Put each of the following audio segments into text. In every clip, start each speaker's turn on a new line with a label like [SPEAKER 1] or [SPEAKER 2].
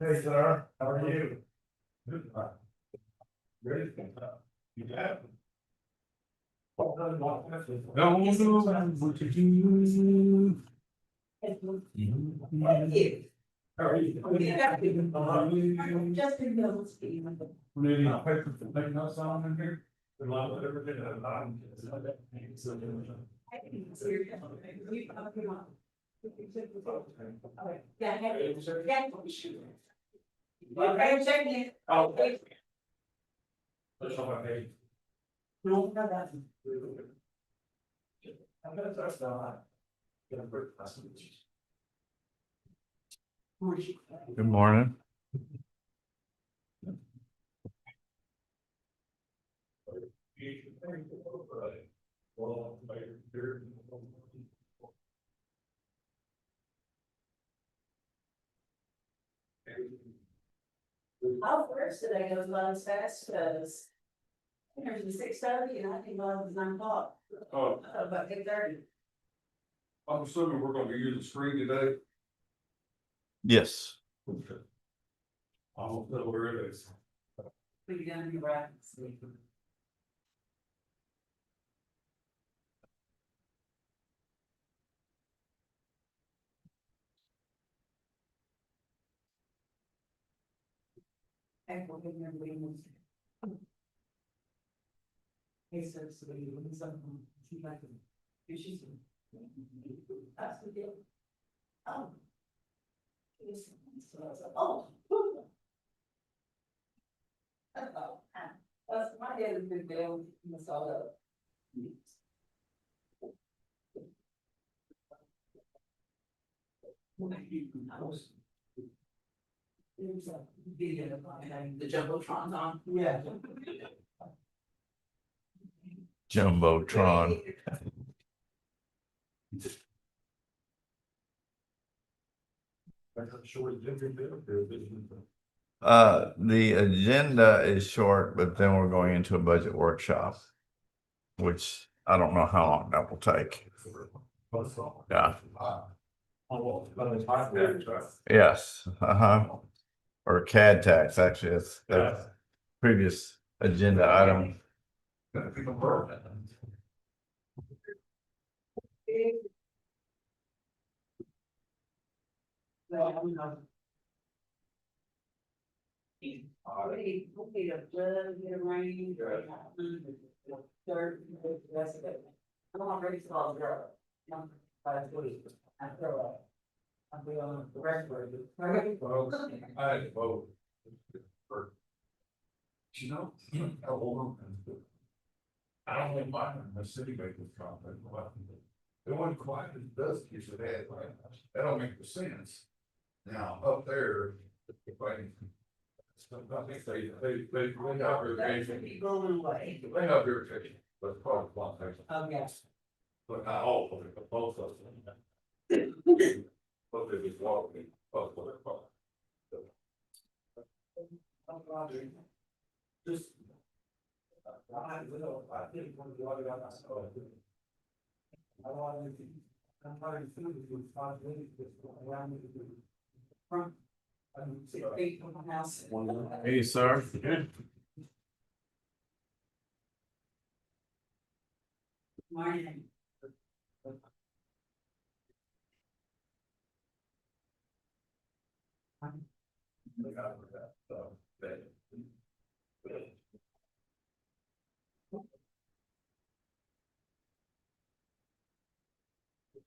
[SPEAKER 1] Hey, sir, how are you? Good. Ready? You have. No, what you do? How are you?
[SPEAKER 2] Just in middle speed.
[SPEAKER 1] Maybe I'll pay for taking us on in here. A lot of everything at a time.
[SPEAKER 2] Okay, check in.
[SPEAKER 1] Oh. That's all I need.
[SPEAKER 2] No, no, that's.
[SPEAKER 1] I'm gonna start now. Gonna break class.
[SPEAKER 3] Good morning.
[SPEAKER 2] How first today goes about as fast as. There's the 6:30 and I think it was 9 o'clock,
[SPEAKER 1] Oh,
[SPEAKER 2] about 8:30.
[SPEAKER 1] I'm assuming we're gonna be using the screen today.
[SPEAKER 3] Yes.
[SPEAKER 1] I don't know where it is.
[SPEAKER 2] We're gonna be right. And we're gonna be. He says to me, when something, she like, she's. That's the deal. Oh. Yes, so I was like, oh. That's my head is big deal, you saw that. There's a video behind the jumbotron on. Yeah.
[SPEAKER 3] Jumbotron. The agenda is short, but then we're going into a budget workshop, which I don't know how long that will take. Yeah. Yes, or CAD tax, actually, it's the previous agenda item.
[SPEAKER 2] Already, hopefully the flood, get a rain, or dirt, the rest of it. I'm already saw the girl. 5 weeks. After I'll be on the rest of it.
[SPEAKER 1] I had to vote. You know, I don't think mine, the city makers comment, but it wasn't quite as dusty as it had, right? That don't make sense. Now, up there, if I think they have irrigation.
[SPEAKER 2] Be going away.
[SPEAKER 1] They have irrigation, but probably one thing,
[SPEAKER 2] Oh, yes.
[SPEAKER 1] but not all of it, but both of them. But they just walk me, but what they're called. Just. I will, I think when you are on that side. I want to. I'm trying to see if you find any, just around me.
[SPEAKER 2] From. 6 feet from the house.
[SPEAKER 3] Hey, sir.
[SPEAKER 2] Morning.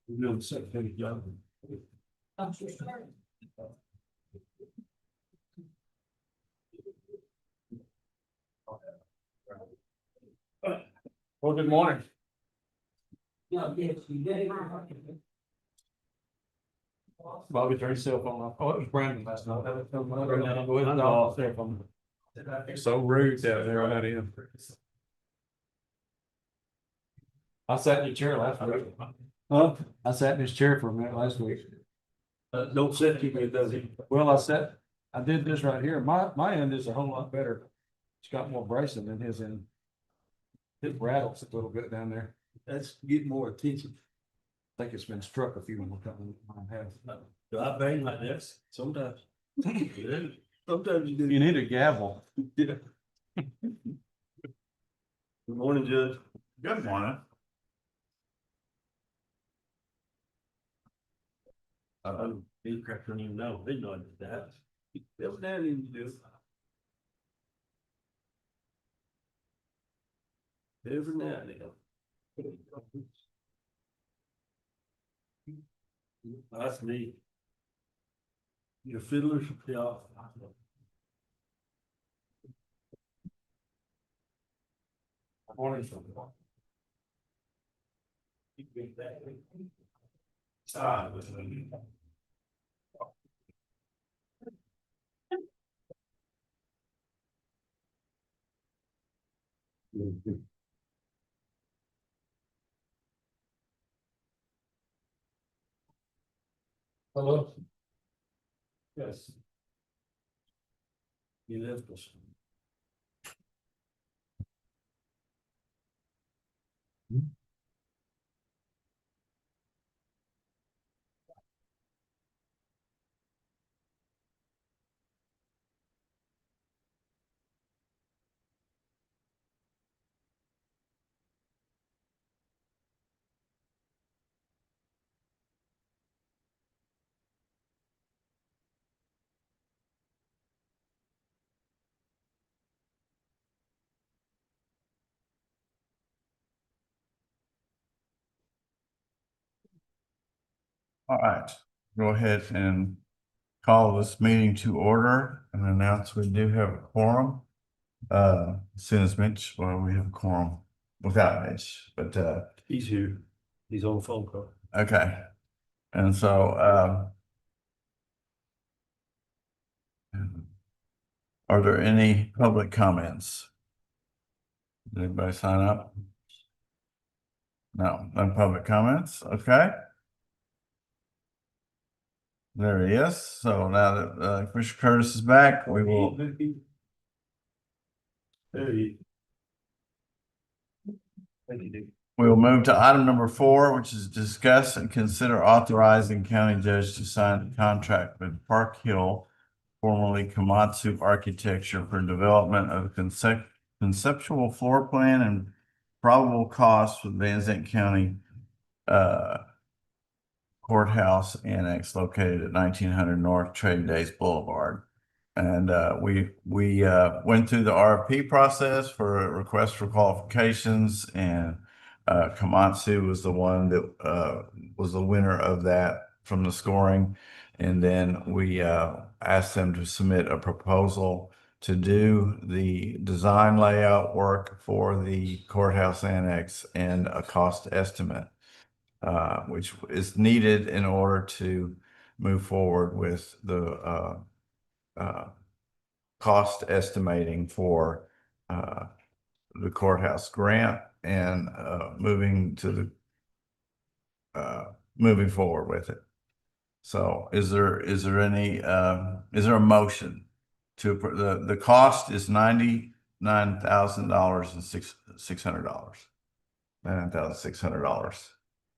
[SPEAKER 1] Real secretary, young.
[SPEAKER 2] I'm sure. Sorry.
[SPEAKER 1] Well, good morning.
[SPEAKER 2] Yeah, yes, you did.
[SPEAKER 4] Bobby turned his cell phone off. Oh, it was Brandon last night. So rude down there. I had him. I sat in your chair last week. Huh? I sat in his chair for a minute last week. Don't sit too good, does he? Well, I did this right here. My end is a whole lot better. It's got more bracing than his end. It rattles a little bit down there. That's getting more attention. I think it's been struck a few more times. Mine has.
[SPEAKER 5] Do I bang like this? Sometimes. Sometimes you do.
[SPEAKER 4] You need a gavel.
[SPEAKER 5] Yeah. Good morning, Judge.
[SPEAKER 3] Good morning.
[SPEAKER 5] These crap don't even know. They know I did that. That was that even do. Every now and then. That's me. Your fiddlers, yeah.
[SPEAKER 4] Morning.
[SPEAKER 3] Ah,
[SPEAKER 4] Hello? Yes.
[SPEAKER 5] You left us.
[SPEAKER 3] all right, go ahead and call this meeting to order and announce we do have a quorum. As soon as Mitch, well, we have a quorum without Mitch, but,
[SPEAKER 5] He's here. He's on the phone call.
[SPEAKER 3] okay. And so, are there any public comments? Did anybody sign up? No, no public comments, okay. There he is. So now that Commissioner Curtis is back, we will,
[SPEAKER 5] There he. Thank you, Dick.
[SPEAKER 3] we will move to item number 4, which is discuss and consider authorizing county judge to sign a contract with Park Hill, formerly Komatsu Architecture, for development of conceptual floor plan and probable costs with Van Zandt County courthouse annex located at 1900 North Trade Days Boulevard. And we went through the RFP process for a request for qualifications, and Komatsu was the one that was the winner of that from the scoring. And then we asked them to submit a proposal to do the design layout work for the courthouse annex and a cost estimate, which is needed in order to move forward with the cost estimating for the courthouse grant and moving forward with it. So is there any is there a motion to the cost is $99,000 and $600. $99,600.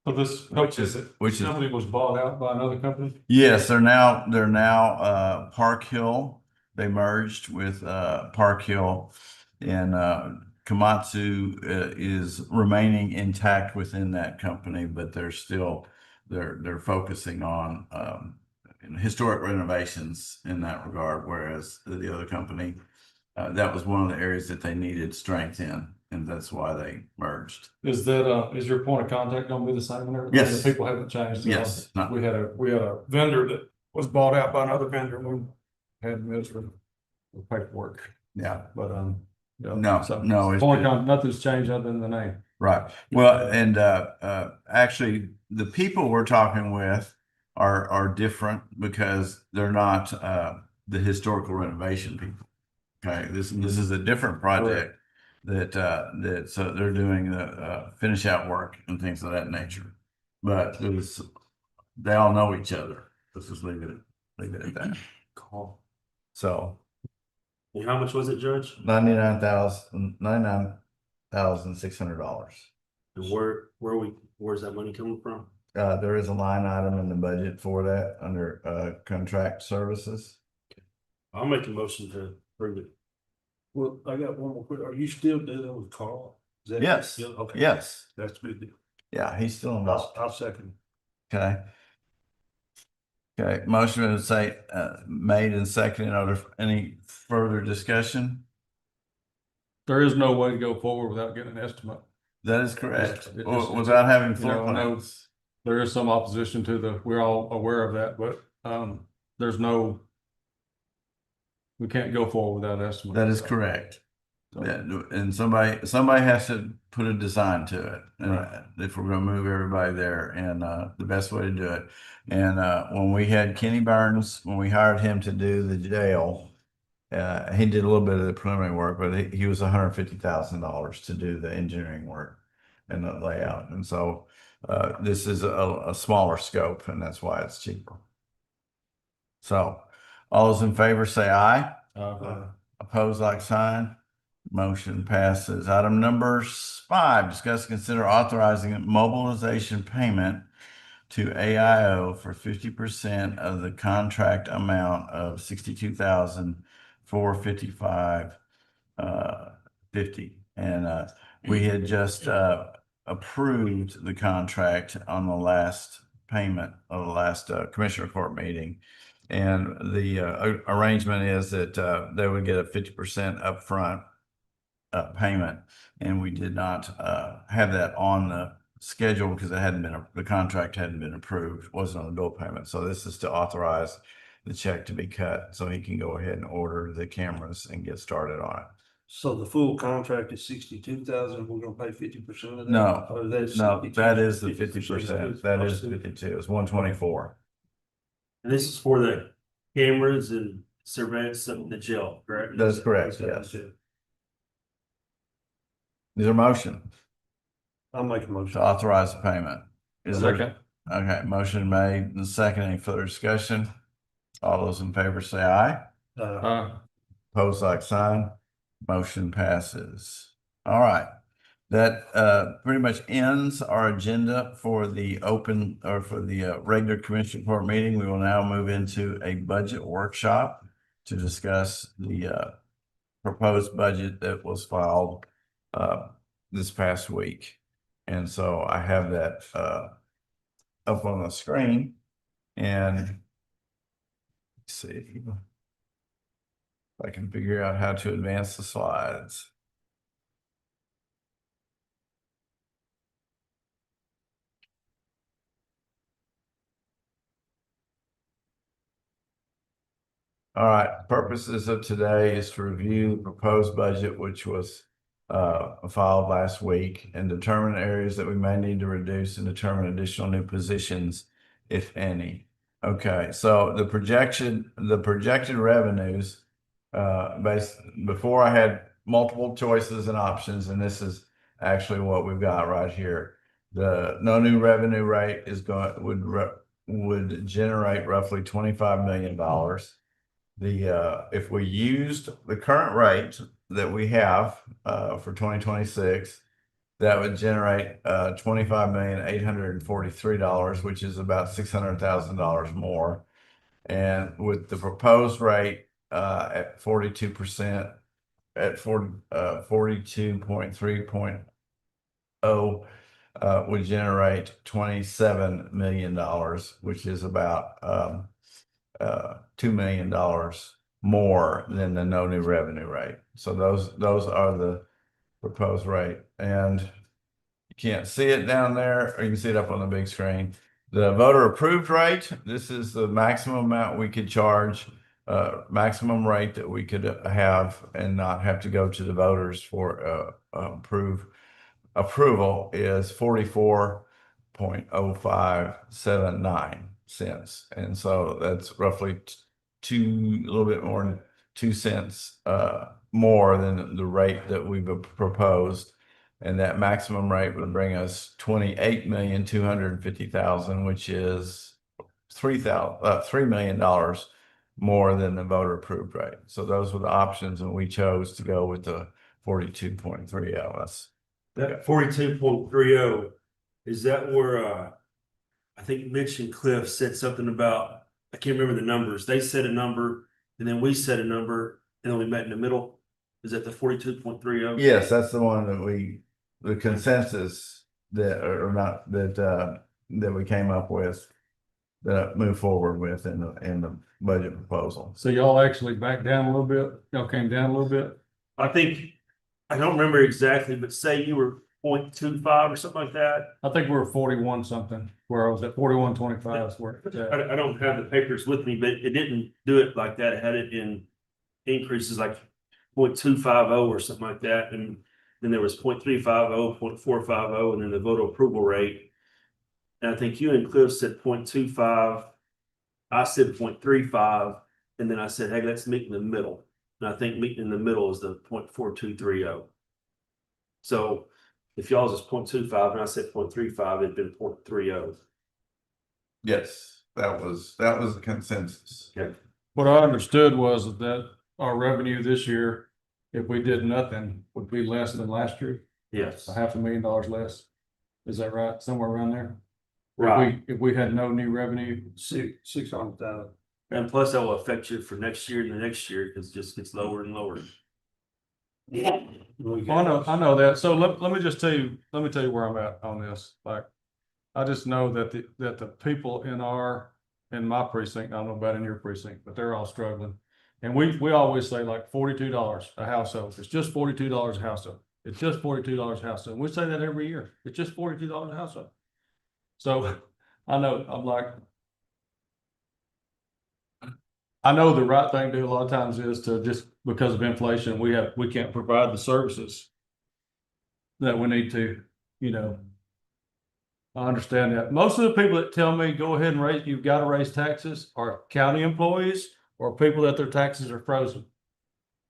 [SPEAKER 4] So this,
[SPEAKER 3] Which is-
[SPEAKER 4] company was bought out by another company?
[SPEAKER 3] Yes, they're now Park Hill. They merged with Park Hill, and Komatsu is remaining intact within that company, but they're still they're focusing on historic renovations in that regard, whereas the other company that was one of the areas that they needed strength in, and that's why they merged.
[SPEAKER 4] Is that, is your point of contact gonna be the same and everything?
[SPEAKER 3] Yes.
[SPEAKER 4] The people haven't changed?
[SPEAKER 3] Yes. No.
[SPEAKER 4] We had a vendor that was bought out by another vendor, and we had miserable paperwork,
[SPEAKER 3] Yeah.
[SPEAKER 4] but, yeah,
[SPEAKER 3] No,
[SPEAKER 4] so
[SPEAKER 3] no, it's
[SPEAKER 4] point of contact, nothing's changed other than the name.
[SPEAKER 3] right. Well, and actually, the people we're talking with are different because they're not the historical renovation people. Okay, this is a different project that so they're doing the finish out work and things of that nature. But they all know each other. Let's just leave it at that.
[SPEAKER 5] Call.
[SPEAKER 3] So
[SPEAKER 5] And how much was it, Judge?
[SPEAKER 3] $99,600.
[SPEAKER 5] And where's that money coming from?
[SPEAKER 3] There is a line item in the budget for that under contract services.
[SPEAKER 5] I'll make a motion to approve it.
[SPEAKER 4] Well, I got one more quick. Are you still dealing with Carl? Is that
[SPEAKER 3] Yes,
[SPEAKER 4] still- Okay.
[SPEAKER 3] yes,
[SPEAKER 4] That's good.
[SPEAKER 3] yeah, he's still involved.
[SPEAKER 4] I'll second.
[SPEAKER 3] Okay. Okay, motion been say, made and seconded. Are there any further discussion?
[SPEAKER 4] There is no way to go forward without getting an estimate.
[SPEAKER 3] That is correct,
[SPEAKER 4] It's-
[SPEAKER 3] without having
[SPEAKER 4] you
[SPEAKER 3] floor
[SPEAKER 4] know, I know
[SPEAKER 3] plans.
[SPEAKER 4] There is some opposition to we're all aware of that, but, there's no. We can't go forward without an estimate.
[SPEAKER 3] That is correct.
[SPEAKER 4] So,
[SPEAKER 3] Yeah, and somebody has to put a design to it, and if we're gonna move everybody there, and the best way to do it. And when we had Kenny Burns, when we hired him to do the jail, he did a little bit of the preliminary work, but he was $150,000 to do the engineering work and the layout, and so this is a smaller scope, and that's why it's cheaper. So, all those in favor say aye. Opposed, like sign. Motion passes. Item number 5, discuss, consider authorizing mobilization payment to AIO for 50% of the contract amount of $62,455.50. And we had just approved the contract on the last payment of the last commissioner court meeting. And the arrangement is that they would get a 50% upfront payment, and we did not have that on the schedule because it hadn't been, the contract hadn't been approved, wasn't on the bill payment. So this is to authorize the check to be cut so he can go ahead and order the cameras and get started on it.
[SPEAKER 4] So the full contract is 62,000, we're gonna pay 50% of that?
[SPEAKER 3] No,
[SPEAKER 4] Or that's
[SPEAKER 3] No,
[SPEAKER 4] 52?
[SPEAKER 3] that is the 50%. That is 52. It's 124.
[SPEAKER 5] And this is for the cameras and surveillance of the jail, correct?
[SPEAKER 3] That's correct, yes. Is there a motion
[SPEAKER 4] I'll make a
[SPEAKER 3] to
[SPEAKER 4] motion.
[SPEAKER 3] authorize the payment? Is there?
[SPEAKER 4] Second.
[SPEAKER 3] Okay, motion made and second. Any further discussion? All those in favor say aye. Pose like sign. Motion passes. All right. That pretty much ends our agenda for the open, or for the regular commission court meeting. We will now move into a budget workshop to discuss the proposed budget that was filed this past week. And so I have that up on the screen, and let's see if I can figure out how to advance the slides. All right, purposes of today is to review the proposed budget, which was filed last week, and determine areas that we may need to reduce and determine additional new positions, if any. Okay, so the projected revenues, before I had multiple choices and options, and this is actually what we've got right here. The no new revenue rate is would generate roughly $25 million. If we used the current rate that we have for 2026, that would generate $25,843,000, which is about $600,000 more. And with the proposed rate at 42%, at 42.3.0, would generate $27 million, which is about $2 million more than the no new revenue rate. So those are the proposed rate, and you can't see it down there, or you can see it up on the big screen. The voter approved rate, this is the maximum amount we could charge, maximum rate that we could have and not have to go to the voters for approval is 44.0579 cents. And so that's roughly a little bit more than 2 cents more than the rate that we've proposed. And that maximum rate would bring us $28,250,000, which is $3 million more than the voter approved rate. So those were the options, and we chose to go with the 42.30 LS.
[SPEAKER 5] That 42.30, is that where I think Mitch and Cliff said something about, I can't remember the numbers. They said a number and then we set a number, and then we met in the middle. Is that the 42.30?
[SPEAKER 3] Yes, that's the one that the consensus that, or not, that we came up with, that move forward with in the budget proposal.
[SPEAKER 4] So y'all actually backed down a little bit? Y'all came down a little bit?
[SPEAKER 5] I think, I don't remember exactly, but say you were 0.25 or something like that.
[SPEAKER 4] I think we were 41 something, where I was at 41.25 is where it's at.
[SPEAKER 5] I don't have the papers with me, but it didn't do it like that. It had it in increases like 0.250 or something like that. And then there was 0.350, 0.450, and then the voter approval rate. And I think you and Cliff said 0.25. I said 0.35. And then I said, hey, let's meet in the middle. And I think meeting in the middle is the 0.4230. So if y'all's is 0.25 and I said 0.35, it'd been 0.30.
[SPEAKER 3] Yes, that was the consensus.
[SPEAKER 5] Okay.
[SPEAKER 4] What I understood was that our revenue this year, if we did nothing, would be less than last year,
[SPEAKER 5] Yes.
[SPEAKER 4] $500,000 less. Is that right? Somewhere around there?
[SPEAKER 5] Right.
[SPEAKER 4] If we had no new revenue,
[SPEAKER 6] 600,000.
[SPEAKER 5] And plus that will affect you for next year and the next year because it just gets lower and lower.
[SPEAKER 4] I know that. So let me just tell you, where I'm at on this. Like, I just know that the people in my precinct, I don't know about in your precinct, but they're all struggling. And we always say like $42 a household. It's just $42 a household. It's just $42 a household. And we say that every year. It's just $42 a household. So I know, I'm like, I know the right thing to do a lot of times is to just, because of inflation, we can't provide the services that we need to, I understand that. Most of the people that tell me, go ahead and you've got to raise taxes are county employees or people that their taxes are frozen.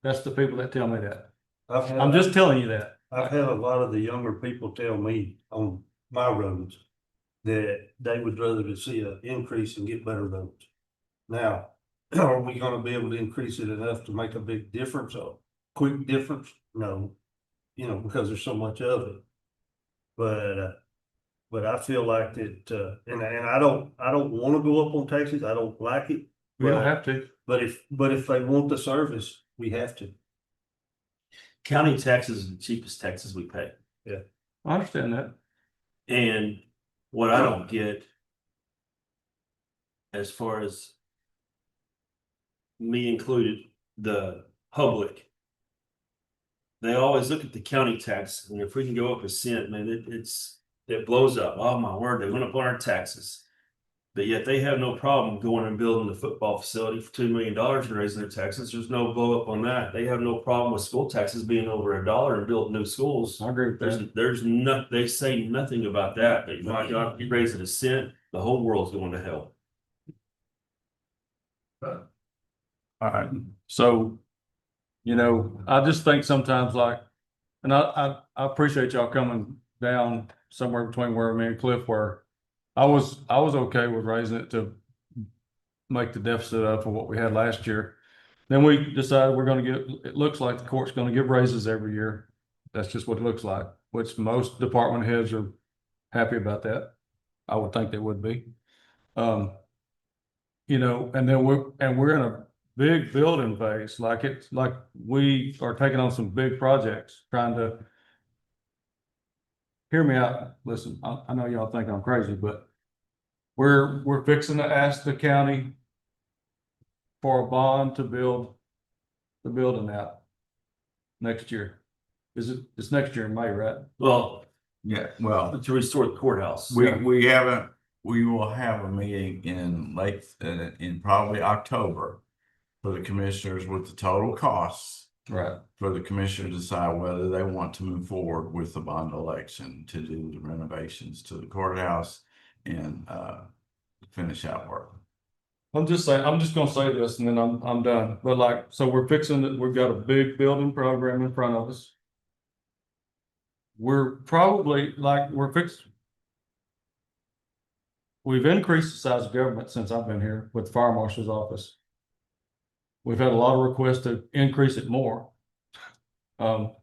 [SPEAKER 4] That's the people that tell me that. I'm just telling you that.
[SPEAKER 6] I've had a lot of the younger people tell me on my roads that they would rather to see an increase and get better roads. Now, are we gonna be able to increase it enough to make a big difference, a quick difference? No, because there's so much of it. But I feel like that, and I don't want to go up on taxes. I don't like it.
[SPEAKER 4] We don't have to.
[SPEAKER 6] But if they want the service, we have to.
[SPEAKER 5] County taxes are the cheapest taxes we pay.
[SPEAKER 4] I understand that.
[SPEAKER 5] And what I don't get, as far as me included, the public, they always look at the county tax, and if we can go up a cent, man, it blows up. Oh my word, they went up on our taxes. But yet they have no problem going and building the football facility for $2 million and raising their taxes. There's no blow up on that. They have no problem with school taxes being over $1 and building new schools.
[SPEAKER 4] I agree with that.
[SPEAKER 5] There's no, they say nothing about that. But my God, you raise it a cent, the whole world's going to hell.
[SPEAKER 4] All right. So, I just think sometimes and I appreciate y'all coming down somewhere between where me and Cliff were. I was okay with raising it to make the deficit up for what we had last year. Then we decided it looks like the court's gonna give raises every year. That's just what it looks like, which most department heads are happy about that. I would think they would be. And then we're in a big building phase, like we are taking on some big projects, trying to hear me out. Listen, I know y'all think I'm crazy, but we're fixing to ask the county for a bond to build the building out next year. It's next year in May, right?
[SPEAKER 5] Well,
[SPEAKER 3] Yeah, well,
[SPEAKER 5] to restore the courthouse.
[SPEAKER 3] we will have a meeting in probably October for the commissioners with the total costs.
[SPEAKER 4] Right.
[SPEAKER 3] For the commissioners to decide whether they want to move forward with the bond election to do the renovations to the courthouse and finish out work.
[SPEAKER 4] I'm just gonna say this and then I'm done. But so we've got a big building program in front of us. We're probably we've increased the size of government since I've been here with the fire marshal's office. We've had a lot of requests to increase it more. We're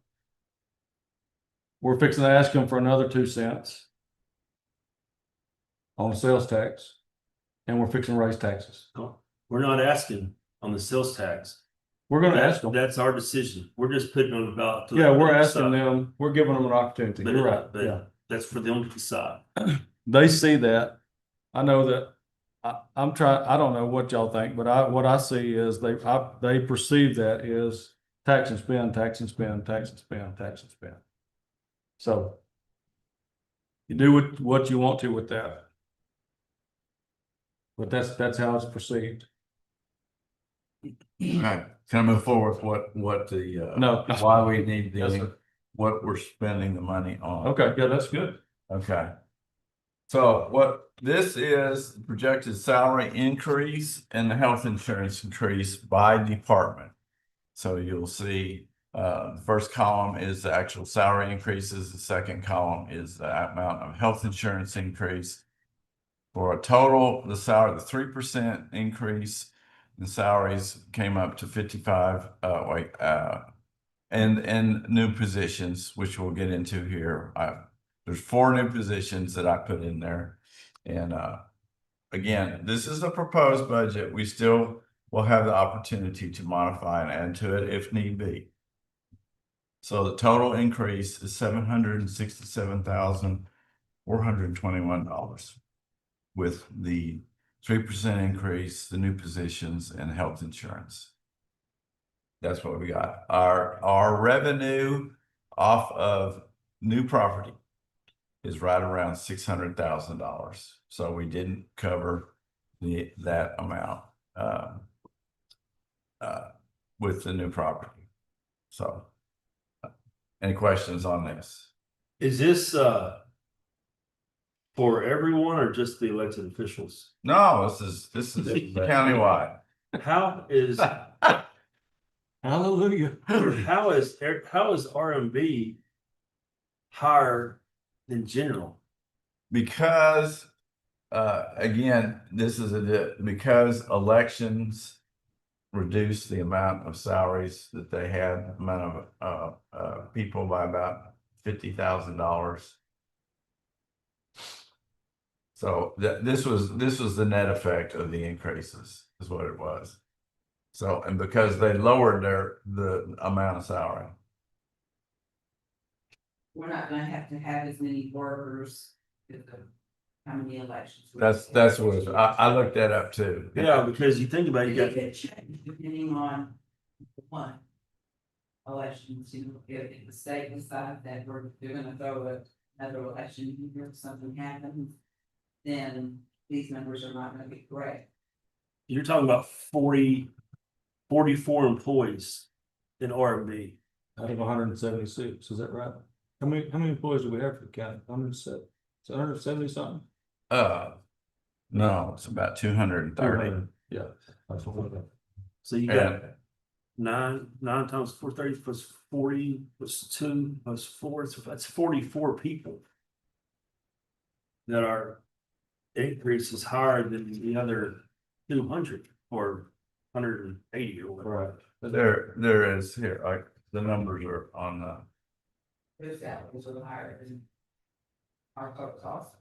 [SPEAKER 4] fixing to ask them for another 2 cents on sales tax, and we're fixing to raise taxes.
[SPEAKER 5] We're not asking on the sales tax.
[SPEAKER 4] We're gonna ask them.
[SPEAKER 5] That's our decision. We're just putting it on the ballot. to
[SPEAKER 4] Yeah,
[SPEAKER 5] let
[SPEAKER 4] we're
[SPEAKER 5] them
[SPEAKER 4] asking
[SPEAKER 5] decide.
[SPEAKER 4] them, we're giving them an opportunity.
[SPEAKER 5] But-
[SPEAKER 4] You're right,
[SPEAKER 5] but
[SPEAKER 4] yeah.
[SPEAKER 5] That's for them to decide.
[SPEAKER 4] They see that. I know that. I'm trying, I don't know what y'all think, but what I see is they perceive that is tax and spend, tax and spend, tax and spend, tax and spend. So you do what you want to with that. But that's how it's perceived.
[SPEAKER 3] Okay, can I move forward with what the,
[SPEAKER 4] No.
[SPEAKER 3] why we need
[SPEAKER 4] Yes,
[SPEAKER 3] the,
[SPEAKER 4] sir.
[SPEAKER 3] what we're spending the money on?
[SPEAKER 4] Okay, yeah, that's good.
[SPEAKER 3] Okay. So what this is, the projected salary increase and the health insurance increase by department. So you'll see, the first column is the actual salary increases, the second column is the amount of health insurance increase. For a total, the 3% increase in salaries came up to 55, and new positions, which we'll get into here. There's 4 new positions that I put in there. And again, this is a proposed budget. We still will have the opportunity to modify and add to it if need be. So the total increase is $767,421 with the 3% increase, the new positions, and health insurance. That's what we got. Our revenue off of new property is right around $600,000. So we didn't cover that amount with the new property. So, any questions on this?
[SPEAKER 5] Is this for everyone or just the elected officials?
[SPEAKER 3] No, this is countywide.
[SPEAKER 5] How is
[SPEAKER 4] Hallelujah.
[SPEAKER 5] how is RMB higher than general?
[SPEAKER 3] Because again, this is because elections reduced the amount of salaries that they had, amount of people by about $50,000. So this was the net effect of the increases, is what it was. So, and because they lowered the amount of salary.
[SPEAKER 2] We're not gonna have to have as many workers with the, how many elections.
[SPEAKER 3] That's what I looked that up too.
[SPEAKER 5] Yeah, because you think about it, you
[SPEAKER 2] It
[SPEAKER 5] got
[SPEAKER 2] could change depending on one elections, you know, if the state decides that they're gonna throw another election, here, if something happens, then these numbers are not gonna be correct.
[SPEAKER 5] you're talking about 44 employees in RMB.
[SPEAKER 4] Out of 176, is that right? How many employees do we have for the county? 107, it's 170 something?
[SPEAKER 3] No, it's about 230.
[SPEAKER 4] Yeah. That's what we're doing.
[SPEAKER 5] So you got
[SPEAKER 3] And
[SPEAKER 5] 9 times 430 plus 40 plus 2 plus 4, so that's 44 people that are increases higher than the other 200 or 180 or whatever.
[SPEAKER 4] Right.
[SPEAKER 3] there is here, like the numbers are on the.
[SPEAKER 2] Their salaries are higher than our total cost.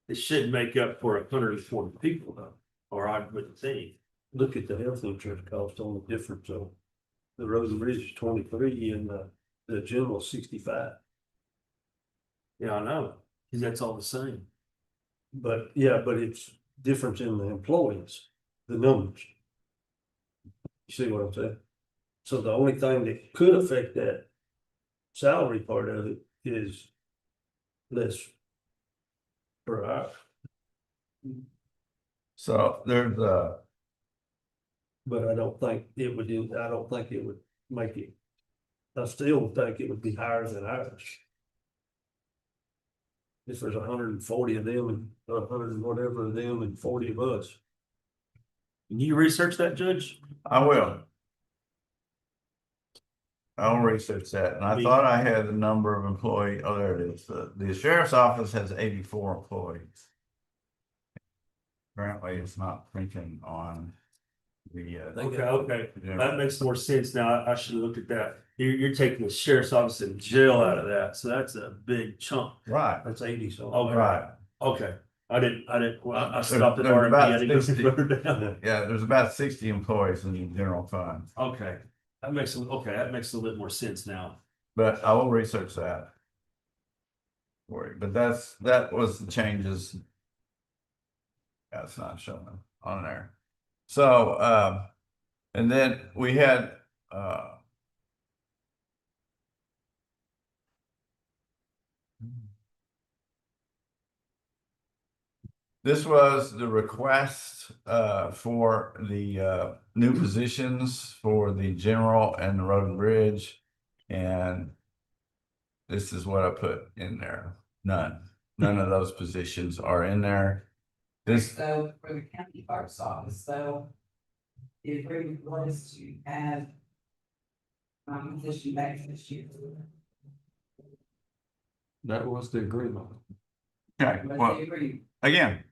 [SPEAKER 5] It should make up for 140 people though, or I would think.
[SPEAKER 6] Look at the health insurance cost on the difference, so. The road and bridge is 23 and the general 65.
[SPEAKER 5] Yeah, I know, because that's all the same.
[SPEAKER 6] But yeah, but it's difference in the employees, the numbers. You see what I'm saying? So the only thing that could affect that salary part of it is less per hour.
[SPEAKER 3] So there's
[SPEAKER 6] But I don't think it would make it. I still think it would be higher than ours. If there's 140 of them and 100 and whatever of them and 40 of us.
[SPEAKER 5] Can you research that, Judge?
[SPEAKER 3] I will. I'll research that. And I thought I had the number of employee. Oh, there it is. The sheriff's office has 84 employees. Apparently it's not printing on the.
[SPEAKER 5] Okay, that makes more sense now. I should have looked at that. You're taking the sheriff's office and jail out of that, so that's a big chunk.
[SPEAKER 3] Right,
[SPEAKER 6] That's 80, so.
[SPEAKER 5] Okay.
[SPEAKER 3] right.
[SPEAKER 5] Okay, I stopped at
[SPEAKER 3] There's
[SPEAKER 5] R&B,
[SPEAKER 3] about
[SPEAKER 5] I didn't go
[SPEAKER 3] 60.
[SPEAKER 5] further down.
[SPEAKER 3] Yeah, there's about 60 employees in the general fund,
[SPEAKER 5] Okay, that makes a little bit more sense now.
[SPEAKER 3] but I will research that for you. But that was the changes. That's not showing on there. So, and then we had, this was the request for the new positions for the general and the road and bridge. And this is what I put in there. None of those positions are in there. This,
[SPEAKER 2] So for the county clerk's office, so the agreement was to add position back this year.
[SPEAKER 4] That was the agreement.
[SPEAKER 3] okay,
[SPEAKER 2] Was
[SPEAKER 3] well,
[SPEAKER 2] the agreement.
[SPEAKER 3] again,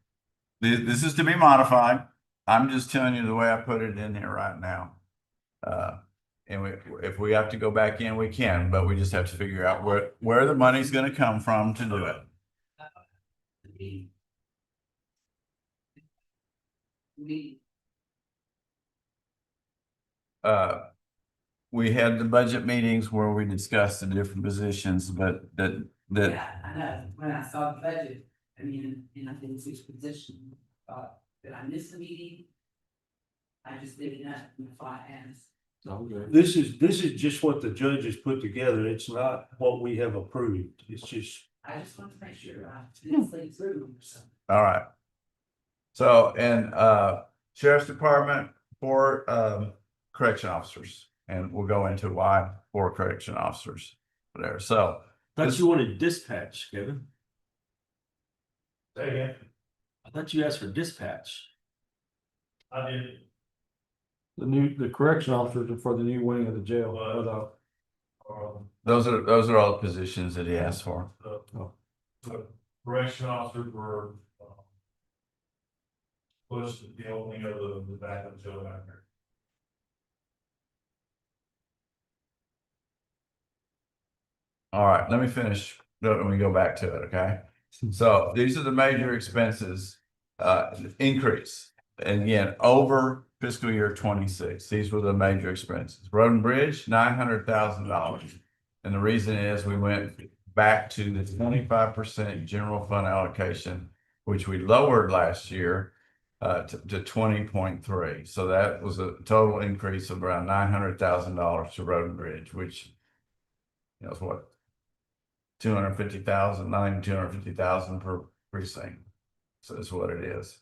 [SPEAKER 3] this is to be modified. I'm just telling you the way I put it in here right now. And if we have to go back in, we can, but we just have to figure out where the money's gonna come from to do it. We had the budget meetings where we discussed the different positions, but that,
[SPEAKER 2] Yeah, I know, when I saw the budget, I mean, and I didn't switch position, did I miss a meeting? I just didn't know, if I asked.
[SPEAKER 4] Okay.
[SPEAKER 6] This is just what the judges put together. It's not what we have approved. It's just,
[SPEAKER 2] I just want to make sure I didn't sleep through or something.
[SPEAKER 3] all right. So, and Sheriff's Department for correction officers, and we'll go into why for correction officers there. So,
[SPEAKER 5] Thought you wanted dispatch, Kevin.
[SPEAKER 1] Say again.
[SPEAKER 5] I thought you asked for dispatch.
[SPEAKER 1] I did.
[SPEAKER 4] The correction officers are for the new wing of the jail.
[SPEAKER 3] those are all the positions that he asked for.
[SPEAKER 1] The correction officer for push the opening of the back of the jail back there.
[SPEAKER 3] All right, let me finish. Let me go back to it, okay? So these are the major expenses, increase. And again, over fiscal year 26, these were the major expenses. Road and Bridge, $900,000. And the reason is we went back to the 25% general fund allocation, which we lowered last year to 20.3. So that was a total increase of around $900,000 to Road and Bridge, which is what? 250,000 per precinct. So that's what it is.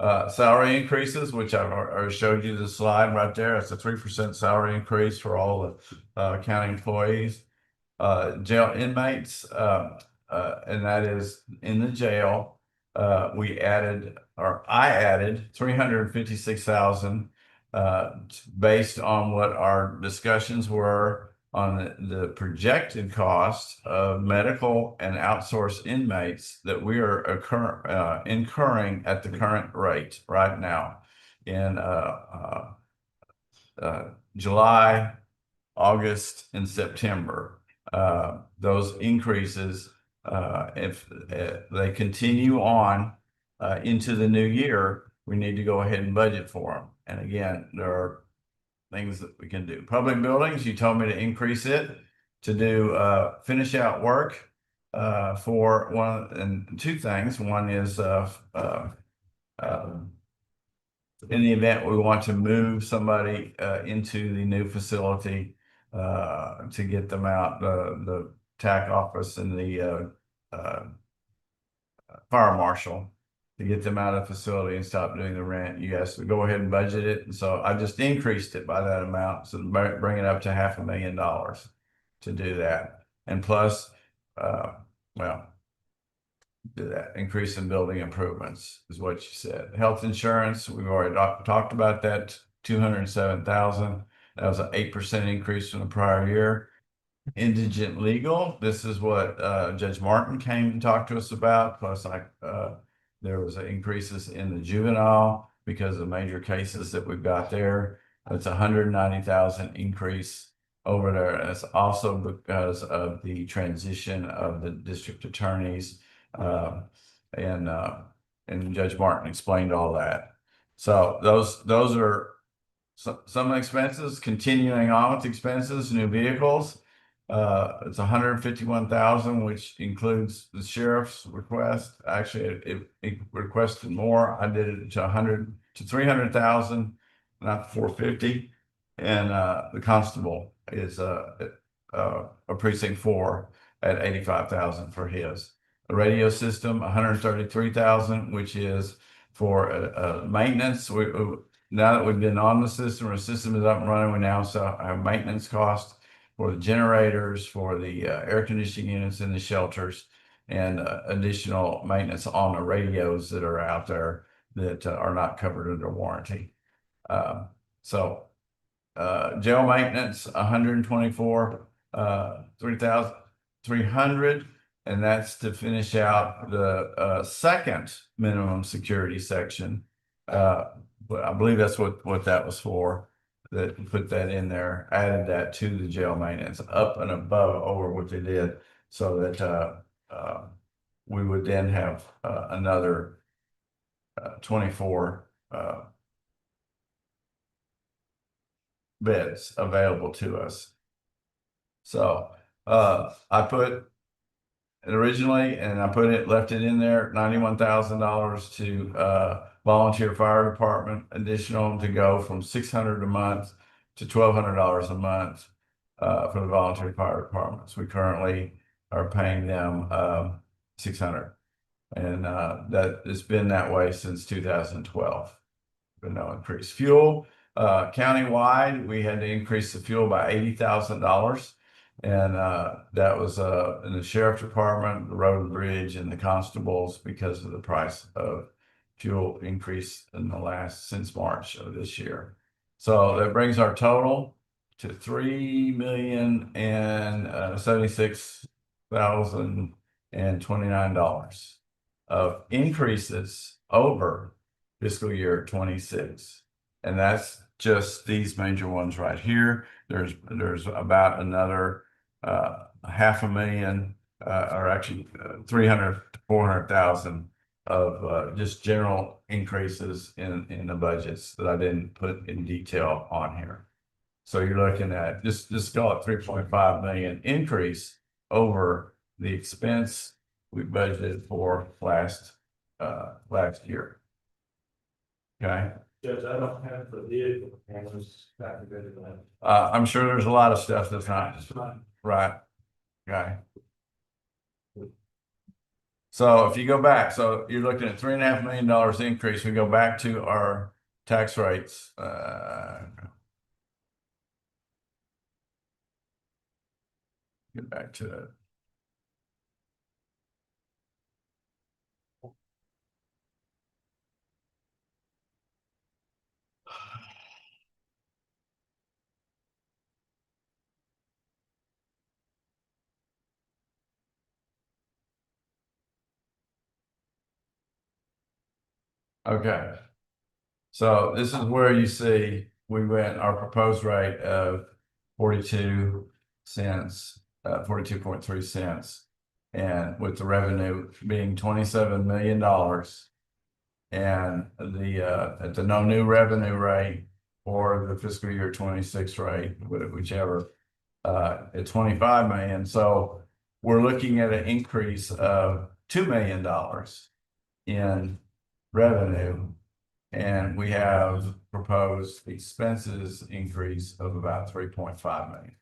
[SPEAKER 3] Salary increases, which I showed you the slide right there. It's a 3% salary increase for all the county employees. Jail inmates, and that is in the jail. I added 356,000 based on what our discussions were on the projected cost of medical and outsourced inmates that we are incurring at the current rate right now in July, August, and September. Those increases, if they continue on into the new year, we need to go ahead and budget for them. And again, there are things that we can do. Public buildings, you told me to increase it to do finish out work for one and two things. One is in the event we want to move somebody into the new facility to get them out, the TAC office and the fire marshal, to get them out of the facility and stop doing the rent. You guys go ahead and budget it. And so I just increased it by that amount. So bring it up to $500,000 to do that. And plus, do that. Increase in building improvements is what you said. Health insurance, we've already talked about that, 207,000. That was an 8% increase from the prior year. Indigent legal, this is what Judge Martin came and talked to us about. Plus, there was increases in the juvenile because of major cases that we've got there. It's 190,000 increase over there. And it's also because of the transition of the district attorneys and and Judge Martin explained all that. So those are some expenses. Continuing on with expenses, new vehicles. It's 151,000, which includes the sheriff's request. Actually, it requested more. I did it to 300,000, not 450. And the constable is a precinct 4 at 85,000 for his. The radio system, 133,000, which is for maintenance. Now that we've been on the system, our system is up and running, we now have maintenance costs for the generators, for the air conditioning units in the shelters, and additional maintenance on the radios that are out there that are not covered under warranty. So jail maintenance, 124, 3,300, and that's to finish out the second minimum security section. But I believe that's what that was for. That put that in there, added that to the jail maintenance, up and above over what they did, so that we would then have another 24 beds available to us. So I put it originally, and I left it in there, $91,000 to volunteer fire department, additional to go from $600 a month to $1,200 a month for the volunteer fire departments. We currently are paying them $600, and that it's been that way since 2012. But no increase. Fuel, countywide, we had to increase the fuel by $80,000. And that was in the sheriff's department, the road and bridge, and the constables, because of the price of fuel increase since March of this year. So that brings our total to $3,076,029 of increases over fiscal year 26. And that's just these major ones right here. There's about another $500,000, or actually 300 to 400,000 of just general increases in the budgets that I didn't put in detail on here. So you're looking at just call it 3.5 million increase over the expense we budgeted for last year. Okay.
[SPEAKER 4] Judge, I don't have the vehicle cameras back to that.
[SPEAKER 3] I'm sure there's a lot of stuff that's not right. Okay. So if you go back, so you're looking at $3.5 million increase. We go back to our tax rates. Get back to it. Okay. So this is where you see we went our proposed rate of 42 cents, 42.3 cents. And with the revenue being $27 million, and the at the no new revenue rate or the fiscal year 26 rate, whichever, at 25 million. So we're looking at an increase of $2 million in revenue, and we have proposed expenses increase of about 3.5 million.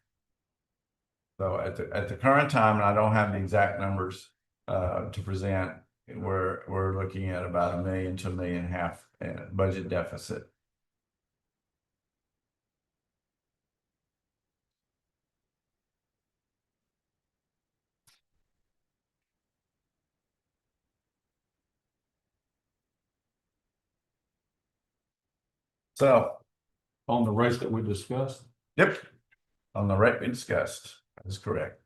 [SPEAKER 3] So at the current time, and I don't have the exact numbers to present, we're looking at about $1 million to $1.5 million budget deficit. So
[SPEAKER 4] On the race that we discussed.
[SPEAKER 3] yep, on the rate we discussed, that is correct.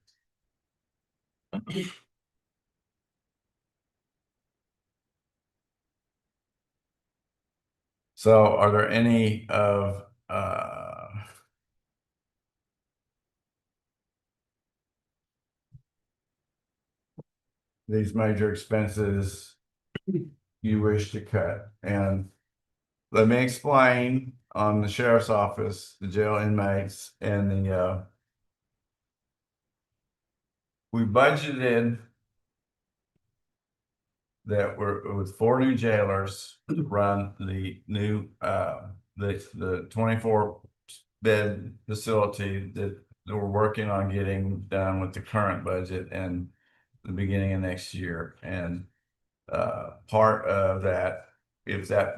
[SPEAKER 3] So are there any of these major expenses you wish to cut. And let me explain on the sheriff's office, the jail inmates and the, we budgeted that we're with 4 new jailers to run the new, the 24 bed facility that we're working on getting done with the current budget and the beginning of next year. And part of that, if that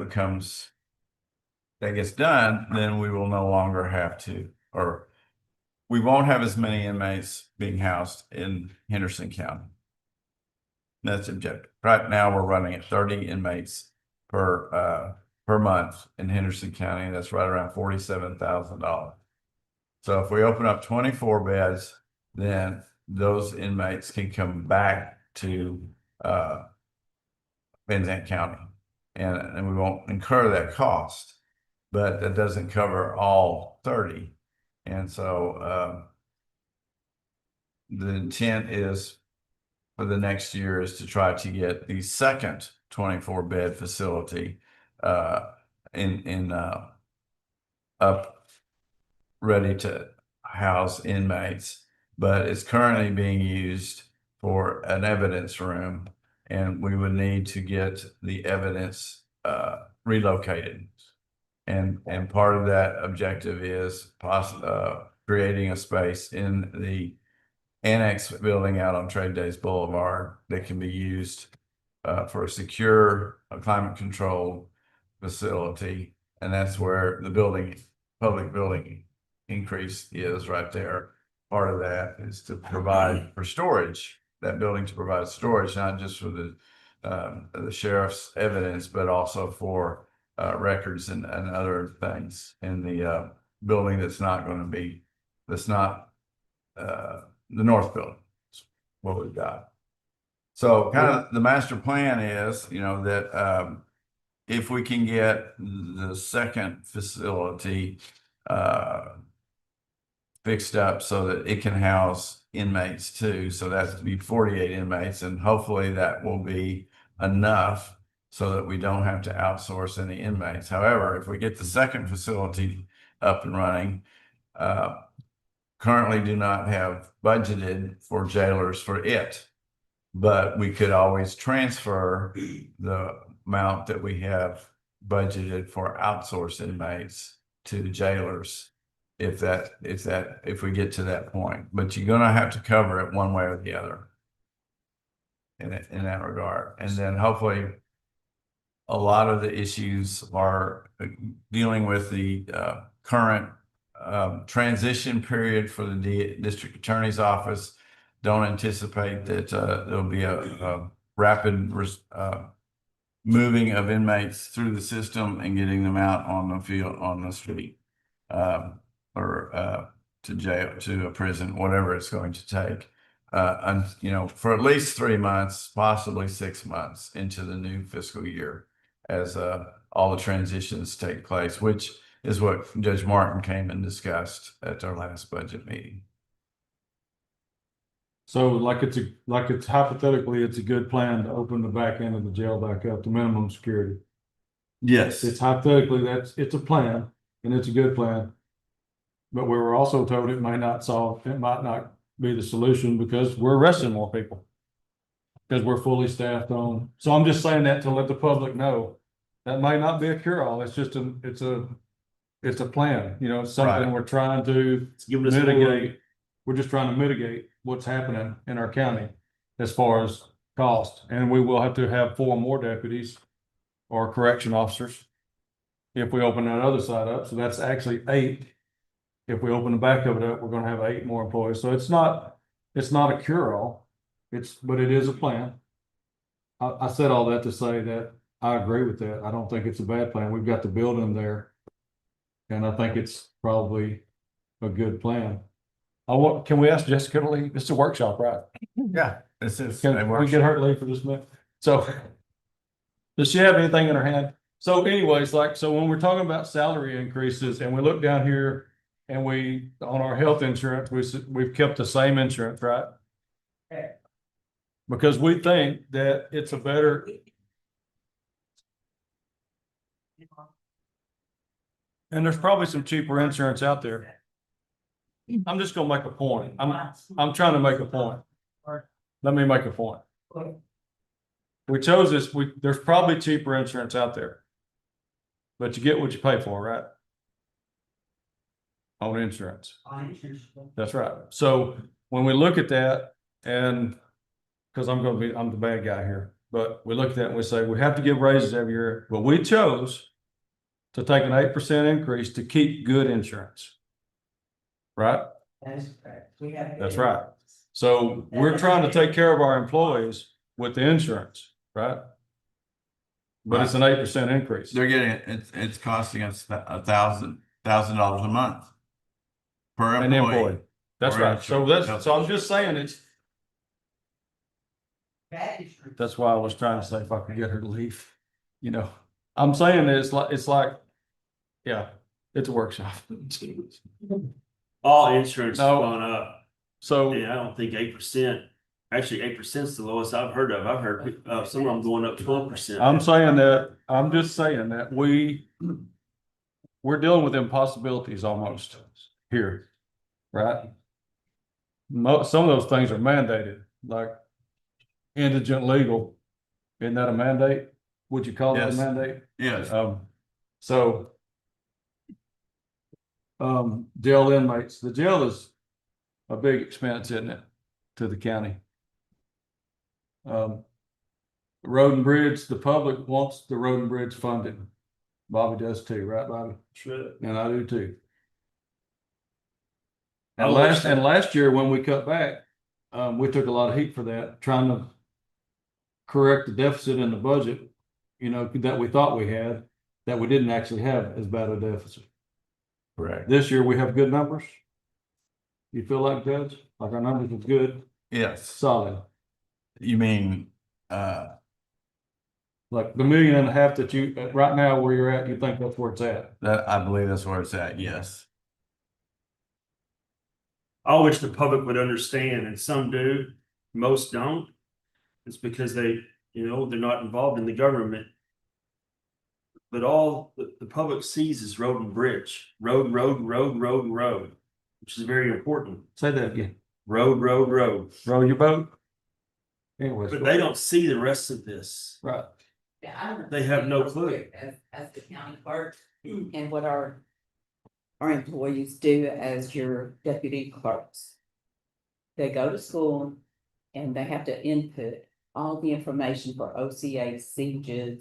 [SPEAKER 3] gets done, then we will no longer have to, or we won't have as many inmates being housed in Henderson County. That's objective. Right now, we're running at 30 inmates per month in Henderson County. That's right around $47,000. So if we open up 24 beds, then those inmates can come back to Zandt County, and we won't incur that cost, but that doesn't cover all 30. And so the intent is for the next year is to try to get the second 24 bed facility up ready to house inmates, but it's currently being used for an evidence room, and we would need to get the evidence relocated. And part of that objective is creating a space in the annex building out on Trade Days Boulevard that can be used for a secure, climate controlled facility. And that's where the public building increase is right there. Part of that is to provide for storage, that building to provide storage, not just for the sheriff's evidence, but also for records and other things in the building that's not the north building, what we've got. So kind of the master plan is, that if we can get the second facility fixed up so that it can house inmates too, so that's to be 48 inmates, and hopefully that will be enough so that we don't have to outsource any inmates. However, if we get the second facility up and running, currently do not have budgeted for jailers for it, but we could always transfer the amount that we have budgeted for outsourced inmates to the jailers if we get to that point. But you're gonna have to cover it one way or the other in that regard. And then hopefully a lot of the issues are dealing with the current transition period for the district attorney's office. Don't anticipate that there'll be a rapid moving of inmates through the system and getting them out on the field, on the street, or to jail, to a prison, whatever it's going to take. And for at least 3 months, possibly 6 months into the new fiscal year, as all the transitions take place, which is what Judge Martin came and discussed at our last budget meeting.
[SPEAKER 4] So it's hypothetically, it's a good plan to open the back end of the jail back up to minimum security.
[SPEAKER 3] Yes.
[SPEAKER 4] It's hypothetically, it's a plan and it's a good plan. But we were also told it might not be the solution because we're arresting more people. Because we're fully staffed on. So I'm just saying that to let the public know that might not be a cure-all. It's just it's a plan, it's something
[SPEAKER 3] Right.
[SPEAKER 4] we're trying to
[SPEAKER 5] Giving us
[SPEAKER 4] mitigate. We're just trying to mitigate what's happening in our county as far as cost. And we will have to have 4 more deputies or correction officers if we open that other side up. So that's actually 8. If we open the back of it up, we're going to have 8 more employees. So it's not a cure-all. But it is a plan. I said all that to say that I agree with that. I don't think it's a bad plan. We've got the building there. And I think it's probably a good plan. Can we ask Jessica to leave? It's a workshop, right?
[SPEAKER 3] Yeah. This is.
[SPEAKER 4] Can we get her to leave for this minute? So does she have anything in her hand? So anyways, so when we're talking about salary increases and we look down here and on our health insurance, we've kept the same insurance, right? Because we think that it's a better, And there's probably some cheaper insurance out there. I'm just gonna make a point. I'm trying to make a point. Let me make a point. We chose this, there's probably cheaper insurance out there. But you get what you pay for, right? On insurance. That's right. So when we look at that and, because I'm the bad guy here, but we look at that and we say, we have to give raises every year, but we chose to take an 8% increase to keep good insurance. Right? That's right. So we're trying to take care of our employees with the insurance, right? But it's an 8% increase.
[SPEAKER 3] They're getting, it's costing us $1,000 a month per
[SPEAKER 4] An
[SPEAKER 3] employee.
[SPEAKER 4] employee. That's
[SPEAKER 3] Or
[SPEAKER 4] right. So
[SPEAKER 3] insurance.
[SPEAKER 4] so I'm just saying that's why I was trying to say if I could get her to leave, you know, I'm saying that it's like, yeah, it's a workshop.
[SPEAKER 5] All insurance has
[SPEAKER 4] No.
[SPEAKER 5] gone up.
[SPEAKER 4] So,
[SPEAKER 5] And I don't think 8%, actually 8% is the lowest I've heard of. I've heard, some of them going up 12%.
[SPEAKER 4] I'm just saying that we're dealing with impossibilities almost here, right? Some of those things are mandated, like indigent legal. Isn't that a mandate? Would you call that a
[SPEAKER 3] Yes.
[SPEAKER 4] mandate?
[SPEAKER 3] Yes,
[SPEAKER 4] So jail inmates, the jail is a big expense, isn't it, to the county? Road and bridge, the public wants the road and bridge funded. Bobby does too, right, Bobby?
[SPEAKER 5] Sure.
[SPEAKER 4] And I do too.
[SPEAKER 5] I
[SPEAKER 4] And
[SPEAKER 5] wish
[SPEAKER 4] last year when we cut back, we took a lot of heat for that, trying to correct the deficit in the budget, you know, that we thought we had, that we didn't actually have as bad a deficit.
[SPEAKER 3] correct.
[SPEAKER 4] This year we have good numbers. You feel like, Judge? Like our numbers is good,
[SPEAKER 3] Yes.
[SPEAKER 4] solid?
[SPEAKER 3] You mean,
[SPEAKER 4] Like the 1.5 million that you, right now where you're at, you think that's where it's at?
[SPEAKER 3] that, I believe that's where it's at, yes.
[SPEAKER 5] I wish the public would understand, and some do, most don't. It's because they're not involved in the government. But all the public sees is road and bridge, road, which is very important.
[SPEAKER 4] Say that again.
[SPEAKER 5] Road.
[SPEAKER 4] Row your boat? Anyways.
[SPEAKER 5] But they don't see the rest of this.
[SPEAKER 4] Right.
[SPEAKER 2] Yeah, I don't
[SPEAKER 5] They have no
[SPEAKER 2] know,
[SPEAKER 5] clue.
[SPEAKER 2] as the county clerk and what our employees do as your deputy clerks. They go to school and they have to input all the information for OCA, CJIS,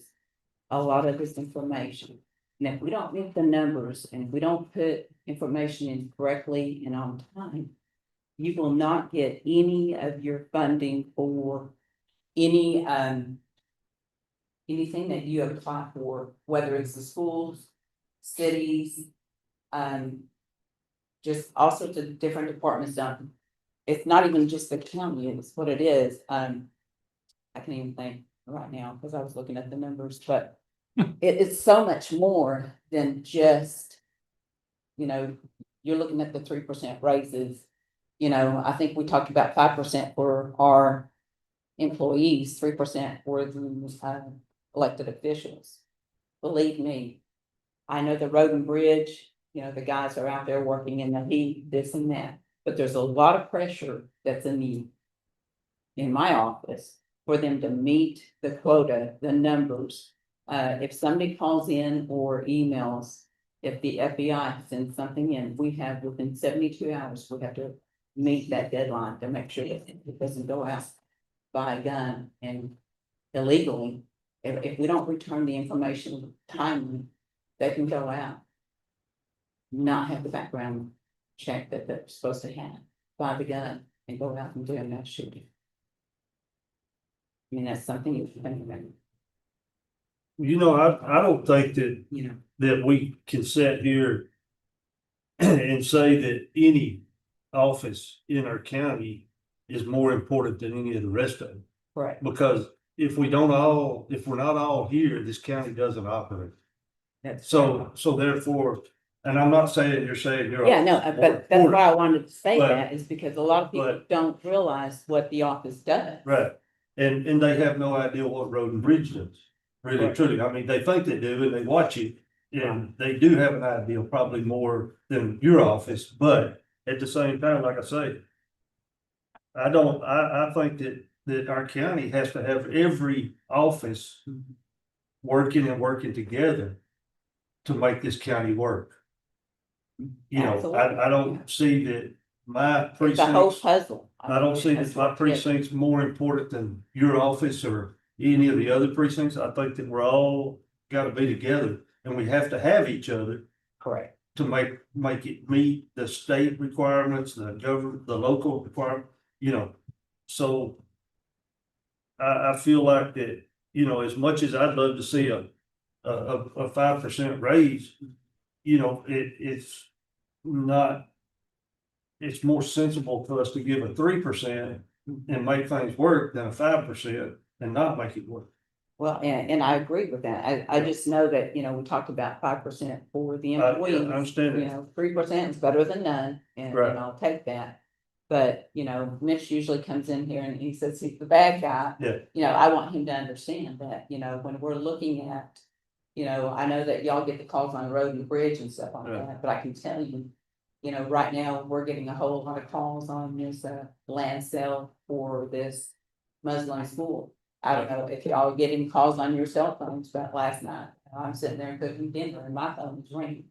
[SPEAKER 2] a lot of this information. And if we don't get the numbers and we don't put information in correctly and on time, you will not get any of your funding for any, anything that you apply for, whether it's the schools, cities, just all sorts of different departments done. It's not even just the county, it's what it is. I can't even think right now because I was looking at the numbers, but it's so much more than just, you're looking at the 3% raises. I think we talked about 5% for our employees, 3% for the elected officials. Believe me, I know the road and bridge, the guys are out there working in the heat, this and that, but there's a lot of pressure that's in my office for them to meet the quota, the numbers. If somebody calls in or emails, if the FBI sends something in, we have within 72 hours, we have to meet that deadline to make sure that it doesn't go out by a gun and illegally. If we don't return the information timely, they can go out, not have the background check that they're supposed to have, buy the gun and go out and do a mass shooting. I mean, that's something you can think about,
[SPEAKER 6] I don't think that that we can sit here and say that any office in our county is more important than any of the rest of them.
[SPEAKER 2] Right.
[SPEAKER 6] Because if we're not all here, this county doesn't operate.
[SPEAKER 2] That's
[SPEAKER 6] So therefore, and I'm not saying you're saying you're.
[SPEAKER 2] yeah, no, but that's why I wanted to say
[SPEAKER 6] But-
[SPEAKER 2] that is because a lot of people
[SPEAKER 6] but-
[SPEAKER 2] don't realize what the office does.
[SPEAKER 6] Right, and they have no idea what road and bridge does. really
[SPEAKER 4] Right.
[SPEAKER 6] truly. I mean, they think they do and they watch it. And they do have an idea, probably more than your office, but at the same time, like I say. I think that our county has to have every office working and working together to make this county work. You know, I don't see that my
[SPEAKER 2] It's a whole
[SPEAKER 6] precincts,
[SPEAKER 2] puzzle.
[SPEAKER 6] I don't see
[SPEAKER 2] It's
[SPEAKER 6] that my
[SPEAKER 2] work together.
[SPEAKER 6] precinct's more important than your office or any of the other precincts. I think that we're all gotta be together and we have to have each other
[SPEAKER 2] Correct.
[SPEAKER 6] to make it meet the state requirements, the government, the local requirement, you know. So I feel like that, you know, as much as I'd love to see a 5% raise, you know, it's not, it's more sensible for us to give a 3% and make things work than a 5% and not make it work.
[SPEAKER 2] Well, and I agree with that. I just know that, you know, we talked about 5% for the
[SPEAKER 6] I
[SPEAKER 2] employees.
[SPEAKER 6] understand
[SPEAKER 2] You
[SPEAKER 6] it.
[SPEAKER 2] know, 3% is better than none,
[SPEAKER 6] Right.
[SPEAKER 2] and I'll take that. But, you know, Mitch usually comes in here and he says he's the bad guy.
[SPEAKER 6] Yeah.
[SPEAKER 2] You know, I want him to understand that, you know, when we're looking at, you know, I know that y'all get the calls on the road and the bridge and stuff like
[SPEAKER 6] Yeah.
[SPEAKER 2] that, but I can tell you, you know, right now, we're getting a whole lot of calls on this, land sale for this Muslim school. I don't know if y'all getting calls on your cell phones, but last night, I'm sitting there cooking dinner and my phone is ringing.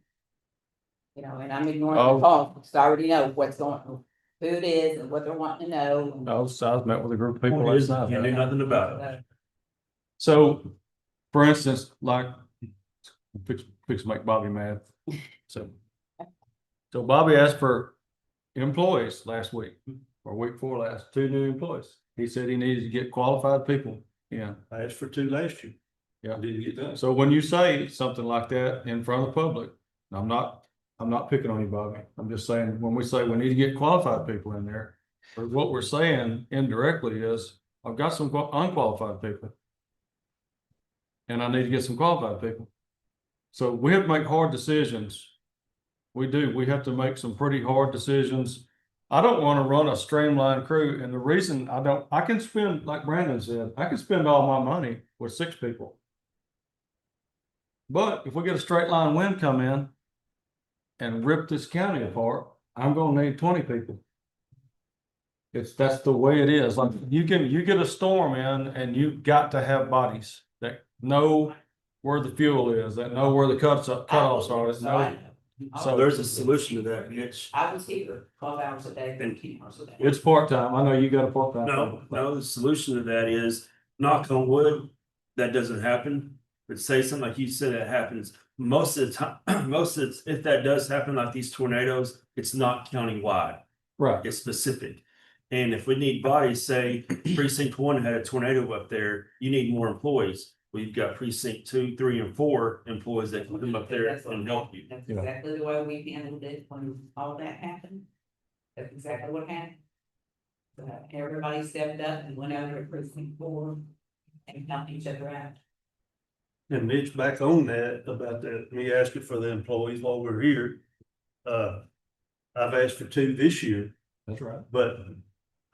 [SPEAKER 2] You know, and I'm ignoring
[SPEAKER 4] Oh.
[SPEAKER 2] the call, because I already know what's going on, who it is and what they're wanting to know. and-
[SPEAKER 4] I was met with a group of people
[SPEAKER 5] Point is,
[SPEAKER 4] last
[SPEAKER 5] you
[SPEAKER 4] night.
[SPEAKER 5] do nothing about it.
[SPEAKER 4] So, for instance, like, fix to make Bobby mad. So. So Bobby asked for employees last week, or week before last, 2 new employees. He said he needed to get qualified people. Yeah.
[SPEAKER 6] I asked for 2 last year.
[SPEAKER 4] Yeah.
[SPEAKER 6] Didn't get done.
[SPEAKER 4] So when you say something like that in front of the public, I'm not picking on you, Bobby. I'm just saying, when we say we need to get qualified people in there, or what we're saying indirectly is, I've got some unqualified people. And I need to get some qualified people. So we have to make hard decisions. We do. We have to make some pretty hard decisions. I don't want to run a streamlined crew. And the reason I can spend, like Brandon said, I can spend all my money with 6 people. But if we get a straight line wind come in and rip this county apart, I'm gonna need 20 people. That's the way it is. Like you get a storm in and you've got to have bodies that know where the fuel is, that know where the cutoffs are, that know.
[SPEAKER 5] So there's a solution to that, Mitch.
[SPEAKER 2] I was here 12 hours a day, 15 hours a day.
[SPEAKER 4] It's part-time. I know you got a part-time.
[SPEAKER 5] No, the solution to that is knock on wood, that doesn't happen. But say something like you said, that happens most of the time, if that does happen, like these tornadoes, it's not countywide,
[SPEAKER 4] Right.
[SPEAKER 5] it's specific. And if we need bodies, say precinct 1 had a tornado up there, you need more employees. We've got precinct 2, 3, and 4 employees that can come up there and help you.
[SPEAKER 2] That's exactly the way we handled it when all that happened. That's exactly what happened. Everybody stepped up and went over to precinct 4 and helped each other out.
[SPEAKER 6] And Mitch, back on that, about that, me asking for the employees while we're here. I've asked for 2 this year,
[SPEAKER 4] That's right.
[SPEAKER 6] but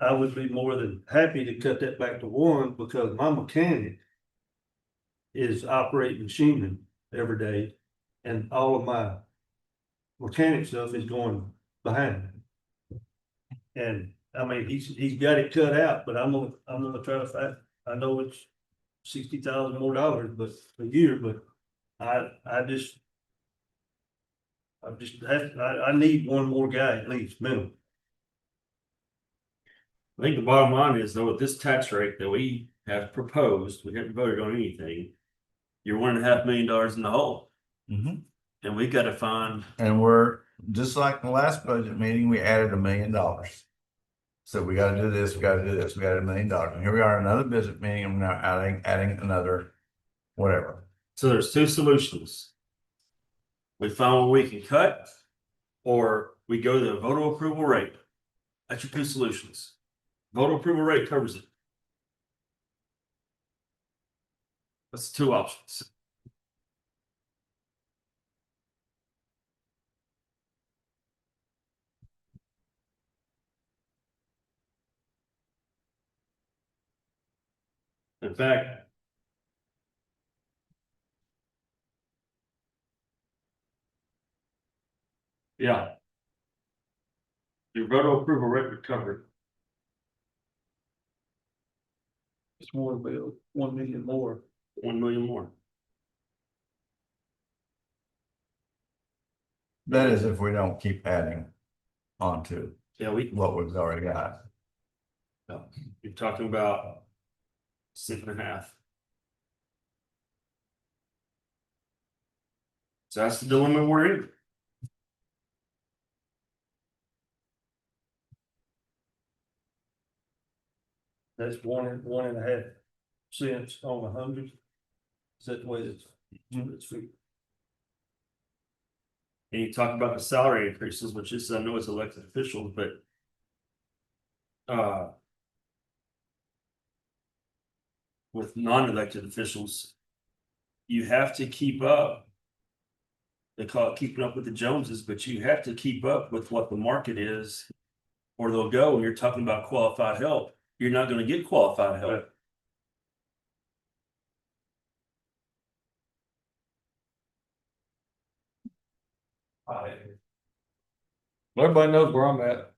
[SPEAKER 6] I would be more than happy to cut that back to 1 because my mechanic is operating machinery every day and all of my mechanic stuff is going behind. And I mean, he's got it cut out, but I'm gonna try to find, I know it's $60,000 more but a year, but I need 1 more guy at least minimum.
[SPEAKER 5] I think the bottom line is though, with this tax rate that we have proposed, we haven't voted on anything. You're $1.5 million in the hole.
[SPEAKER 3] Mhm.
[SPEAKER 5] And we gotta find,
[SPEAKER 3] And we're, just like the last budget meeting, we added $1 million. So we gotta do this, we gotta do this, we got $1 million. And here we are, another budget meeting, and we're now adding another, whatever.
[SPEAKER 5] so there's 2 solutions. We find what we can cut, or we go to the voter approval rate. That's your 2 solutions. Voter approval rate covers it. That's 2 options. In fact, Yeah. Your voter approval rate recovered.
[SPEAKER 4] It's more than 1 million more.
[SPEAKER 5] 1 million more.
[SPEAKER 3] That is if we don't keep adding on to
[SPEAKER 5] Yeah,
[SPEAKER 3] what we've already got.
[SPEAKER 5] you're talking about 6.5. So that's the dilemma we're in.
[SPEAKER 6] That's 1.5 cents on 100. Is that the way it's figured?
[SPEAKER 5] And you talk about the salary increases, which is, I know it's elected officials, but with non-elected officials, you have to keep up. They call it keeping up with the Joneses, but you have to keep up with what the market is, or they'll go. When you're talking about qualified help, you're not going to get qualified help.
[SPEAKER 4] Everybody knows where I'm at.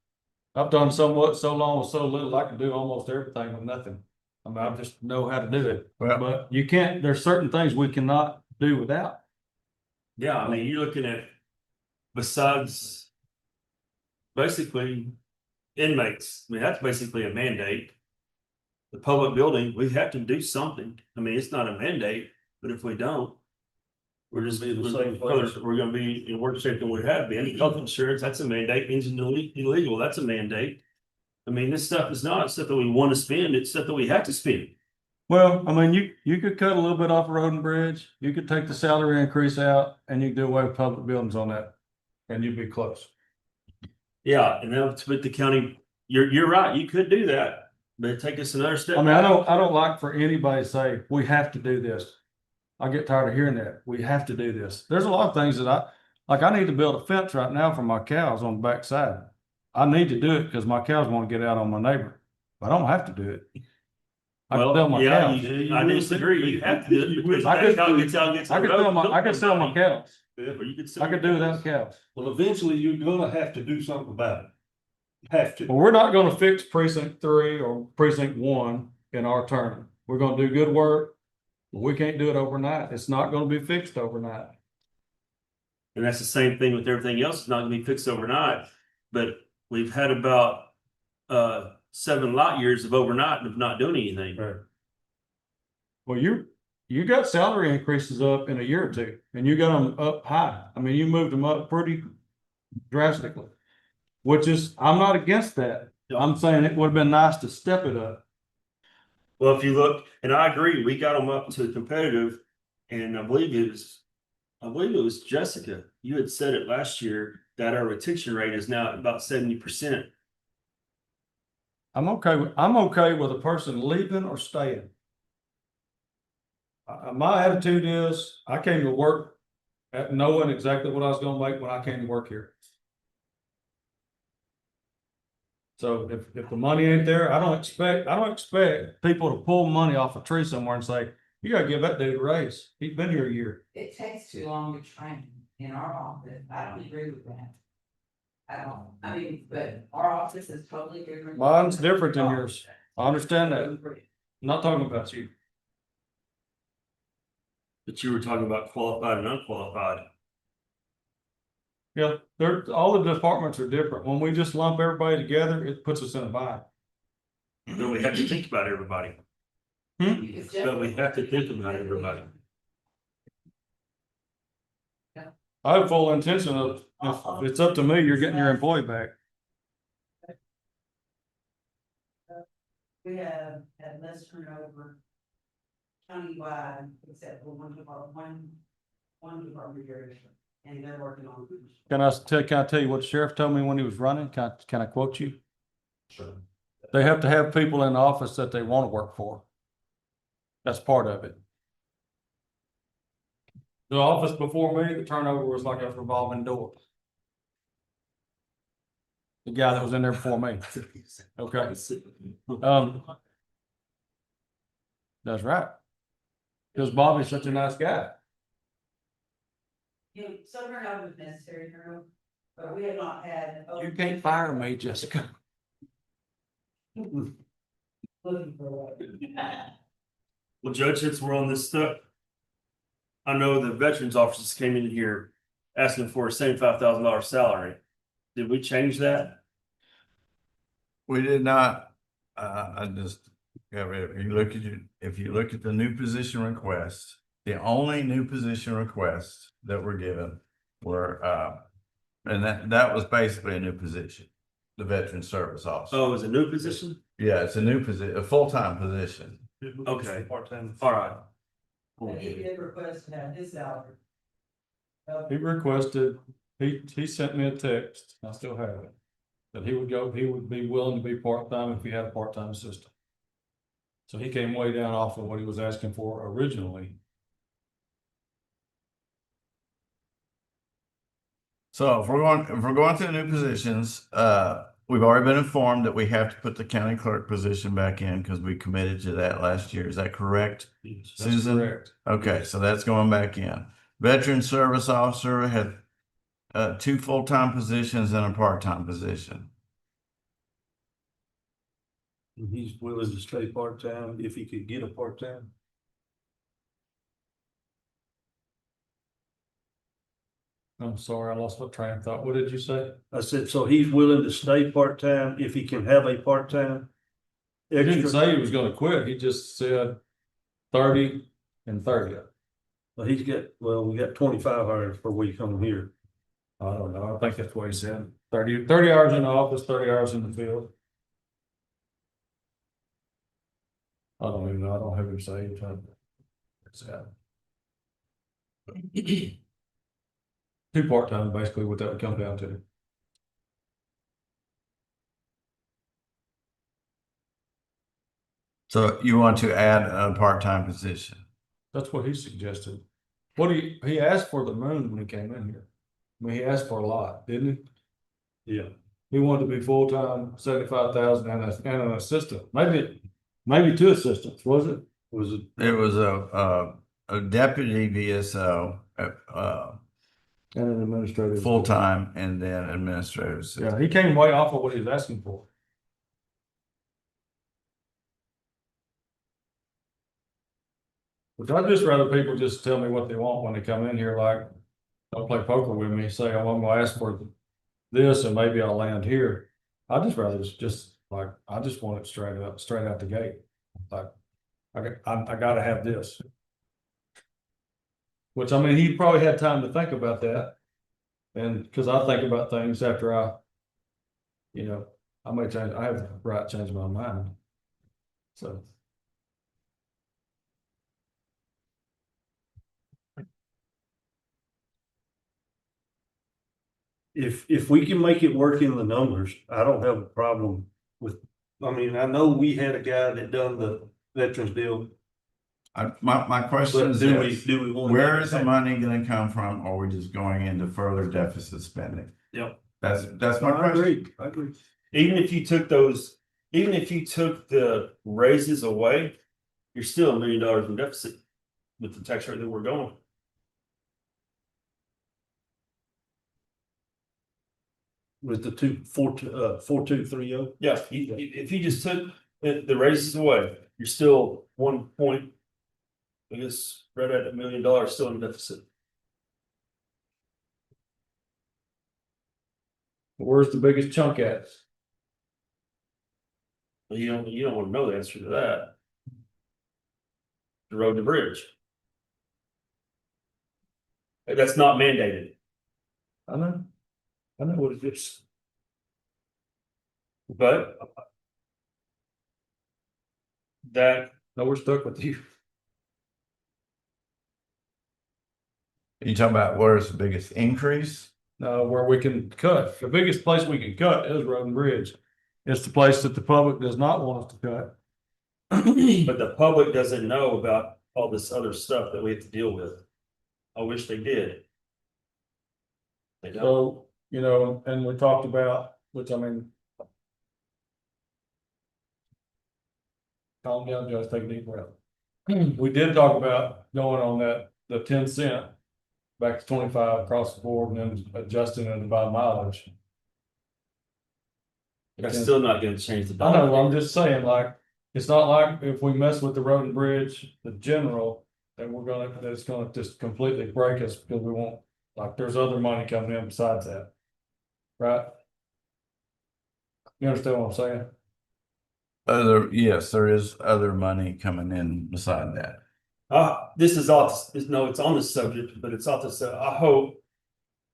[SPEAKER 4] I've done so long with so little, I can do almost everything with nothing. I mean, I just know how to do it,
[SPEAKER 3] Well,
[SPEAKER 4] but you can't, there's certain things we cannot do without.
[SPEAKER 5] Yeah, I mean, you're looking at, besides basically inmates, I mean, that's basically a mandate. The public building, we have to do something. I mean, it's not a mandate, but if we don't, we're just,
[SPEAKER 6] Be the same place.
[SPEAKER 5] we're gonna be in worse shape than we have been. Health insurance, that's a mandate. Engine illegal, that's a mandate. I mean, this stuff is not stuff that we want to spend, it's stuff that we have to spend.
[SPEAKER 4] Well, I mean, you could cut a little bit off road and bridge, you could take the salary increase out, and you could do away with public buildings on that, and you'd be close.
[SPEAKER 5] Yeah, and then with the county, you're right, you could do that, but take us another step.
[SPEAKER 4] I mean, I don't like for anybody to say, we have to do this. I get tired of hearing that. We have to do this. There's a lot of things that I need to build a fence right now for my cows on the backside. I need to do it because my cows want to get out on my neighbor. I don't have to do it. I can sell my
[SPEAKER 5] Yeah,
[SPEAKER 4] cows.
[SPEAKER 5] I disagree, you have to do it because
[SPEAKER 4] I
[SPEAKER 5] that
[SPEAKER 4] could-
[SPEAKER 5] cow gets out, gets.
[SPEAKER 4] I could sell my cows.
[SPEAKER 5] Or you could sell.
[SPEAKER 4] I could do without cows.
[SPEAKER 6] Well, eventually you're gonna have to do something about it. Have to.
[SPEAKER 4] Well, we're not gonna fix precinct 3 or precinct 1 in our term. We're gonna do good work. But we can't do it overnight. It's not gonna be fixed overnight.
[SPEAKER 5] And that's the same thing with everything else. It's not gonna be fixed overnight, but we've had about 7 lot years of overnight of not doing anything.
[SPEAKER 4] Right. Well, you got salary increases up in a year or two, and you got them up high. I mean, you moved them up pretty drastically. Which is, I'm not against that. I'm saying it would have been nice to step it up.
[SPEAKER 5] Well, if you look, and I agree, we got them up to competitive, and I believe it was Jessica. You had said it last year that our retention rate is now at about 70%.
[SPEAKER 4] I'm okay with a person leaving or staying. My attitude is, I came to work at knowing exactly what I was gonna make when I came to work here. So if the money ain't there, I don't expect people to pull money off a tree somewhere and say, you gotta give that dude a raise. He's been here a year.
[SPEAKER 2] It takes too long to train in our office. I don't agree with that. I don't, I mean, but our office is totally different.
[SPEAKER 4] Mine's different than yours. I understand that. I'm not talking about you.
[SPEAKER 5] But you were talking about qualified and unqualified.
[SPEAKER 4] Yeah, all the departments are different. When we just lump everybody together, it puts us in a bind.
[SPEAKER 5] But we have to think about everybody.
[SPEAKER 2] It's just-
[SPEAKER 5] But we have to think about everybody.
[SPEAKER 4] I have full intention of, if it's up to me, you're getting your employee back.
[SPEAKER 2] We have had less turnover countywide, except for one department area, and they're working on.
[SPEAKER 4] Can I tell you what the sheriff told me when he was running? Can I quote you?
[SPEAKER 1] Sure.
[SPEAKER 4] They have to have people in the office that they want to work for. That's part of it. The office before me, the turnover was like a revolving door. The guy that was in there before me. Okay. That's right. Because Bobby's such a nice guy.
[SPEAKER 2] You know, some turnover is necessary, turnover, but we have not had.
[SPEAKER 4] You can't fire me, Jessica.
[SPEAKER 2] Looking for what?
[SPEAKER 5] Well, Judge, since we're on this stuff, I know the veterans officers came in here asking for a $75,000 salary. Did we change that?
[SPEAKER 3] We did not, I just, if you look at the new position requests, the only new position requests that were given were, and that was basically a new position, the veteran service officer.
[SPEAKER 5] Oh, it's a new position?
[SPEAKER 3] Yeah, it's a new position, a full-time position.
[SPEAKER 5] Okay.
[SPEAKER 6] Part-time.
[SPEAKER 5] All right.
[SPEAKER 2] And he did request to have his salary.
[SPEAKER 4] He requested, he sent me a text, I still have it. That he would be willing to be part-time if he had a part-time assistant. So he came way down off of what he was asking for originally.
[SPEAKER 3] So if we're going to the new positions, we've already been informed that we have to put the county clerk position back in because we committed to that last year. Is that correct?
[SPEAKER 6] Yes.
[SPEAKER 4] That's
[SPEAKER 3] Susan?
[SPEAKER 4] correct.
[SPEAKER 3] Okay, so that's going back in. Veteran service officer had 2 full-time positions and a part-time position.
[SPEAKER 6] And he's willing to stay part-time if he could get a part-time.
[SPEAKER 4] I'm sorry, I lost my train of thought. What did you say?
[SPEAKER 6] I said, so he's willing to stay part-time if he can have a part-time?
[SPEAKER 4] He didn't
[SPEAKER 6] Extra,
[SPEAKER 4] say he was gonna quit. He just said 30 and 30.
[SPEAKER 6] well, we got 25 hours per week on here.
[SPEAKER 4] I don't know. I think that's what he said. 30 hours in the office, 30 hours in the field. I don't even know. I don't have him saved. It's two part-time, basically, what that would come down to.
[SPEAKER 3] So you want to add a part-time position?
[SPEAKER 4] That's what he suggested. He asked for the moon when he came in here. I mean, he asked for a lot, didn't he?
[SPEAKER 6] Yeah.
[SPEAKER 4] He wanted to be full-time, 75,000 and an assistant, maybe 2 assistants, was it?
[SPEAKER 6] Was it?
[SPEAKER 3] It was a deputy VSO,
[SPEAKER 4] And an administrative.
[SPEAKER 3] full-time and then administrative assistant.
[SPEAKER 4] Yeah, he came way off of what he was asking for. Which I'd just rather people just tell me what they want when they come in here, like, don't play poker with me, say, oh, I'm gonna ask for this and maybe I'll land here. I'd just rather just like, I just want it straight out the gate. Like, I gotta have this. Which, I mean, he probably had time to think about that. And, cause I think about things after I have the right to change my mind. So.
[SPEAKER 6] If we can make it work in the numbers, I don't have a problem with, I mean, I know we had a guy that done the veterans deal.
[SPEAKER 3] My question
[SPEAKER 6] But
[SPEAKER 3] is
[SPEAKER 6] do we,
[SPEAKER 3] this,
[SPEAKER 6] do we want?
[SPEAKER 3] where is the money gonna come from, or are we just going into further deficit spending?
[SPEAKER 5] Yep.
[SPEAKER 3] That's my
[SPEAKER 6] I
[SPEAKER 3] question.
[SPEAKER 6] agree, I agree.
[SPEAKER 5] Even if you took the raises away, you're still $1 million in deficit with the tax rate that we're going.
[SPEAKER 6] With the 4230.
[SPEAKER 5] Yeah, if you just took the raises away, you're still 1 point, I guess, right at $1 million still in deficit.
[SPEAKER 4] Where's the biggest chunk at?
[SPEAKER 5] Well, you don't want to know the answer to that. The road to bridge. That's not mandated.
[SPEAKER 4] I know what it is.
[SPEAKER 5] But that,
[SPEAKER 4] No, we're stuck with you.
[SPEAKER 3] You talking about where's the biggest increase?
[SPEAKER 4] Where we can cut. The biggest place we can cut is road and bridge. It's the place that the public does not want us to cut.
[SPEAKER 5] but the public doesn't know about all this other stuff that we have to deal with. I wish they did. They don't.
[SPEAKER 4] So, and we talked about, which I mean. Calm down, just take a deep breath. We did talk about going on the 10 cent. back to 25 across the board and then adjusting it by mileage.
[SPEAKER 5] That's still not gonna change the
[SPEAKER 4] I know,
[SPEAKER 5] dollar.
[SPEAKER 4] I'm just saying, like, it's not like if we mess with the road and bridge, the general, that that's gonna just completely break us because we won't, like, there's other money coming in besides that. Right? You understand what I'm saying?
[SPEAKER 3] Yes, there is other money coming in beside that.
[SPEAKER 5] This is off, no, it's on the subject, but it's off the, I hope.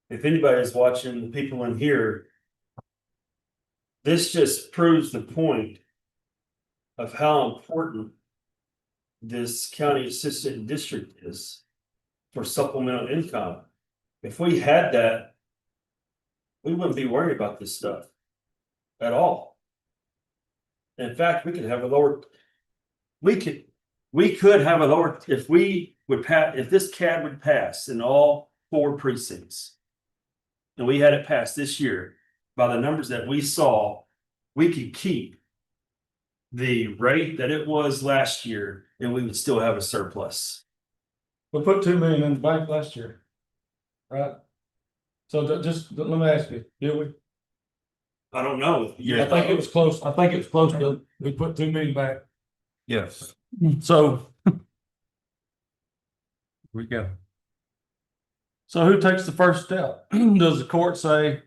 [SPEAKER 5] If anybody is watching, the people in here. This just proves the point. Of how important. This county assistant district is. For supplemental income. If we had that. We wouldn't be worried about this stuff. At all. In fact, we could have a lower. We could have a lower, if we would pass, if this CAD would pass in all 4 precincts. And we had it passed this year, by the numbers that we saw, we could keep. The rate that it was last year, and we would still have a surplus.
[SPEAKER 4] We put 2 million in the bank last year. Right? So just, let me ask you, did we?
[SPEAKER 5] I don't know.
[SPEAKER 4] I think it was close, to, we put 2 million back.
[SPEAKER 3] Yes.
[SPEAKER 4] So. We go. So who takes the first step? Does the court say?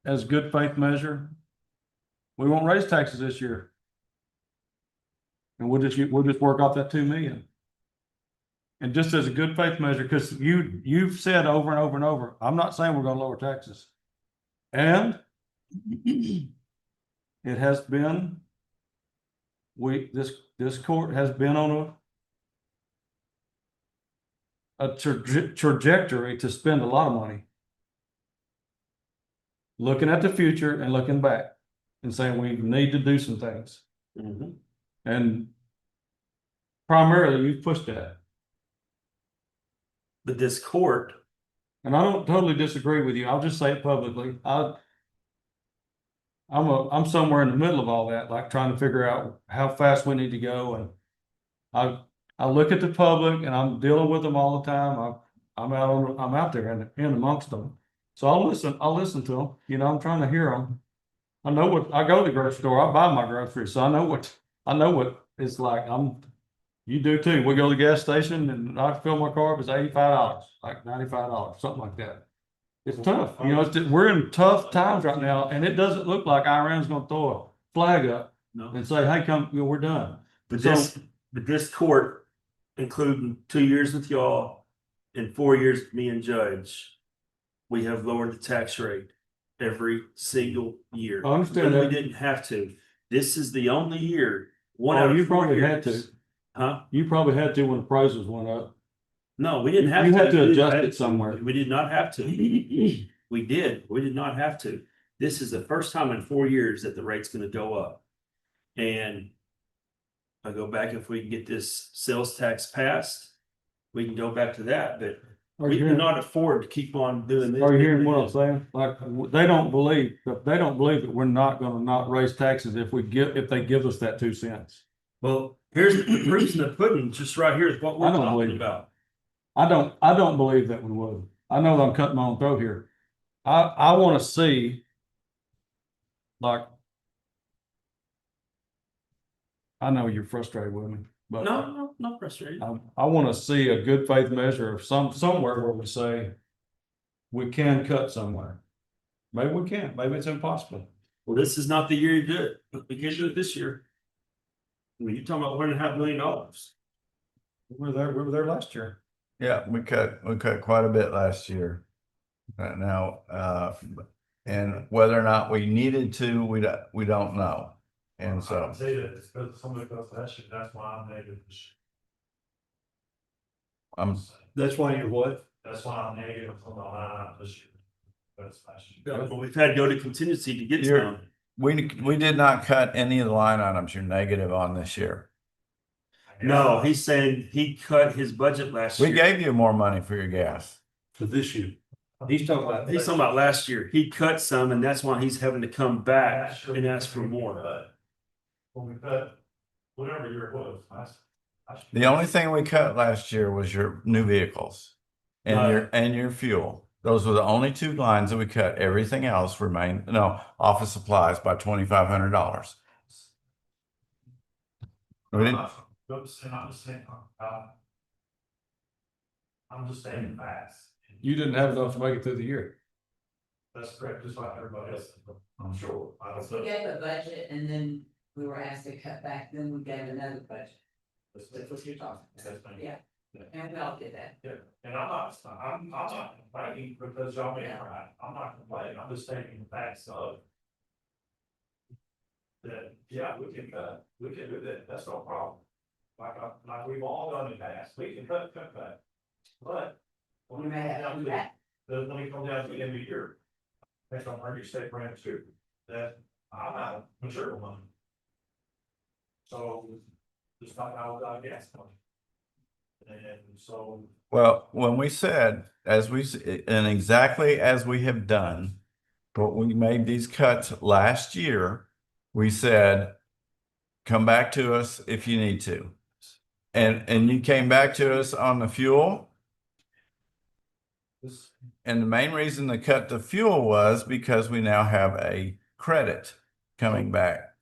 [SPEAKER 4] As good faith measure? We won't raise taxes this year. And we'll just work off that 2 million. And just as a good faith measure, because you've said over and over and over, I'm not saying we're gonna lower taxes. And it has been, this court has been on a trajectory to spend a lot of money. Looking at the future and looking back and saying we need to do some things.
[SPEAKER 5] Mhm.
[SPEAKER 4] And primarily you've pushed that.
[SPEAKER 5] But this court,
[SPEAKER 4] And I don't totally disagree with you. I'll just say it publicly. I'm somewhere in the middle of all that, like trying to figure out how fast we need to go. And I look at the public and I'm dealing with them all the time. I'm out there in amongst them. So I'll listen to them. You know, I'm trying to hear them. I know what, I go to the grocery store, I buy my groceries, so I know what it's like. You do too. We go to the gas station and I fill my car up, it's $85, like $95, something like that. It's tough, you know, we're in tough times right now, and it doesn't look like Iran's gonna throw a flag up
[SPEAKER 5] no,
[SPEAKER 4] and say, hey, come, you know, we're done.
[SPEAKER 5] but
[SPEAKER 4] So-
[SPEAKER 5] this court, including 2 years with y'all. And 4 years with me and Judge. We have lowered the tax rate every single year.
[SPEAKER 4] I understand
[SPEAKER 5] When we
[SPEAKER 4] that.
[SPEAKER 5] didn't have to. This is the only year. One
[SPEAKER 4] Oh,
[SPEAKER 5] out of
[SPEAKER 4] you
[SPEAKER 5] 4
[SPEAKER 4] probably had
[SPEAKER 5] years.
[SPEAKER 4] to.
[SPEAKER 5] Huh?
[SPEAKER 4] You probably had to when the prices went up.
[SPEAKER 5] No, we didn't have to.
[SPEAKER 4] You had to
[SPEAKER 5] We didn't
[SPEAKER 4] adjust
[SPEAKER 5] have
[SPEAKER 4] it
[SPEAKER 5] to.
[SPEAKER 4] somewhere.
[SPEAKER 5] We did not have to. We did. We did not have to. This is the first time in 4 years that the rate's gonna go up. And I go back, if we can get this sales tax passed, we can go back to that, but
[SPEAKER 4] Are
[SPEAKER 5] we
[SPEAKER 4] you hearing-
[SPEAKER 5] cannot afford to keep on doing this.
[SPEAKER 4] Are you hearing what I'm saying? Like, they don't believe that we're not gonna not raise taxes if they give us that 2 cents.
[SPEAKER 5] Well, here's the proof's in the pudding, just right here is what
[SPEAKER 4] I
[SPEAKER 5] we're
[SPEAKER 4] don't believe
[SPEAKER 5] talking
[SPEAKER 4] it.
[SPEAKER 5] about.
[SPEAKER 4] I don't believe that we would. I know that I'm cutting my own throat here. I wanna see. Like. I know you're frustrated with me, but.
[SPEAKER 5] No, not frustrated.
[SPEAKER 4] I wanna see a good faith measure of somewhere where we say. We can cut somewhere. Maybe we can't, maybe it's impossible.
[SPEAKER 5] Well, this is not the year you do it. We can't do it this year. I mean, you're talking about $1.5 million.
[SPEAKER 4] We were there last year.
[SPEAKER 3] Yeah, we cut quite a bit last year. Right now, and whether or not we needed to, we don't know. And
[SPEAKER 7] I
[SPEAKER 3] so,
[SPEAKER 7] can say that it's because somebody goes, that's why I'm negative.
[SPEAKER 6] That's why you're what?
[SPEAKER 7] That's why I'm negative on the line this year. That's last year.
[SPEAKER 5] But we've had to go to contingency to get
[SPEAKER 3] You're-
[SPEAKER 5] some.
[SPEAKER 3] we did not cut any of the line items you're negative on this year.
[SPEAKER 5] No, he's saying he cut his budget last
[SPEAKER 3] We
[SPEAKER 5] year.
[SPEAKER 3] gave you more money for your gas.
[SPEAKER 6] For this year. He's talking about.
[SPEAKER 5] He's talking about last year. He cut some, and that's why he's having to come back
[SPEAKER 7] Last year
[SPEAKER 5] and
[SPEAKER 7] we
[SPEAKER 5] ask for
[SPEAKER 7] cut-
[SPEAKER 5] more.
[SPEAKER 7] When we cut, whatever year it was,
[SPEAKER 3] The only thing we cut last year was your new vehicles and your fuel. Those were the only two lines that we cut. Everything else remained, no, office supplies by $2,500. We didn't,
[SPEAKER 7] I'm just saying, I'm just saying fast.
[SPEAKER 4] You didn't have enough to make it through the year.
[SPEAKER 7] That's correct, just like everybody else, I'm sure. I don't
[SPEAKER 2] We
[SPEAKER 7] know.
[SPEAKER 2] gave a budget and then we were asked to cut back, then we gave another budget.
[SPEAKER 7] That's what you're talking. That's fine.
[SPEAKER 2] Yeah. And we all did that.
[SPEAKER 7] Yeah, and I'm not complaining because y'all being right, I'm not complaining, I'm just stating the facts of. That, yeah, we can do that, that's no problem. Like we've all done in the past, we can cut back. But.
[SPEAKER 2] We may have to do that.
[SPEAKER 7] When we come down to the end of the year. That's on our state grant too, that I'm not a material money. So, just not how we got gas money. And so.
[SPEAKER 3] well, when we said, and exactly as we have done, but we made these cuts last year, we said, come back to us if you need to. And you came back to us on the fuel. And the main reason to cut the fuel was because we now have a credit coming back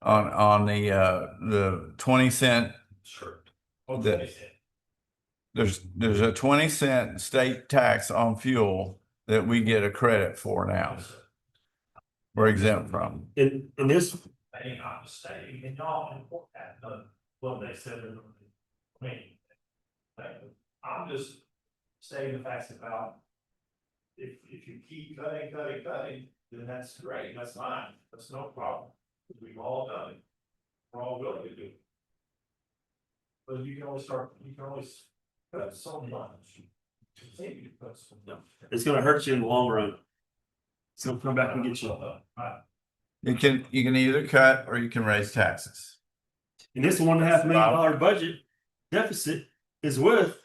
[SPEAKER 3] on the 20 cent.
[SPEAKER 7] Sure.
[SPEAKER 3] There's a 20 cent state tax on fuel that we get a credit for now. We're exempt from.
[SPEAKER 5] And this,
[SPEAKER 7] They not staying, and y'all import that, what they said, I mean. I'm just stating the facts about. If you keep cutting, then that's great, that's fine, that's no problem, we've all done it. We're all willing to do it. But you can always cut so much. Continue to cut so much.
[SPEAKER 5] it's gonna hurt you in the long run. It's gonna come back and get you.
[SPEAKER 3] You can either cut or you can raise taxes.
[SPEAKER 5] And this $1.5 million budget deficit is with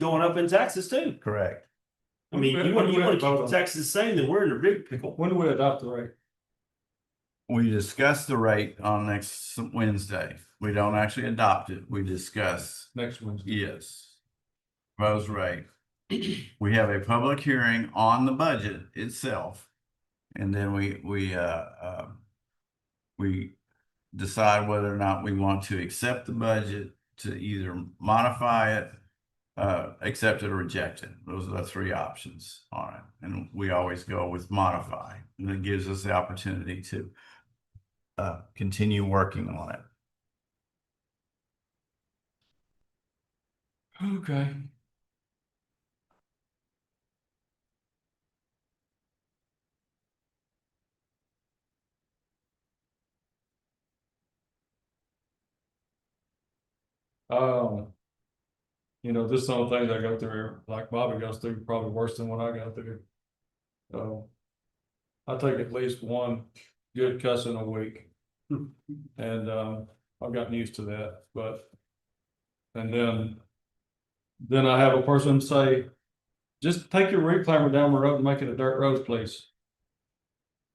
[SPEAKER 5] going up in taxes too.
[SPEAKER 3] Correct.
[SPEAKER 5] I mean, you want to keep the taxes the same, then we're in a big pickle.
[SPEAKER 4] When do we adopt the rate?
[SPEAKER 3] We discuss the rate on next Wednesday. We don't actually adopt it. We discuss.
[SPEAKER 4] Next Wednesday.
[SPEAKER 3] Yes. Proposed rate. We have a public hearing on the budget itself. And then we decide whether or not we want to accept the budget, to either modify it, accept it or reject it. Those are the three options on it. And we always go with modify. And it gives us the opportunity to continue working on it.
[SPEAKER 4] Okay. You know, this is some things I go through, like Bobby goes through, probably worse than what I go through. I take at least one good cussing a week. And I've gotten used to that, and then I have a person say, just take your reclaimer down the road and make it a dirt road, please.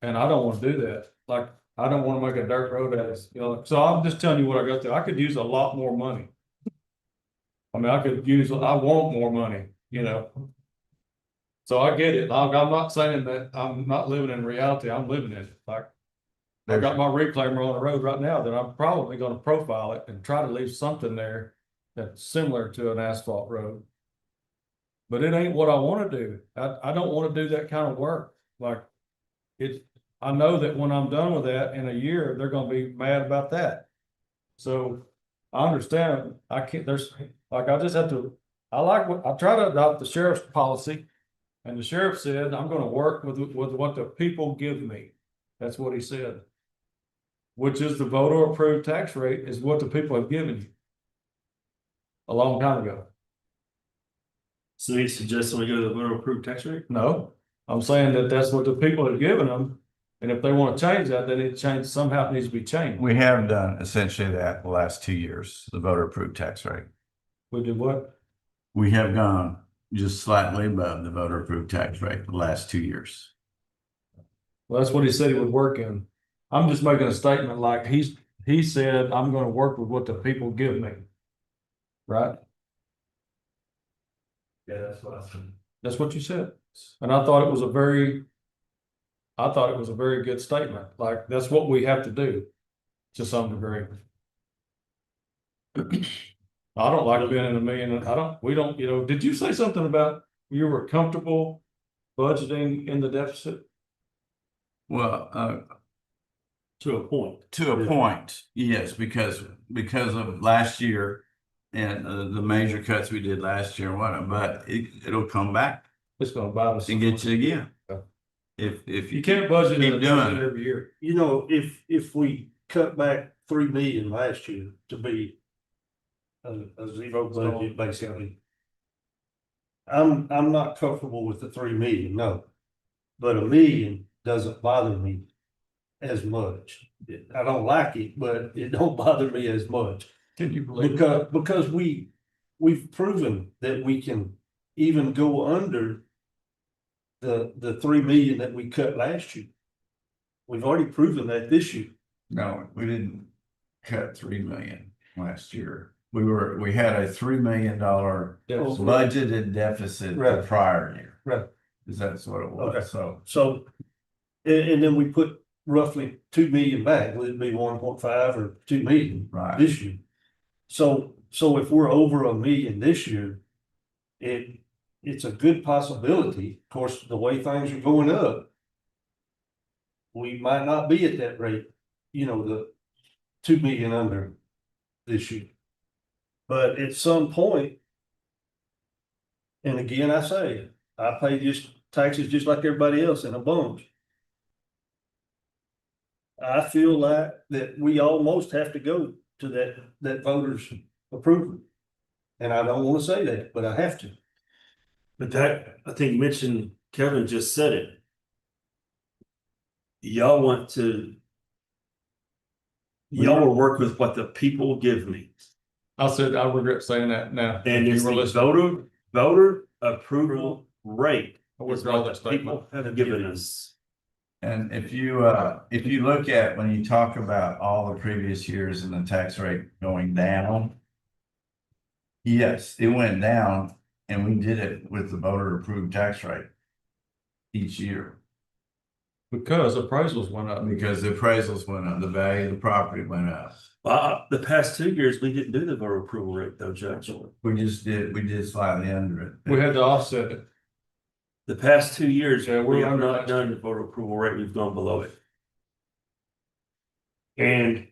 [SPEAKER 4] And I don't want to do that. Like, I don't want to make a dirt road as, you know, so I'm just telling you what I go through. I could use a lot more money. I mean, I want more money, you know. So I get it. I'm not saying that I'm not living in reality. I'm living in it. Like, I got my reclaimer on the road right now that I'm probably going to profile it and try to leave something there that's similar to an asphalt road. But it ain't what I want to do. I don't want to do that kind of work. Like, I know that when I'm done with that in a year, they're going to be mad about that. So I understand. I can't, I just have to, I try to adopt the sheriff's policy, and the sheriff said, I'm going to work with what the people give me. That's what he said. Which is the voter approved tax rate is what the people have given you. A long time ago.
[SPEAKER 5] So he suggested we go to the voter approved tax rate?
[SPEAKER 4] No, I'm saying that that's what the people have given them. And if they want to change that, then somehow it needs to be changed.
[SPEAKER 3] We have done essentially that the last 2 years, the voter approved tax rate.
[SPEAKER 4] We did what?
[SPEAKER 3] We have gone just slightly above the voter approved tax rate the last 2 years.
[SPEAKER 4] Well, that's what he said he would work in. I'm just making a statement like he said, I'm going to work with what the people give me. right?
[SPEAKER 7] Yeah, that's what I said.
[SPEAKER 4] That's what you said. And I thought it was a very good statement. Like, that's what we have to do to some degree. I don't like being in a million. We don't, did you say something about you were comfortable budgeting in the deficit?
[SPEAKER 3] Well,
[SPEAKER 5] To a point.
[SPEAKER 3] to a point, yes, because of last year and the major cuts we did last year and whatnot, but it'll come back
[SPEAKER 4] It's gonna bite us.
[SPEAKER 3] and get you again.
[SPEAKER 4] Yeah.
[SPEAKER 3] If
[SPEAKER 4] You can't budget in
[SPEAKER 3] keep
[SPEAKER 4] a
[SPEAKER 3] doing
[SPEAKER 4] deficit
[SPEAKER 3] it.
[SPEAKER 4] every year.
[SPEAKER 6] You know, if we cut back 3 million last year to be a zero budget, basically. I'm not comfortable with the 3 million, no. But 1 million doesn't bother me as much. I don't like it, but it don't bother me as much.
[SPEAKER 4] Can you believe it?
[SPEAKER 6] Because we've proven that we can even go under the 3 million that we cut last year. We've already proven that this year.
[SPEAKER 3] No, we didn't cut 3 million last year. We had a $3 million
[SPEAKER 4] Deficit.
[SPEAKER 3] budgeted deficit the
[SPEAKER 6] Right.
[SPEAKER 3] prior year.
[SPEAKER 6] Right.
[SPEAKER 3] Because that's what it
[SPEAKER 6] Okay.
[SPEAKER 3] was, so.
[SPEAKER 6] So, and then we put roughly 2 million back, would it be 1.5 or 2 million
[SPEAKER 3] Right.
[SPEAKER 6] this year? So if we're over 1 million this year, it's a good possibility, of course, the way things are going up. We might not be at that rate, the 2 million under this year. But at some point, and again, I say, I pay just taxes just like everybody else in a bunch. I feel like that we almost have to go to that voters approval. And I don't want to say that, but I have to.
[SPEAKER 5] But that, I think Kevin just said it. Y'all will work with what the people give me.
[SPEAKER 4] I said, I regret saying that now.
[SPEAKER 5] And
[SPEAKER 4] If
[SPEAKER 5] it's
[SPEAKER 4] you were
[SPEAKER 5] the
[SPEAKER 4] listening.
[SPEAKER 5] voter approval rate
[SPEAKER 4] I
[SPEAKER 5] is
[SPEAKER 4] withdraw
[SPEAKER 5] what
[SPEAKER 4] that
[SPEAKER 5] the people
[SPEAKER 4] statement.
[SPEAKER 5] have given us.
[SPEAKER 3] And if you look at, when you talk about all the previous years and the tax rate going down. Yes, it went down and we did it with the voter approved tax rate each year.
[SPEAKER 4] Because appraisals went up.
[SPEAKER 3] Because the appraisals went up, the value of the property went up.
[SPEAKER 5] The past 2 years, we didn't do the voter approval rate though, Judge.
[SPEAKER 3] We did slightly under it.
[SPEAKER 4] We had to offset it.
[SPEAKER 5] The past 2 years,
[SPEAKER 4] Yeah,
[SPEAKER 5] we
[SPEAKER 4] we're
[SPEAKER 5] have
[SPEAKER 4] under
[SPEAKER 5] not
[SPEAKER 4] last
[SPEAKER 5] done
[SPEAKER 4] year.
[SPEAKER 5] the voter approval rate, we've gone below it. And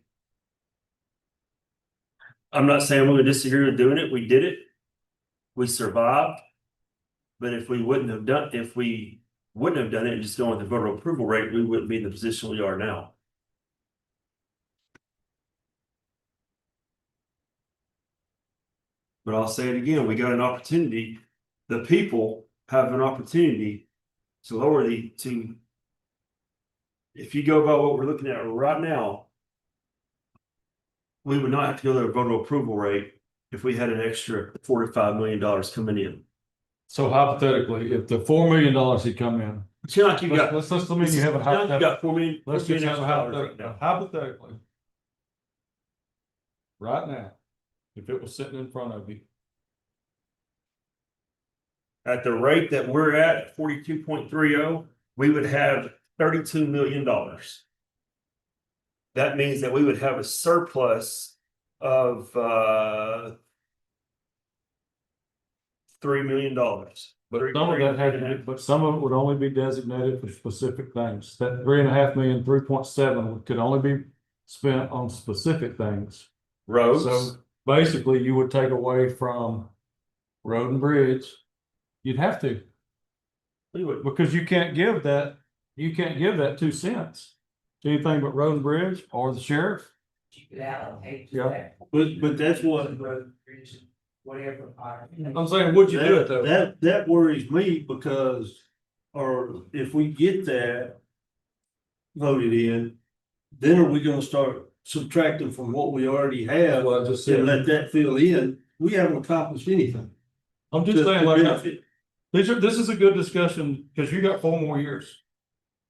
[SPEAKER 5] I'm not saying we're gonna disagree with doing it, we did it. We survived. But if we wouldn't have done it and just going with the voter approval rate, we wouldn't be in the position we are now. But I'll say it again, we got an opportunity, the people have an opportunity to lower if you go by what we're looking at right now, we would not have to go to the voter approval rate if we had an extra $45 million coming in.
[SPEAKER 4] So hypothetically, if the $4 million had come in,
[SPEAKER 5] But you know, like you got,
[SPEAKER 4] let's let me, you have a
[SPEAKER 5] you
[SPEAKER 4] hypothetical.
[SPEAKER 5] got 4 million.
[SPEAKER 4] Let's
[SPEAKER 5] $4
[SPEAKER 4] just
[SPEAKER 5] million
[SPEAKER 4] have a
[SPEAKER 5] extra dollars right now.
[SPEAKER 4] hypothetically. Right now, if it was sitting in front of you,
[SPEAKER 5] At the rate that we're at, 42.30, we would have $32 million. That means that we would have a surplus of $3 million.
[SPEAKER 4] but some of it would only be designated for specific things. That 3.5 million, 3.7 could only be spent on specific things.
[SPEAKER 5] Roads,
[SPEAKER 4] So basically, you would take away from road and bridge. You'd have to,
[SPEAKER 5] we would,
[SPEAKER 4] because you can't give that 2 cents to anything but road and bridge or the sheriff.
[SPEAKER 2] You could allocate to
[SPEAKER 4] Yeah.
[SPEAKER 2] that.
[SPEAKER 6] But that's what,
[SPEAKER 2] Whatever.
[SPEAKER 4] I'm saying, would you do it though?
[SPEAKER 6] that worries me because, or if we get that voted in, then are we gonna start subtracting from what we already have
[SPEAKER 4] Well, I just
[SPEAKER 6] and
[SPEAKER 4] said,
[SPEAKER 6] let that fill in? We haven't accomplished anything.
[SPEAKER 4] I'm just saying, like, this is a good discussion, because you got 4 more years.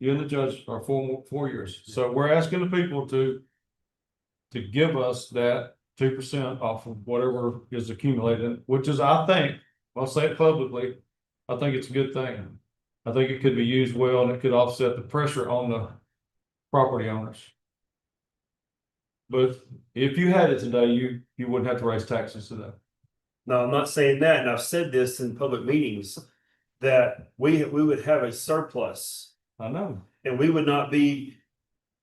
[SPEAKER 4] You and the judge are 4 years, so we're asking the people to give us that 2% off of whatever is accumulated, which is, I think, I'll say it publicly, I think it's a good thing. I think it could be used well and it could offset the pressure on the property owners. But if you had it today, you wouldn't have to raise taxes today.
[SPEAKER 5] No, I'm not saying that, and I've said this in public meetings, that we would have a surplus.
[SPEAKER 4] I know.
[SPEAKER 5] And we would not be,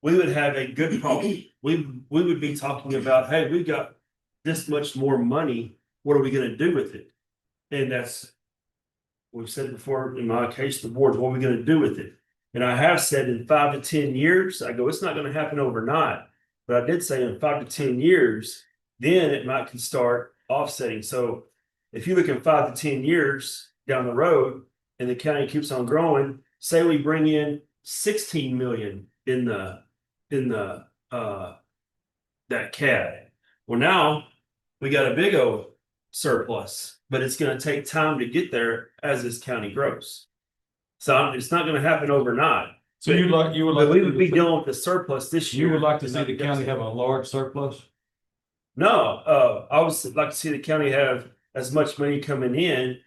[SPEAKER 5] we would have a good problem. We would be talking about, hey, we got this much more money. What are we gonna do with it? And that's, we've said before, in my case, the board, what are we gonna do with it? And I have said in 5 to 10 years, I go, it's not gonna happen overnight. But I did say in 5 to 10 years, then it might can start offsetting. So if you look at 5 to 10 years down the road and the county keeps on growing, say we bring in 16 million in the that CAD. Well, now we got a big old surplus, but it's going to take time to get there as this county grows. So it's not going to happen overnight.
[SPEAKER 4] So you would like
[SPEAKER 5] But we would be dealing with the surplus this year.
[SPEAKER 4] you would like to see the county have a large surplus?
[SPEAKER 5] No, I would like to see the county have as much money coming in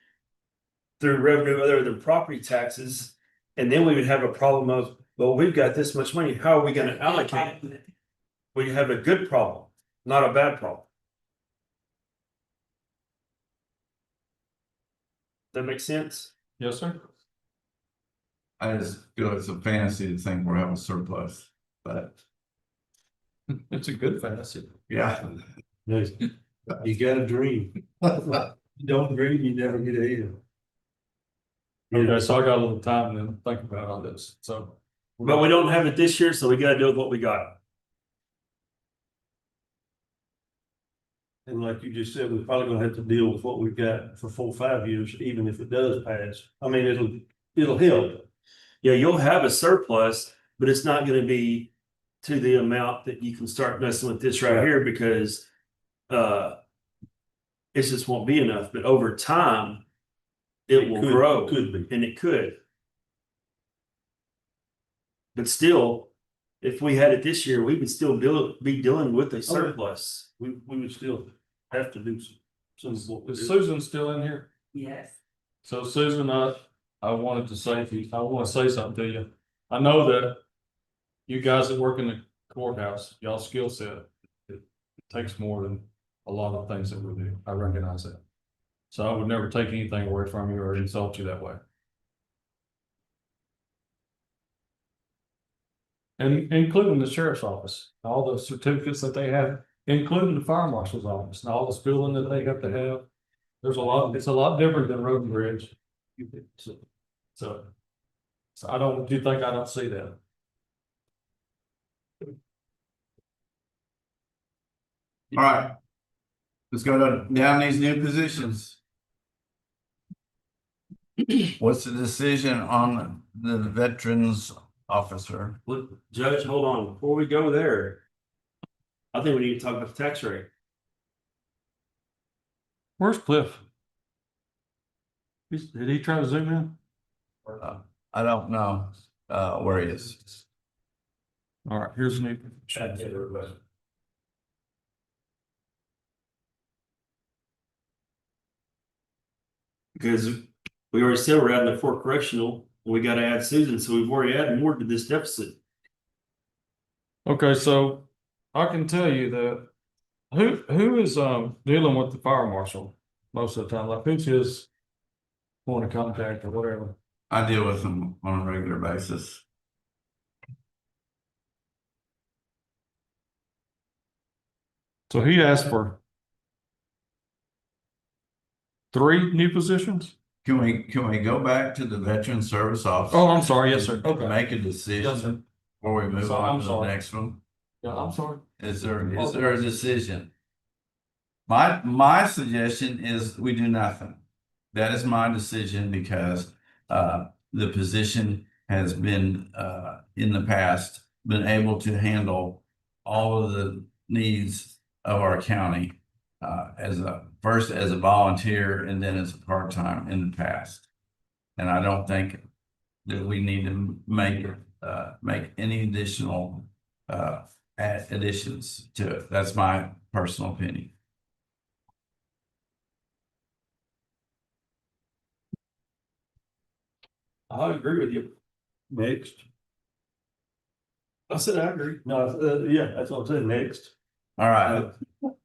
[SPEAKER 5] through revenue other than property taxes. And then we would have a problem of, well, we've got this much money. How are we going to allocate it? We have a good problem, not a bad problem. That makes sense?
[SPEAKER 4] Yes, sir.
[SPEAKER 3] I just feel it's a fantasy to think we're having a surplus, but
[SPEAKER 4] It's a good fantasy.
[SPEAKER 3] yeah.
[SPEAKER 6] You gotta dream. You don't dream, you never get ahead.
[SPEAKER 4] Okay, so I got a little time to think about all this, so.
[SPEAKER 5] But we don't have it this year, so we got to do with what we got.
[SPEAKER 6] And like you just said, we're probably gonna have to deal with what we've got for 4 or 5 years, even if it does pass. I mean, it'll help.
[SPEAKER 5] Yeah, you'll have a surplus, but it's not going to be to the amount that you can start messing with this right here because it just won't be enough. But over time, it will grow.
[SPEAKER 6] Could be.
[SPEAKER 5] And it could. But still, if we had it this year, we would still be dealing with a surplus.
[SPEAKER 6] We would still have to do some.
[SPEAKER 4] Is Susan still in here?
[SPEAKER 2] Yes.
[SPEAKER 4] So Susan, I wanted to say, I want to say something to you. I know that you guys that work in the courthouse, y'all's skill set, it takes more than a lot of things that we do. I recognize that. So I would never take anything away from you or insult you that way. And including the sheriff's office, all the certificates that they have, including the fire marshal's office, and all the schooling that they have to have. There's a lot, it's a lot different than road and bridge. So I don't, do you think I don't see that?
[SPEAKER 3] All right. Let's go down these new positions. What's the decision on the veterans officer?
[SPEAKER 5] Look, Judge, hold on. Before we go there, I think we need to talk about the tax rate.
[SPEAKER 4] Where's Cliff? Did he try to zoom in?
[SPEAKER 3] I don't know where he is.
[SPEAKER 4] All right, here's new.
[SPEAKER 5] Because we already said we're adding the Fort Correctional, and we got to add Susan, so we've already added more to this deficit.
[SPEAKER 4] Okay, so I can tell you that who is dealing with the fire marshal most of the time? Like who's his point of contact or whatever?
[SPEAKER 3] I deal with him on a regular basis.
[SPEAKER 4] So he asked for 3 new positions?
[SPEAKER 3] Can we go back to the veteran service officer?
[SPEAKER 4] Oh, I'm sorry. Yes, sir.
[SPEAKER 3] To
[SPEAKER 4] Okay.
[SPEAKER 3] make a
[SPEAKER 4] Yes,
[SPEAKER 3] decision
[SPEAKER 4] sir.
[SPEAKER 3] before we move
[SPEAKER 4] So,
[SPEAKER 3] on
[SPEAKER 4] I'm
[SPEAKER 3] to the
[SPEAKER 4] sorry.
[SPEAKER 3] next one?
[SPEAKER 4] Yeah, I'm sorry.
[SPEAKER 3] Is there a decision? My suggestion is we do nothing. That is my decision because the position has been in the past been able to handle all of the needs of our county first as a volunteer and then as a part-time in the past. And I don't think that we need to make any additional add additions to it. That's my personal opinion.
[SPEAKER 5] I agree with you.
[SPEAKER 6] Next.
[SPEAKER 5] I said I agree.
[SPEAKER 6] No, yeah, that's what I'm saying, next.
[SPEAKER 3] All right.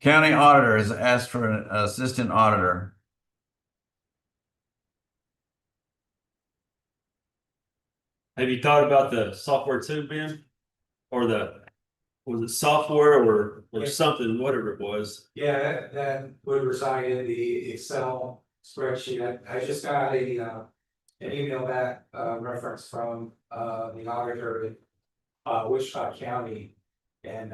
[SPEAKER 3] County auditor has asked for an assistant auditor.
[SPEAKER 5] Have you thought about the software too, Ben? Or was it software or something, whatever it was?
[SPEAKER 8] Yeah, that would reside in the Excel spreadsheet. I just got an email back, reference from, the auditor in, Wichita County. And,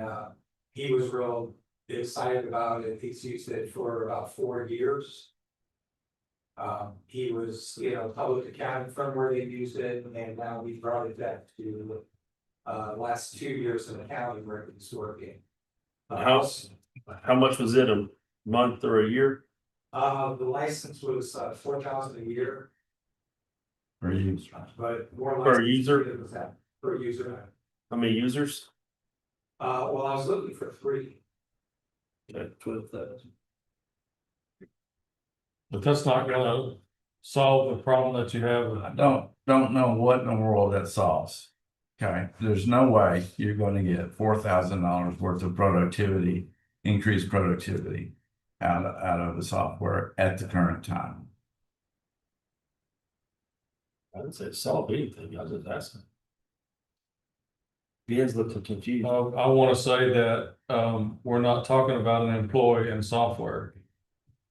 [SPEAKER 8] he was real excited about it. He's used it for about 4 years. He was, public accounting firm where they used it, and now we brought it back to, last 2 years in the county where he's working.
[SPEAKER 5] How much was it, a month or a year?
[SPEAKER 8] The license was 4,000 a year,
[SPEAKER 3] For you.
[SPEAKER 8] but more.
[SPEAKER 5] Per
[SPEAKER 8] license
[SPEAKER 5] user?
[SPEAKER 8] was that per user.
[SPEAKER 5] How many users?
[SPEAKER 8] Well, I was looking for 3.
[SPEAKER 6] 12,000.
[SPEAKER 4] But that's not gonna solve the problem that you have.
[SPEAKER 3] I don't know what in the world that solves. Okay, there's no way you're going to get $4,000 worth of productivity, increased productivity out of the software at the current time.
[SPEAKER 5] I didn't say solve anything, I was just asking. Ben's looking confused.
[SPEAKER 4] I want to say that, we're not talking about an employee and software.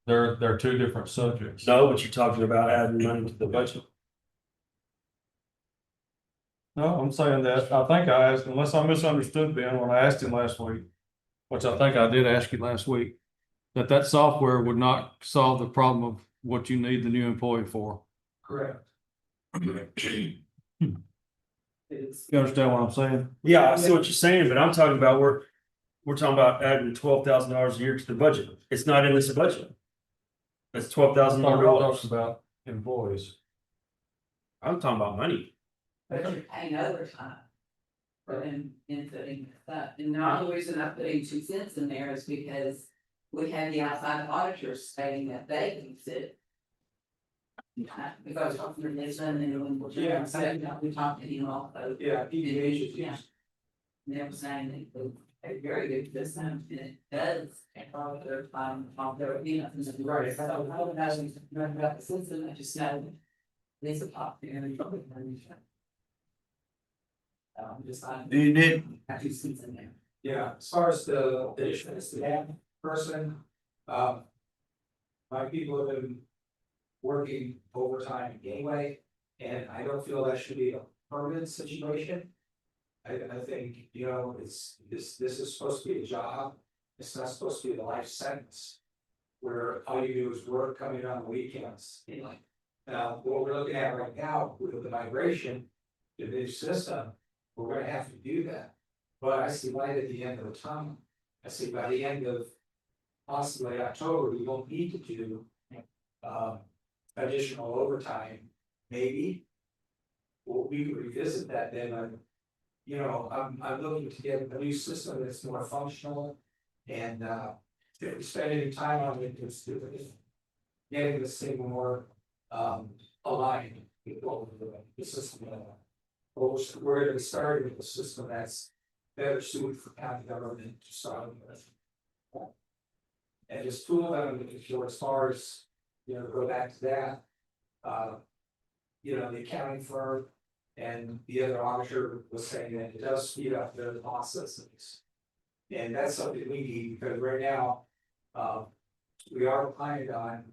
[SPEAKER 4] They're two different subjects.
[SPEAKER 5] No, but you're talking about adding money to the budget.
[SPEAKER 4] No, I'm saying that, I think I asked, unless I misunderstood Ben when I asked him last week, which I think I did ask you last week, that software would not solve the problem of what you need the new employee for.
[SPEAKER 8] Correct. It's,
[SPEAKER 4] You understand what I'm saying?
[SPEAKER 5] Yeah, I see what you're saying, but I'm talking about, we're talking about adding $12,000 a year to the budget. It's not in this budget. That's $12,000 more
[SPEAKER 4] We're
[SPEAKER 5] dollars.
[SPEAKER 4] talking about employees.
[SPEAKER 5] I'm talking about money.
[SPEAKER 2] But you're paying overtime. For inputting stuff, and the only reason I'm putting 2 cents in there is because we have the outside auditors stating that they use it. Because talking to this and then when we're saying that we talked to him also.
[SPEAKER 8] yeah, PDH is
[SPEAKER 2] Yeah.
[SPEAKER 8] used.
[SPEAKER 2] And they were saying that they very good this time, and it does. All of their time, all their, right, so I don't know nothing about the system, I just know. These are pop there and just
[SPEAKER 3] You did,
[SPEAKER 2] have 2 cents in there.
[SPEAKER 8] Yeah, as far as the additional staff person, my people have been working overtime anyway, and I don't feel that should be a permanent situation. I think, this is supposed to be a job, it's not supposed to be the life sentence. Where all you do is work coming on the weekends. Now, what we're looking at right now with the migration to the new system, we're gonna have to do that. But I see light at the end of the tunnel. I see by the end of possibly October, we won't need to do additional overtime, maybe. Well, we could revisit that then. I'm looking to get a new system that's more functional and if we spend any time on it, it's getting this thing more aligned with what we're doing, the system. We're gonna start with a system that's better suited for county government to start with. And just tool them, as far as, go back to that. The accounting firm and the other auditor was saying that it does speed up their processes. And that's something we need, because right now, we are relying on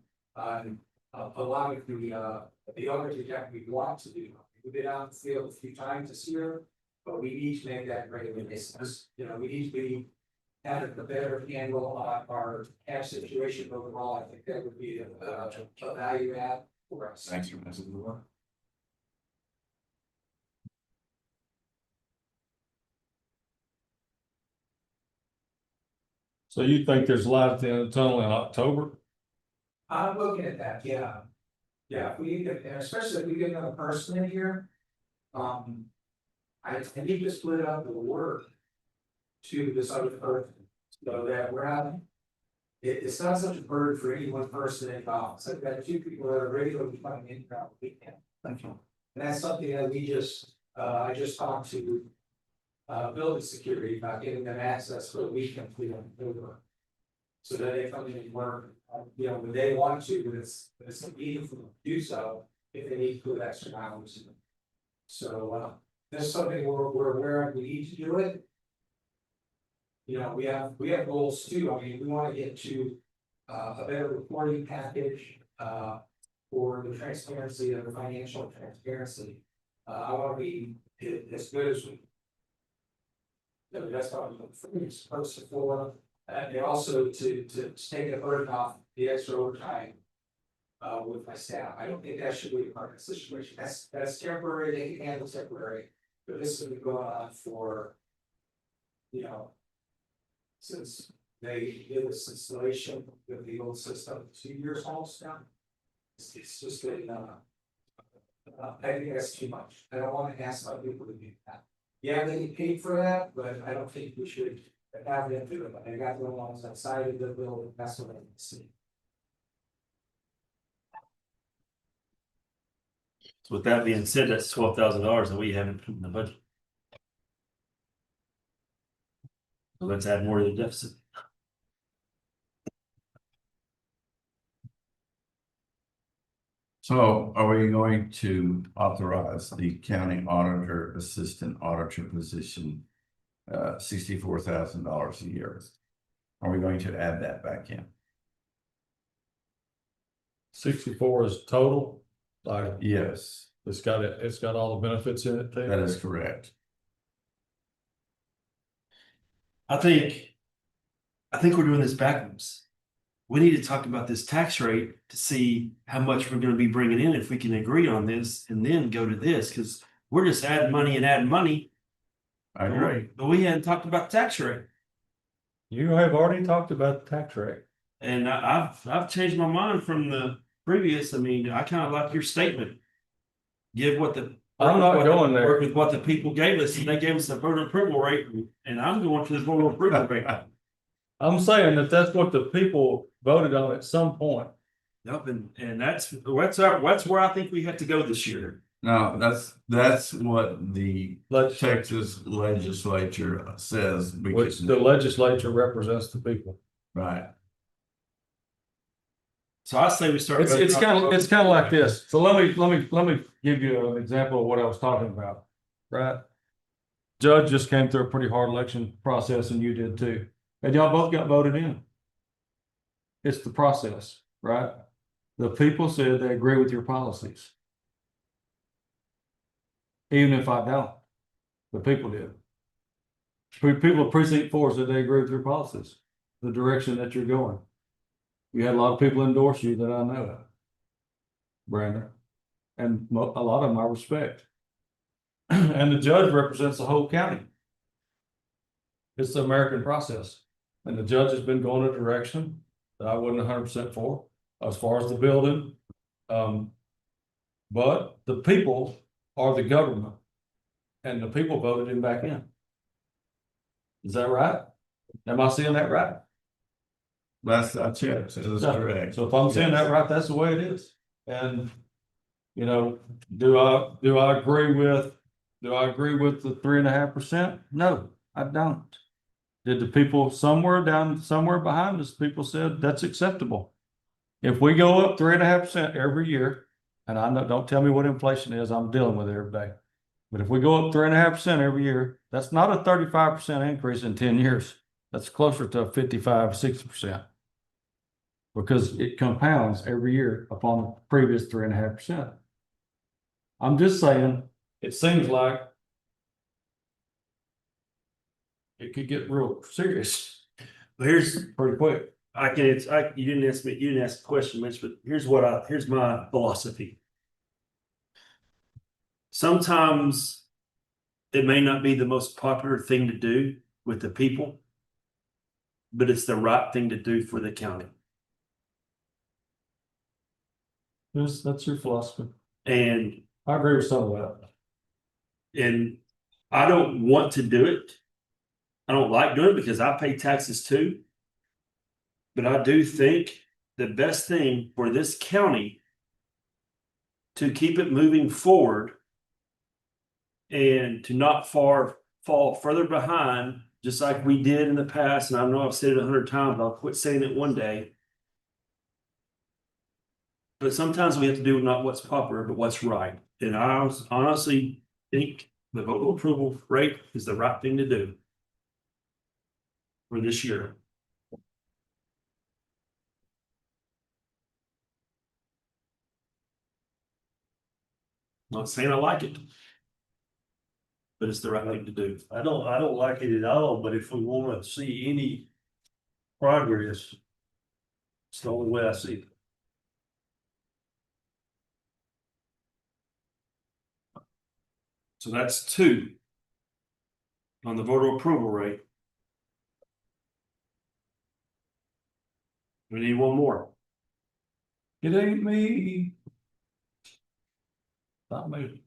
[SPEAKER 8] a lot of the other that we want to do. We've been out in the field a few times this year, but we need to make that regular basis. We need to be having a better handle on our cash situation overall. I think that would be a value add for us.
[SPEAKER 3] thanks for messing with me.
[SPEAKER 4] So you think there's light at the end of the tunnel in October?
[SPEAKER 8] I'm looking at that, yeah. Yeah, if we get, and especially if we get another person in here. I need to split up the work. to this other person, so that we're not. It's not such a burden for any one person involved, so I've got two people that are regularly coming in throughout the weekend.
[SPEAKER 3] Thank you.
[SPEAKER 8] And that's something that we just, I just talked to. Building security about giving them access for the weekend, we don't do it. So that they come in and work, when they want to, but it's needed for them to do so, if they need to put extra hours in. So, that's something we're aware of, we need to do it. We have goals too, I mean, we wanna get to, a better reporting package, for the transparency of the financial transparency. I wanna be as good as we. That's what I'm supposed to for, and also to take the burden off the extra overtime. With my staff, I don't think that should be a part of the situation, that's temporary, they can handle temporary, but this has been going on for. Since they did this installation with the old system, 2 years almost now. It's just been, I think that's too much, I don't wanna ask other people to do that. Yeah, they get paid for that, but I don't think we should have them do it, I got the ones outside of the building, that's what I see.
[SPEAKER 5] So with that being said, that's $12,000 that we haven't put in the budget. So let's add more to the deficit.
[SPEAKER 3] So are we going to authorize the county auditor, assistant auditor position, $64,000 a year? Are we going to add that back in?
[SPEAKER 4] 64 is total, like,
[SPEAKER 3] Yes,
[SPEAKER 4] it's got all the benefits in it too.
[SPEAKER 3] that is correct.
[SPEAKER 5] I think we're doing this backwards. We need to talk about this tax rate to see how much we're gonna be bringing in, if we can agree on this, and then go to this, because we're just adding money and adding money.
[SPEAKER 3] I agree.
[SPEAKER 5] But we hadn't talked about the tax rate.
[SPEAKER 4] You have already talked about the tax rate.
[SPEAKER 5] And I've changed my mind from the previous. I mean, I kind of like your statement. Give what the.
[SPEAKER 4] I'm not going there.
[SPEAKER 5] Work with what the people gave us, and they gave us a voter approval rate, and I'm going to the voter approval rate.
[SPEAKER 4] I'm saying that that's what the people voted on at some point.
[SPEAKER 5] Yep, and that's where I think we have to go this year.
[SPEAKER 3] No, that's what the
[SPEAKER 4] Legislature,
[SPEAKER 3] Texas legislature says. we
[SPEAKER 4] which
[SPEAKER 3] can-
[SPEAKER 4] the legislature represents the people.
[SPEAKER 3] Right.
[SPEAKER 5] So I say we start.
[SPEAKER 4] It's kind of like this. So let me give you an example of what I was talking about, right? Judge just came through a pretty hard election process, and you did too. And y'all both got voted in. It's the process, right? The people said they agree with your policies. Even if I don't, the people did. People of precinct 4 said they agree with your policies, the direction that you're going. You had a lot of people endorse you that I know, Brandon, and a lot of them I respect. And the judge represents the whole county. It's the American process, and the judge has been going a direction that I wasn't 100% for, as far as the building. But the people are the government, and the people voted him back in. Is that right? Am I seeing that right?
[SPEAKER 3] That's correct.
[SPEAKER 4] So if I'm saying that right, that's the way it is. And, do I agree with the 3.5%? No, I don't. Did the people somewhere behind us, people said that's acceptable. If we go up 3.5% every year, and I know, don't tell me what inflation is, I'm dealing with it every day. But if we go up 3.5% every year, that's not a 35% increase in 10 years. That's closer to 55, 60%. Because it compounds every year upon the previous 3.5%. I'm just saying, it seems like it could get real serious
[SPEAKER 5] But here's
[SPEAKER 4] pretty quick.
[SPEAKER 5] you didn't ask the question, Mitch, but here's my philosophy. Sometimes it may not be the most popular thing to do with the people, but it's the right thing to do for the county.
[SPEAKER 4] That's your philosophy.
[SPEAKER 5] And
[SPEAKER 4] I agree with some of that.
[SPEAKER 5] I don't want to do it. I don't like doing it because I pay taxes too. But I do think the best thing for this county to keep it moving forward and to not fall further behind, just like we did in the past, and I know I've said it 100 times, but I'll quit saying it one day. But sometimes we have to do not what's popular, but what's right. And I honestly think the voter approval rate is the right thing to do for this year. Not saying I like it, but it's the right thing to do.
[SPEAKER 6] I don't like it at all, but if we wanna see any progress, it's the only way I see it.
[SPEAKER 5] So that's 2 on the voter approval rate. We need 1 more.
[SPEAKER 4] It ain't me. Not me.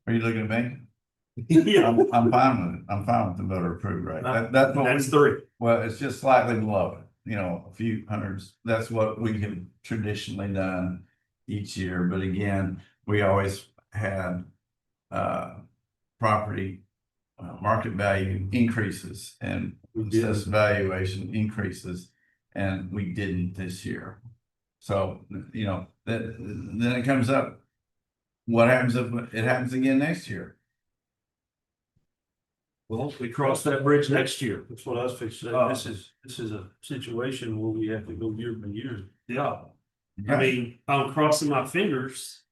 [SPEAKER 3] Are you looking at me?
[SPEAKER 5] Yeah,
[SPEAKER 3] I'm fine with it. I'm fine with the voter approval rate. That's what
[SPEAKER 5] that's
[SPEAKER 3] we,
[SPEAKER 5] 3.
[SPEAKER 3] well, it's just slightly below it, you know, a few hundreds. That's what we have traditionally done each year. But again, we always had property market value increases and assessed valuation increases, and we didn't this year. So, you know, then it comes up, what happens if it happens again next year?
[SPEAKER 5] Well, we cross that bridge next year.
[SPEAKER 6] That's what I was fixing to say. This is a situation where we have to go year by year.
[SPEAKER 5] Yeah. I mean, I'm crossing my fingers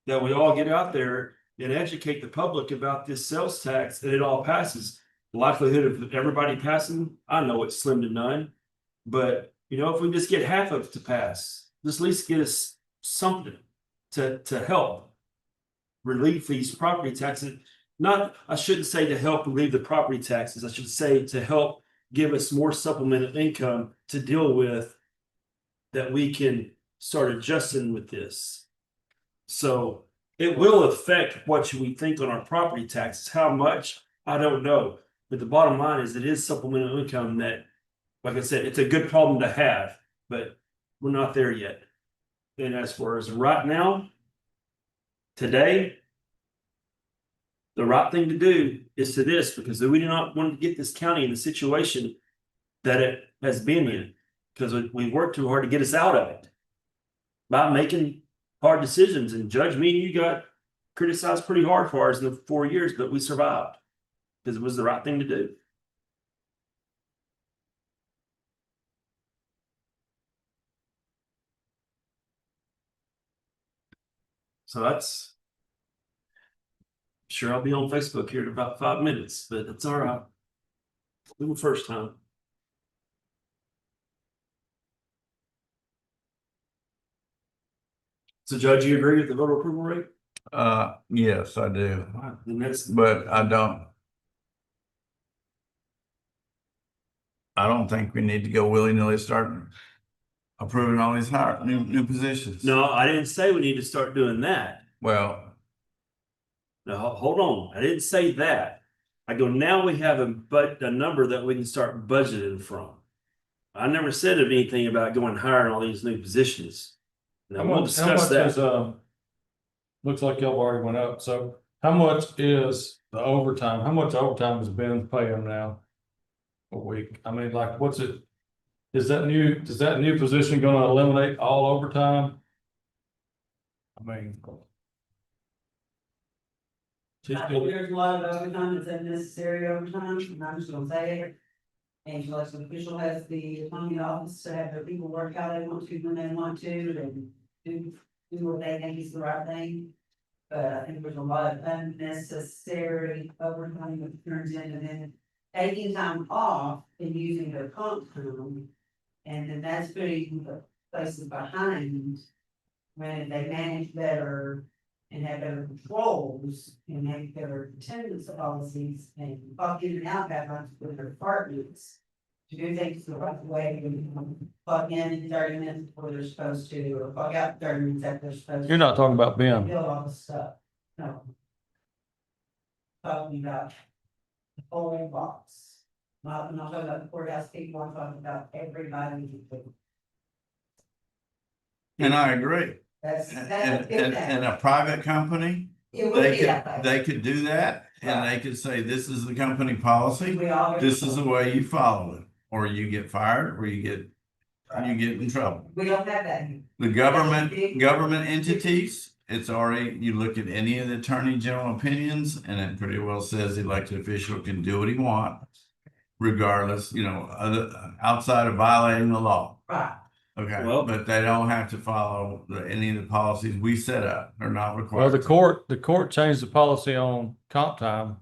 [SPEAKER 5] that we all get out there and educate the public about this sales tax and it all passes. The likelihood of everybody passing, I know it's slim to none. But, you know, if we just get half of it to pass, just at least get us something to help relieve these property taxes. Not, I shouldn't say to help relieve the property taxes. I should say to help give us more supplemental income to deal with, that we can start adjusting with this. So it will affect what we think on our property taxes. How much, I don't know. But the bottom line is it is supplemental income that, like I said, it's a good problem to have, but we're not there yet. And as far as right now, today, the right thing to do is to this, because we do not want to get this county in the situation that it has been in, because we worked too hard to get us out of it by making hard decisions. And Judge, me and you got criticized pretty hard for ours in the 4 years, but we survived because it was the right thing to do. So that's, sure, I'll be on Facebook here in about 5 minutes, but that's all right. The first time. So Judge, you agree with the voter approval rate?
[SPEAKER 3] Yes, I do,
[SPEAKER 5] Then that's,
[SPEAKER 3] but I don't think we need to go willy-nilly start approving all these new positions.
[SPEAKER 5] no, I didn't say we need to start doing that.
[SPEAKER 3] Well,
[SPEAKER 5] Now, hold on. I didn't say that. I go, now we have a number that we can start budgeting from. I never said anything about going hiring all these new positions. Now we'll discuss that.
[SPEAKER 4] Is, looks like y'all already went up, so how much is the overtime? How much overtime has Ben paying now a week? I mean, like, what's it? Is that new position gonna eliminate all overtime? I mean.
[SPEAKER 2] There's a lot of overtime that's unnecessary overtime, and I'm just gonna say it. And the election official has the autonomy office to have their people work how they want to, when they want to, and do what they think is the right thing. But I think there's a lot of unnecessary overtime that turns into then taking time off and using their comp time. And then that's putting the places behind when they manage better and have better controls and have better attendance policies and clock in and out guidelines with their departments to do things the right way, plug in 30 minutes before they're supposed to, or plug out 30 minutes after they're supposed to.
[SPEAKER 4] You're not talking about Ben.
[SPEAKER 2] Build all this stuff, no. Talking about the whole box. I'm not talking about the courthouse people, I'm talking about everybody.
[SPEAKER 3] And I agree.
[SPEAKER 2] That's a
[SPEAKER 3] And,
[SPEAKER 2] big
[SPEAKER 3] and,
[SPEAKER 2] thing.
[SPEAKER 3] and a private company,
[SPEAKER 2] It would
[SPEAKER 3] they
[SPEAKER 2] be that
[SPEAKER 3] could,
[SPEAKER 2] way.
[SPEAKER 3] they could do that and they could say, this is the company policy.
[SPEAKER 2] We all.
[SPEAKER 3] This is the way you follow it, or you get fired, or you get in trouble.
[SPEAKER 2] We don't have that here.
[SPEAKER 3] The government entities, it's already, you look at any of the attorney general opinions, and it pretty well says the elected official can do what he wants. Regardless, outside of violating the law.
[SPEAKER 2] Right.
[SPEAKER 3] Okay,
[SPEAKER 5] Well-
[SPEAKER 3] but they don't have to follow any of the policies we set up. They're not required.
[SPEAKER 4] Well, the court changed the policy on comp time.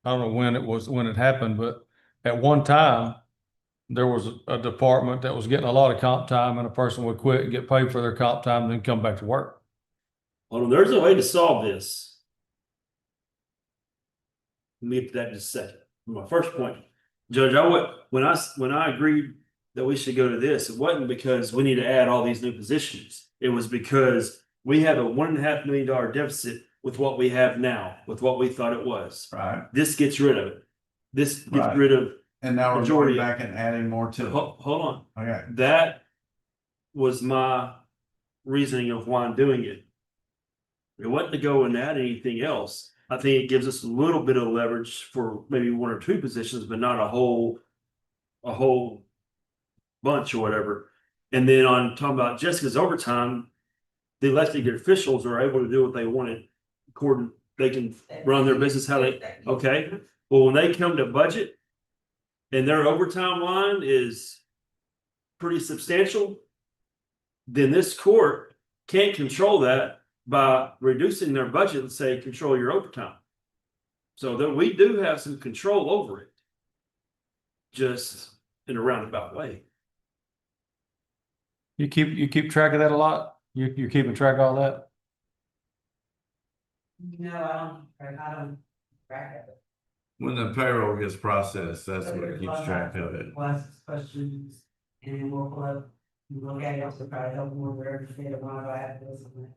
[SPEAKER 4] I don't know when it happened, but at one time, there was a department that was getting a lot of comp time and a person would quit and get paid for their comp time and then come back to work.
[SPEAKER 5] Hold on, there's a way to solve this. Let me get to that in just a second. My first point, Judge, when I agreed that we should go to this, it wasn't because we need to add all these new positions. It was because we have a $1.5 million deficit with what we have now, with what we thought it was.
[SPEAKER 3] Right,
[SPEAKER 5] This gets rid of it. This gets
[SPEAKER 3] Right.
[SPEAKER 5] rid of,
[SPEAKER 3] and now we're
[SPEAKER 5] Majority.
[SPEAKER 3] going back and adding more to it.
[SPEAKER 5] hold on.
[SPEAKER 3] Okay,
[SPEAKER 5] That was my reasoning of why I'm doing it. It wasn't to go and add anything else. I think it gives us a little bit of leverage for maybe one or two positions, but not a whole bunch or whatever. And then on talking about Jessica's overtime, the elected officials are able to do what they wanted. According, they can run their business how they, okay? Well, when they come to budget and their overtime line is pretty substantial, then this court can't control that by reducing their budget and say, control your overtime. So that we do have some control over it, just in a roundabout way.
[SPEAKER 4] You keep track of that a lot? You're keeping track of all that?
[SPEAKER 2] No, I don't track it.
[SPEAKER 3] when the payroll gets processed, that's what keeps track of it.
[SPEAKER 2] Questions, and then we'll pull up, we'll look at it, also try to help them with their state of mind, I have this and that.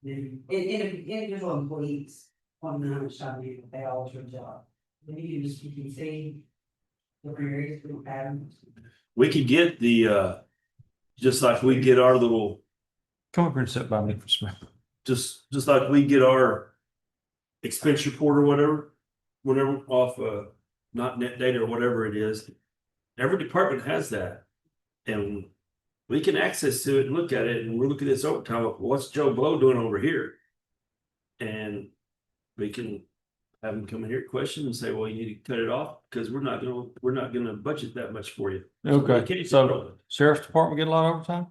[SPEAKER 2] Then, individual employees, want to know how much time they all do a job. Then you can see different areas, different patterns.
[SPEAKER 5] We could get the, just like we get our little,
[SPEAKER 4] Come up here and sit by me for a minute.
[SPEAKER 5] just like we get our expense report or whatever off not net data or whatever it is. Every department has that. And we can access to it and look at it, and we're looking at this overtime. What's Joe Blow doing over here? And we can have them come in here, question and say, well, you need to cut it off because we're not gonna budget that much for you.
[SPEAKER 4] Okay, so sheriff's department get a lot of overtime?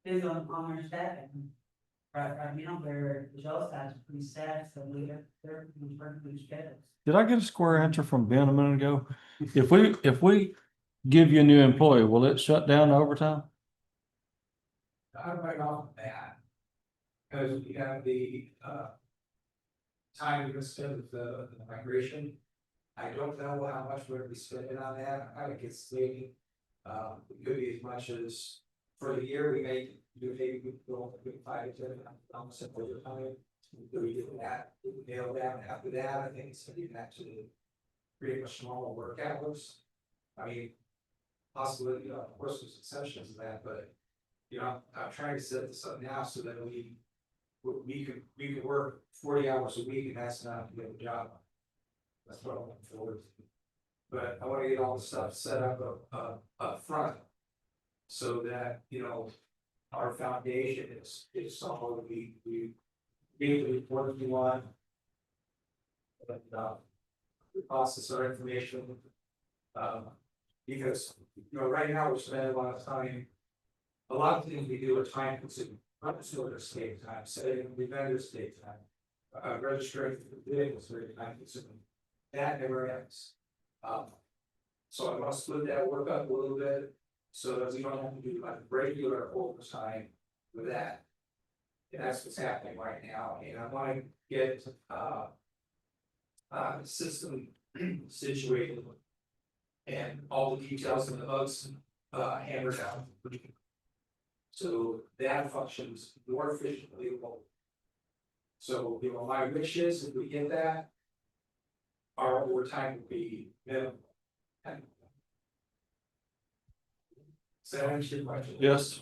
[SPEAKER 2] Is on their staffing. Right now, their jail staff is pretty staffed, so they're pretty schedules.
[SPEAKER 4] Did I get a square answer from Ben a minute ago? If we give you a new employee, will it shut down the overtime?
[SPEAKER 8] I'm right off the bat. Because we have the, time we're gonna spend with the migration. I don't know how much we're gonna be spending on that, I think it's maybe, it could be as much as, for the year, we may do maybe we go 5 to 10, almost for the time. We get that, we nail down after that, I think it's gonna be back to the pretty much normal work hours. I mean, possibly, of course, there's exceptions to that, but, I'm trying to set this up now so that we could work 40 hours a week and that's not a good job. That's what I'm looking forward to. But I wanna get all the stuff set up front. So that, our foundation is somewhat we really working on. But, we process our information. Because, right now we're spending a lot of time. A lot of things we do are time consuming, not just sort of state time, setting the vendor state time. Registering for the vehicles, very time consuming. That never ends. So I want to split that work up a little bit. So that we don't have to do like regular overtime with that. And that's what's happening right now, and I want to get the system situated. And all the details in the hooks, hammered out. So that functions more efficiently. So, my wish is if we get that. Our overtime would be minimal. Does that answer your question?
[SPEAKER 4] Yes.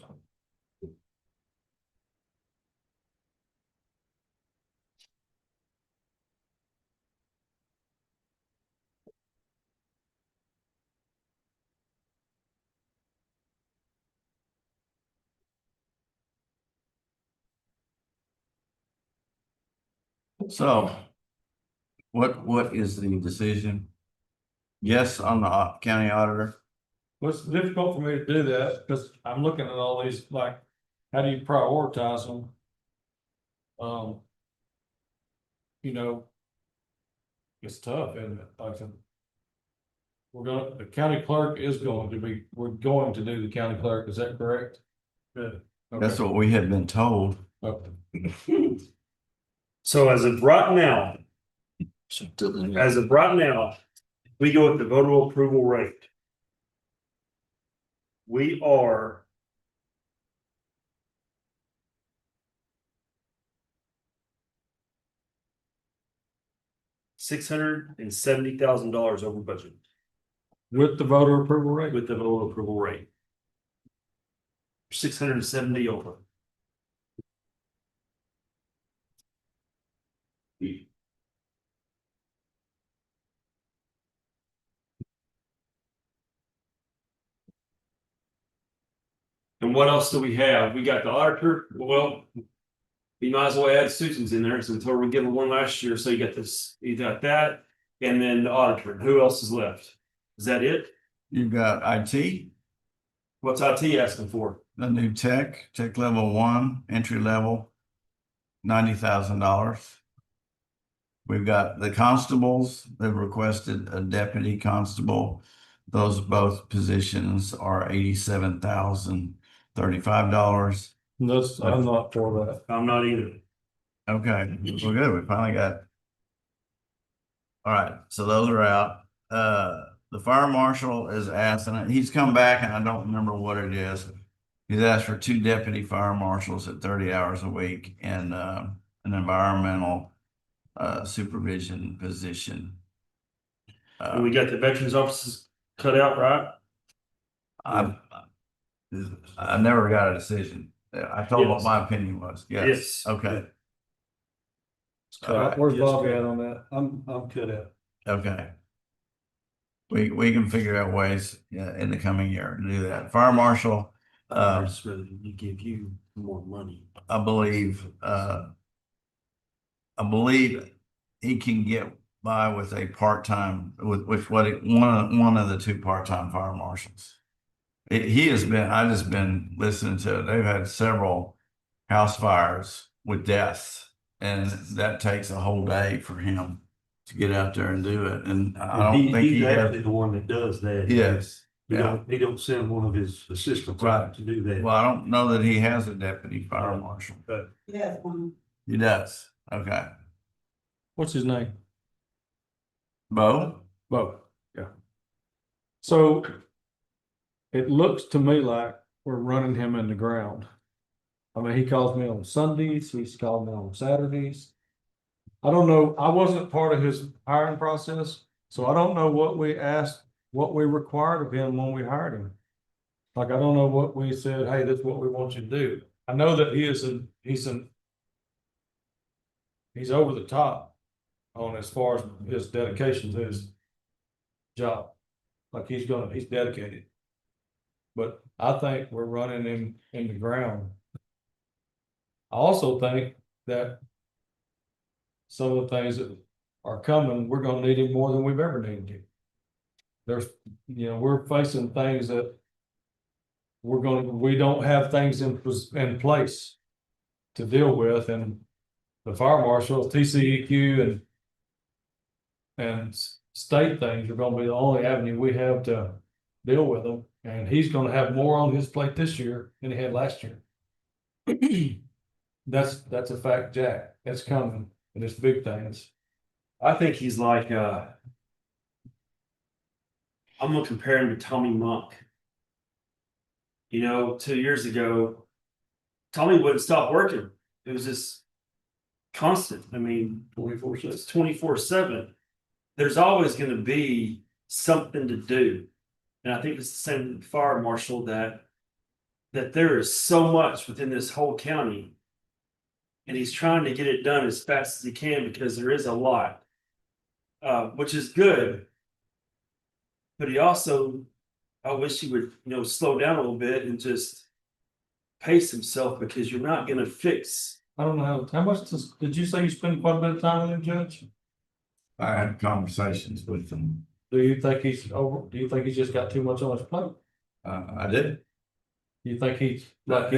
[SPEAKER 3] So what is the decision? Yes, on the county auditor?
[SPEAKER 4] Well, it's difficult for me to do that because I'm looking at all these, like, how do you prioritize them? You know. It's tough, isn't it? The county clerk is we're going to do the county clerk, is that correct? Good.
[SPEAKER 3] That's what we had been told.
[SPEAKER 4] Okay.
[SPEAKER 5] So as of right now, we go with the voter approval rate. We are $670,000 over budget
[SPEAKER 4] With the voter approval rate?
[SPEAKER 5] with the voter approval rate. 670 over. And what else do we have? We got the auditor. Well, we might as well add Susan's in there since we given one last year. So you got this, you got that, and then the auditor. Who else is left? Is that it?
[SPEAKER 3] You've got IT,
[SPEAKER 5] What's IT asking for?
[SPEAKER 3] the new tech level 1, entry level, $90,000. We've got the constables, they've requested a deputy constable. Those both positions are $87,035.
[SPEAKER 4] I'm not for that.
[SPEAKER 5] I'm not either.
[SPEAKER 3] Okay, well, good, we finally got. All right, so those are out. The fire marshal is asking, he's come back and I don't remember what it is. He's asked for 2 deputy fire marshals at 30 hours a week and an environmental supervision position.
[SPEAKER 5] And we got the veterans offices cut out, right?
[SPEAKER 3] I never got a decision. I told him what
[SPEAKER 5] Yes.
[SPEAKER 3] my opinion was. Yes. Okay. All right.
[SPEAKER 4] Where's Bobby at on that? I'm cut out.
[SPEAKER 3] Okay. We can figure out ways in the coming year to do that. Fire marshal,
[SPEAKER 5] I'd just rather give you more money.
[SPEAKER 3] I believe he can get by with a part-time with one of the 2 part-time fire marshals. I just been listening to it. They've had several house fires with deaths, and that takes a whole day for him to get out there and do it. And I don't think
[SPEAKER 6] He's
[SPEAKER 3] he has.
[SPEAKER 6] actually the one that does that.
[SPEAKER 3] Yes.
[SPEAKER 6] He
[SPEAKER 3] Yeah.
[SPEAKER 6] don't send one of his assistants
[SPEAKER 3] Right.
[SPEAKER 6] out to do that.
[SPEAKER 3] Well, I don't know that he has a deputy fire marshal.
[SPEAKER 2] Yes,
[SPEAKER 3] He does. Okay.
[SPEAKER 4] What's his name?
[SPEAKER 3] Bo?
[SPEAKER 4] Bo. Yeah. So it looks to me like we're running him in the ground. I mean, he calls me on Sundays, he's called me on Saturdays. I don't know, I wasn't part of his hiring process, so I don't know what we asked, what we required of him when we hired him. Like, I don't know what we said, hey, this is what we want you to do. I know that he's over the top on as far as his dedication to his job. Like he's dedicated. But I think we're running him in the ground. I also think that some of the things that are coming, we're gonna need him more than we've ever needed him. We're facing things that we don't have things in place to deal with, and the fire marshal, TCEQ and state things are gonna be the only avenue we have to deal with them. And he's gonna have more on his plate this year than he had last year. That's a fact, Jack. It's coming, and it's big things.
[SPEAKER 5] I think he's like I'm gonna compare him to Tommy Monk. You know, 2 years ago, Tommy wouldn't stop working. It was just constant. I mean,
[SPEAKER 4] 24/7.
[SPEAKER 5] it's 24/7. There's always gonna be something to do. And I think it's the same with the fire marshal that there is so much within this whole county. And he's trying to get it done as fast as he can because there is a lot. Which is good. But he also, I wish he would, slow down a little bit and just pace himself because you're not gonna fix.
[SPEAKER 4] I don't know, how much did you say you spend quite a bit of time with him, Judge?
[SPEAKER 3] I had conversations with them.
[SPEAKER 4] Do you think he's just got too much on his plate?
[SPEAKER 3] I did.
[SPEAKER 4] Do you think he's like,
[SPEAKER 3] to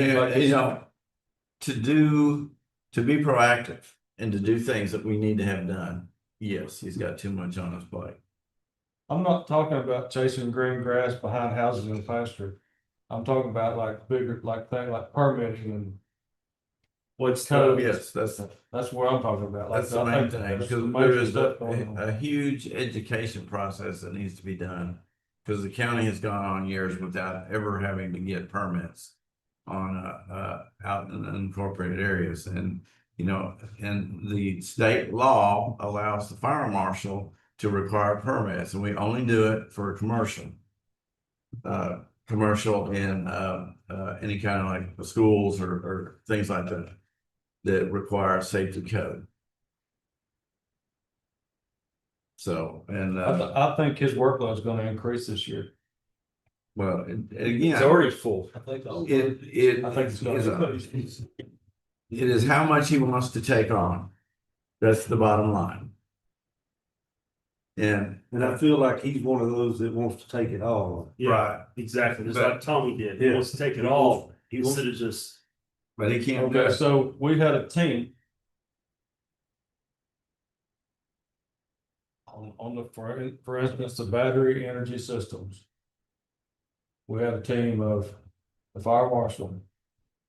[SPEAKER 3] be proactive and to do things that we need to have done. Yes, he's got too much on his plate.
[SPEAKER 4] I'm not talking about chasing green grass behind houses in the pasture. I'm talking about like bigger, like things like permitting and
[SPEAKER 5] What's
[SPEAKER 4] code.
[SPEAKER 3] Yes, that's
[SPEAKER 4] That's what I'm talking about. Like,
[SPEAKER 3] the
[SPEAKER 4] I
[SPEAKER 3] main
[SPEAKER 4] think
[SPEAKER 3] thing,
[SPEAKER 4] there's
[SPEAKER 3] because
[SPEAKER 4] some
[SPEAKER 3] there
[SPEAKER 4] major
[SPEAKER 3] is
[SPEAKER 4] stuff going on.
[SPEAKER 3] a huge education process that needs to be done. Because the county has gone on years without ever having to get permits on out in unincorporated areas. And and the state law allows the fire marshal to require permits, and we only do it for commercial. Commercial and any kind of like schools or things like that require a safety code. So, and
[SPEAKER 4] I think his workload is gonna increase this year.
[SPEAKER 3] well,
[SPEAKER 5] It's
[SPEAKER 3] again,
[SPEAKER 5] already full.
[SPEAKER 4] I think.
[SPEAKER 3] it
[SPEAKER 4] I think it's gonna
[SPEAKER 3] is it is how much he wants to take on. That's the bottom line. And
[SPEAKER 6] I feel like he's one of those that wants to take it all.
[SPEAKER 5] Yeah,
[SPEAKER 3] Right.
[SPEAKER 5] exactly. Just
[SPEAKER 3] But-
[SPEAKER 5] like Tommy did. He
[SPEAKER 6] Yeah.
[SPEAKER 5] wants to take it all
[SPEAKER 6] He wants-
[SPEAKER 5] instead of just.
[SPEAKER 3] but he can't do
[SPEAKER 4] Okay,
[SPEAKER 3] it.
[SPEAKER 4] so we had a team. On the, for instance, the battery energy systems. We had a team of the fire marshal,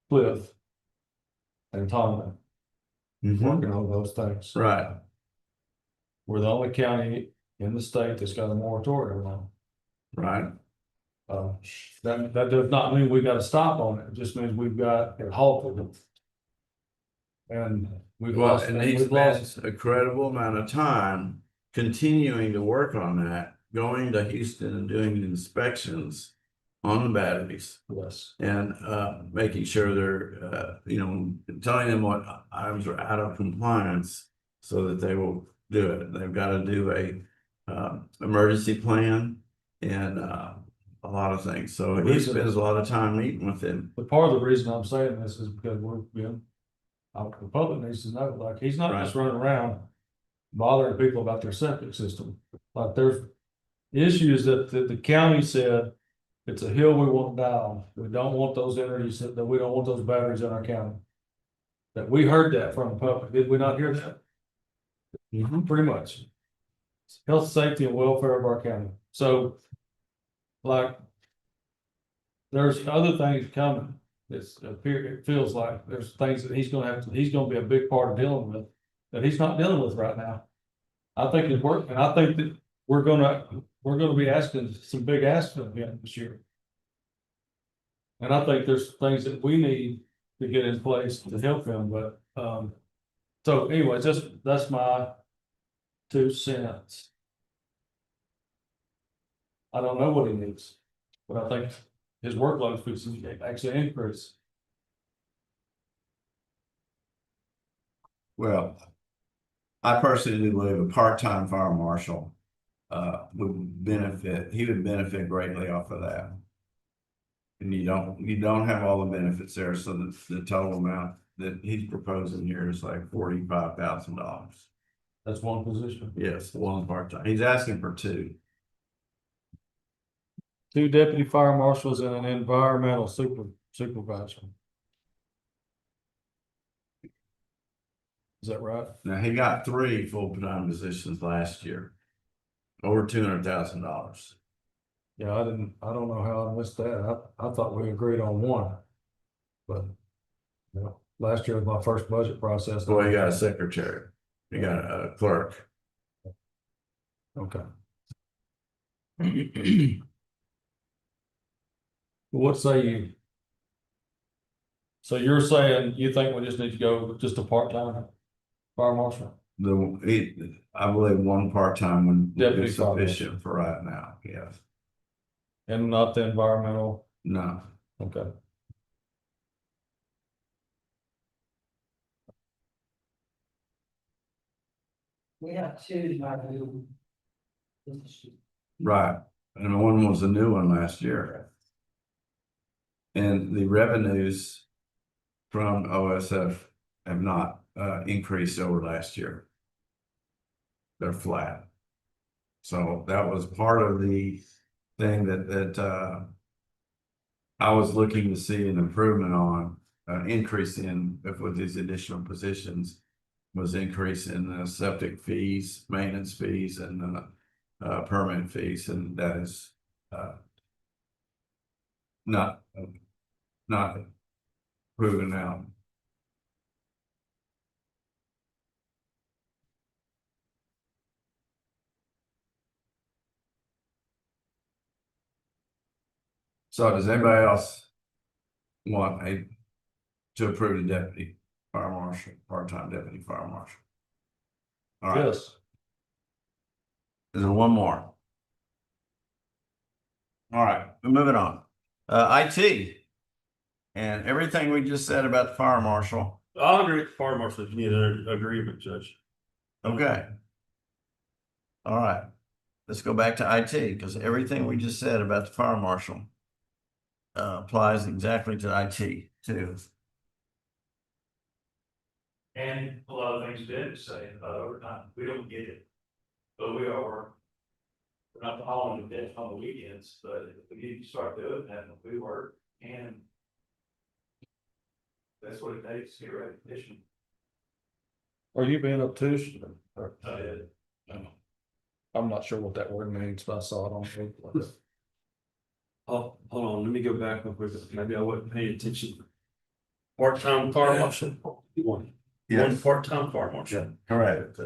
[SPEAKER 4] Cliff. And Tommy
[SPEAKER 3] Mhm.
[SPEAKER 4] working on those things.
[SPEAKER 3] Right,
[SPEAKER 4] We're the only county in the state that's got a moratorium on.
[SPEAKER 3] right.
[SPEAKER 4] That does not mean we got to stop on it. It just means we've got it halted. And we've
[SPEAKER 3] Well,
[SPEAKER 4] lost,
[SPEAKER 3] and he
[SPEAKER 4] we've lost.
[SPEAKER 3] spends a credible amount of time continuing to work on that, going to Houston and doing inspections on the batteries
[SPEAKER 4] Yes.
[SPEAKER 3] and making sure they're telling them what items are out of compliance so that they will do it. They've got to do a emergency plan and a lot of things. So he spends a lot of time meeting with them.
[SPEAKER 4] But part of the reason I'm saying this is because the public needs to know, like, he's not just running around bothering people about their septic system. Like, there's issues that the county said, it's a hill we want down. We don't want those energies, that we don't want those batteries in our county. That we heard that from the public. Did we not hear that? Pretty much. Health, safety, and welfare of our county. So, like, there's other things coming. It feels like there's things that he's gonna be a big part of dealing with, that he's not dealing with right now. I think it's work, and I think that we're gonna be asking some big asks of him this year. And I think there's things that we need to get in place to help him, but, so anyway, that's my 2 cents. I don't know what he needs, but I think his workload is actually increase.
[SPEAKER 3] Well, I personally believe a part-time fire marshal he would benefit greatly off of that. And you don't have all the benefits there, so the total amount that he's proposing here is like $45,000.
[SPEAKER 4] That's one position.
[SPEAKER 3] Yes, one part-time. He's asking for 2.
[SPEAKER 4] 2 deputy fire marshals and an environmental supervisor. Is that right?
[SPEAKER 3] Now, he got 3 full-time positions last year. Over $200,000.
[SPEAKER 4] Yeah, I don't know how I missed that. I thought we agreed on 1. But, last year was my first budget process.
[SPEAKER 3] Well, he got a secretary. He got a clerk.
[SPEAKER 4] Okay. What say you? So you're saying you think we just need to go with just a part-time fire marshal?
[SPEAKER 3] I believe one part-time would be
[SPEAKER 4] Deputy fire
[SPEAKER 3] sufficient for right now, yes.
[SPEAKER 4] And not the environmental,
[SPEAKER 3] No,
[SPEAKER 4] okay.
[SPEAKER 2] We have two, new.
[SPEAKER 3] right, and one was a new one last year. And the revenues from OSF have not increased over last year. They're flat. So that was part of the thing that I was looking to see an improvement on, increase in, if with these additional positions, was increase in the septic fees, maintenance fees, and permit fees, and that is not proven out. So does anybody else want to approve the deputy fire marshal, part-time deputy fire marshal? All right,
[SPEAKER 4] Yes.
[SPEAKER 3] is there one more? All right, we're moving on. IT. And everything we just said about the fire marshal.
[SPEAKER 5] I agree with the fire marshal, if you need an agreement, Judge.
[SPEAKER 3] Okay. All right, let's go back to IT, because everything we just said about the fire marshal applies exactly to IT too.
[SPEAKER 7] And a lot of things Ben is saying about overtime, we don't get it. But we are, we're not hauling the bed on the weekends, but if we need to start doing that, we work and that's what it takes to get recognition.
[SPEAKER 4] Are you being obtuse? I'm not sure what that word means, but I saw it on Facebook.
[SPEAKER 5] Oh, hold on, let me go back real quick. Maybe I wasn't paying attention. Part-time fire marshal. One part-time fire marshal.
[SPEAKER 3] Correct.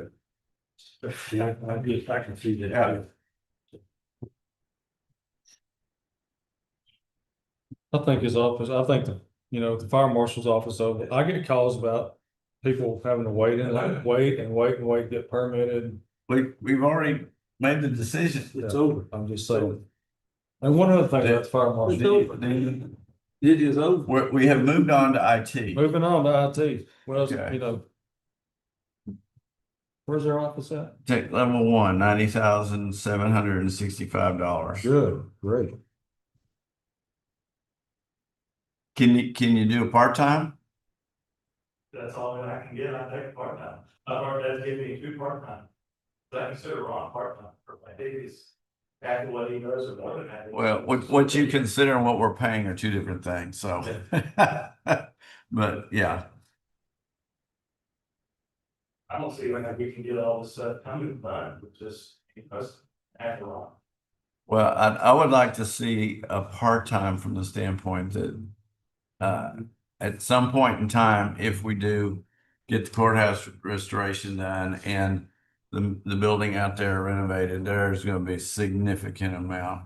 [SPEAKER 5] Yeah, I can see that.
[SPEAKER 3] Yeah.
[SPEAKER 4] I think his office, I think the fire marshal's office over, I get calls about people having to wait to get permitted.
[SPEAKER 3] We've already made the decision.
[SPEAKER 4] It's over. I'm just saying. And one other thing about the fire marshal.
[SPEAKER 6] It is over.
[SPEAKER 3] We have moved on to IT.
[SPEAKER 4] Moving on to IT. Well,
[SPEAKER 3] Okay.
[SPEAKER 4] Where's their office at?
[SPEAKER 3] Take level one, $90,765.
[SPEAKER 4] Good, great.
[SPEAKER 3] Can you do a part-time?
[SPEAKER 7] That's all that I can get, I take part-time. I've already given me 2 part-time. But I consider Ron part-time for my days. After what he does or more than that.
[SPEAKER 3] Well, what you consider and what we're paying are two different things, so. But yeah,
[SPEAKER 7] I don't see how we can get all this stuff coming done with just us after Ron.
[SPEAKER 3] well, I would like to see a part-time from the standpoint that at some point in time, if we do get the courthouse restoration done and the building out there renovated, there's going to be a significant amount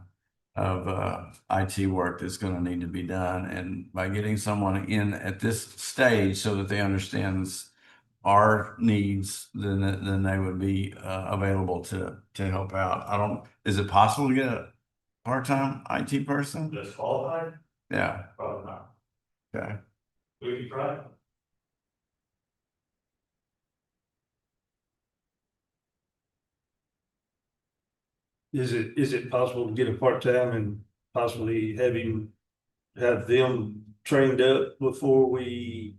[SPEAKER 3] of IT work that's going to need to be done. And by getting someone in at this stage so that they understand our needs, then they would be available to help out. Is it possible to get a part-time IT person?
[SPEAKER 7] Just qualified?
[SPEAKER 3] Yeah,
[SPEAKER 7] Probably not.
[SPEAKER 3] okay.
[SPEAKER 7] We can try.
[SPEAKER 6] Is it possible to get a part-time and possibly have them trained up before we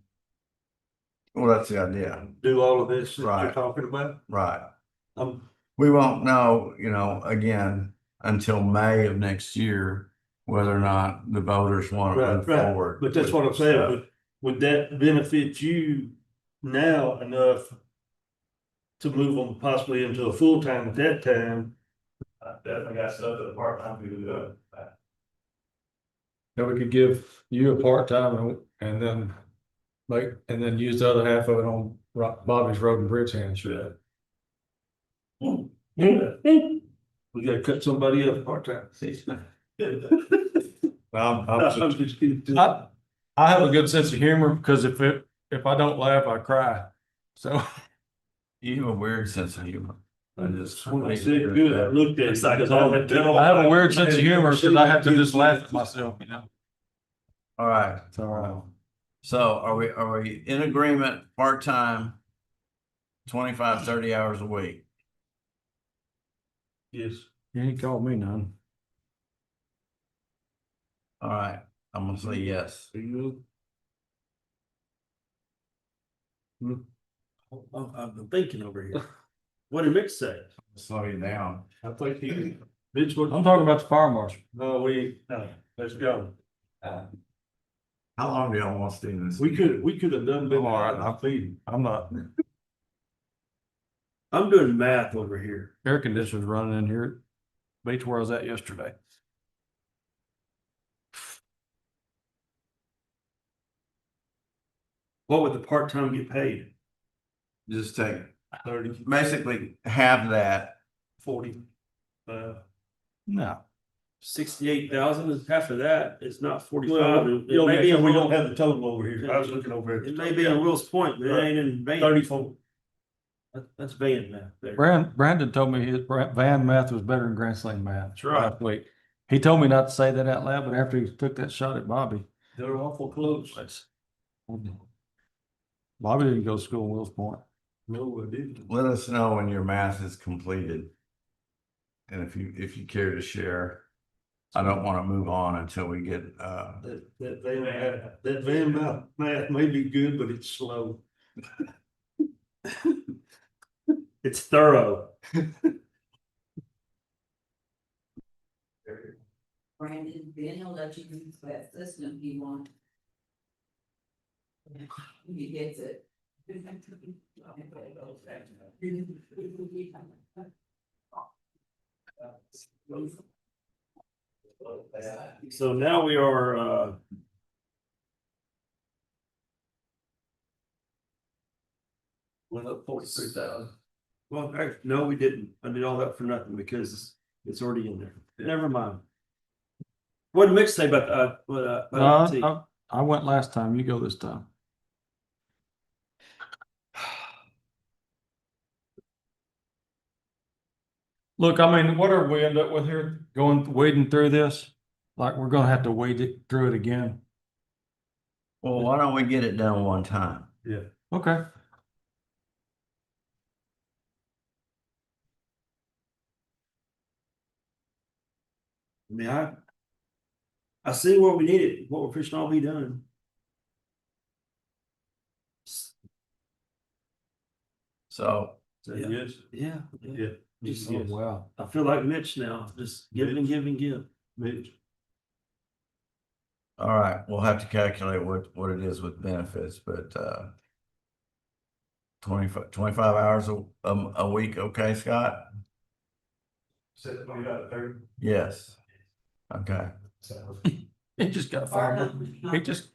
[SPEAKER 3] Well, that's the idea,
[SPEAKER 6] do all of this that you're
[SPEAKER 3] Right.
[SPEAKER 6] talking about?
[SPEAKER 3] right?
[SPEAKER 6] Um,
[SPEAKER 3] We won't know, again, until May of next year, whether or not the voters want to move
[SPEAKER 6] right,
[SPEAKER 3] forward.
[SPEAKER 6] but that's what I'm saying, but would that benefit you now enough to move them possibly into a full-time at that time?
[SPEAKER 7] I definitely got stuff that the part-time people do.
[SPEAKER 4] And we could give you a part-time and then use the other half of it on Bobby's Road and Bridge hand. Sure.
[SPEAKER 6] We gotta cut somebody up part-time. I'm just kidding.
[SPEAKER 4] I have a good sense of humor because if I don't laugh, I cry. So
[SPEAKER 3] You have a weird sense of humor. I just.
[SPEAKER 6] When I said good, I looked at it.
[SPEAKER 5] It's like-
[SPEAKER 6] because
[SPEAKER 4] I have a weird sense of humor because I have to just laugh at myself, you know.
[SPEAKER 3] All right.
[SPEAKER 4] It's all right.
[SPEAKER 3] So are we in agreement, part-time, 25, 30 hours a week?
[SPEAKER 6] Yes.
[SPEAKER 4] You ain't called me none.
[SPEAKER 3] All right, I'm gonna say yes.
[SPEAKER 5] I'm thinking over here. What did Mick say?
[SPEAKER 3] Slow you down.
[SPEAKER 6] I think he, Mitch, what,
[SPEAKER 4] I'm talking about the fire marshal.
[SPEAKER 6] no, no, let's go.
[SPEAKER 3] How long do y'all want to do this?
[SPEAKER 6] We could have done.
[SPEAKER 4] I'm all right. I'm feeding. I'm not.
[SPEAKER 5] I'm doing math over here.
[SPEAKER 4] Air conditioner's running in here. Beach where I was at yesterday.
[SPEAKER 5] What would the part-time get paid?
[SPEAKER 3] Just take,
[SPEAKER 6] 30,
[SPEAKER 3] basically have that.
[SPEAKER 6] 40.
[SPEAKER 4] No.
[SPEAKER 5] 68,000 is half of that. It's not 45.
[SPEAKER 6] Well,
[SPEAKER 5] It
[SPEAKER 6] you know,
[SPEAKER 5] may be in
[SPEAKER 6] we
[SPEAKER 5] Will-
[SPEAKER 6] don't have the total over here. I was looking over
[SPEAKER 5] It
[SPEAKER 6] it.
[SPEAKER 5] may be in Will's Point, but it ain't in Van.
[SPEAKER 6] 34.
[SPEAKER 5] That's Van math there.
[SPEAKER 4] Brandon told me his van math was better than Grand Slam math.
[SPEAKER 5] That's right.
[SPEAKER 4] Last week. He told me not to say that out loud, but after he took that shot at Bobby.
[SPEAKER 6] They're awful close.
[SPEAKER 4] Bobby didn't go to school in Wills Point.
[SPEAKER 6] No, I didn't.
[SPEAKER 3] Let us know when your math is completed. And if you care to share, I don't want to move on until we get,
[SPEAKER 6] That van math may be good, but it's slow.
[SPEAKER 5] It's thorough.
[SPEAKER 2] Brandon, Ben will let you use that system if you want. He gets it.
[SPEAKER 5] So now we are,
[SPEAKER 6] Went up 43,000.
[SPEAKER 5] well, no, we didn't. I did all that for nothing because it's already in there. Never mind. What did Mick say about, IT?
[SPEAKER 4] I went last time. You go this time. Look, I mean, whatever we end up with here, wading through this, like we're gonna have to wade it through it again.
[SPEAKER 3] well, why don't we get it done one time?
[SPEAKER 6] Yeah.
[SPEAKER 4] Okay.
[SPEAKER 5] I mean, I see what we needed, what we're fixing to all be done.
[SPEAKER 3] So,
[SPEAKER 5] So,
[SPEAKER 6] Yes.
[SPEAKER 5] yeah.
[SPEAKER 6] Yeah.
[SPEAKER 5] Just,
[SPEAKER 4] Oh, wow.
[SPEAKER 5] I feel like Mitch now, just give and give and give.
[SPEAKER 6] Mitch.
[SPEAKER 3] all right, we'll have to calculate what it is with benefits, but 25 hours a week, okay, Scott?
[SPEAKER 7] Said 25 to 30.
[SPEAKER 3] Yes. Okay.
[SPEAKER 7] So.
[SPEAKER 4] He just got fired. He just,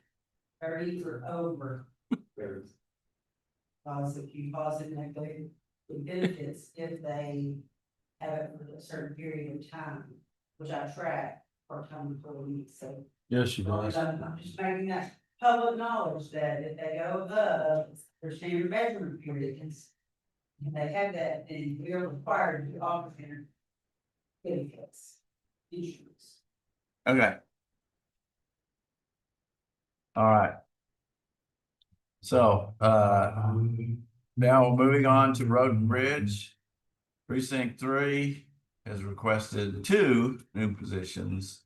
[SPEAKER 2] 30 or over. Because if you pause it negatively, the benefits, if they have it for a certain period of time, which I track part-time employees, so.
[SPEAKER 4] yes, she does.
[SPEAKER 2] I'm just making that public knowledge that if they go above their standard measurement period, it's. And they have that, then we are required to offer their benefits, insurance.
[SPEAKER 3] Okay. All right. So, now moving on to Road and Bridge. Precinct 3 has requested 2 new positions,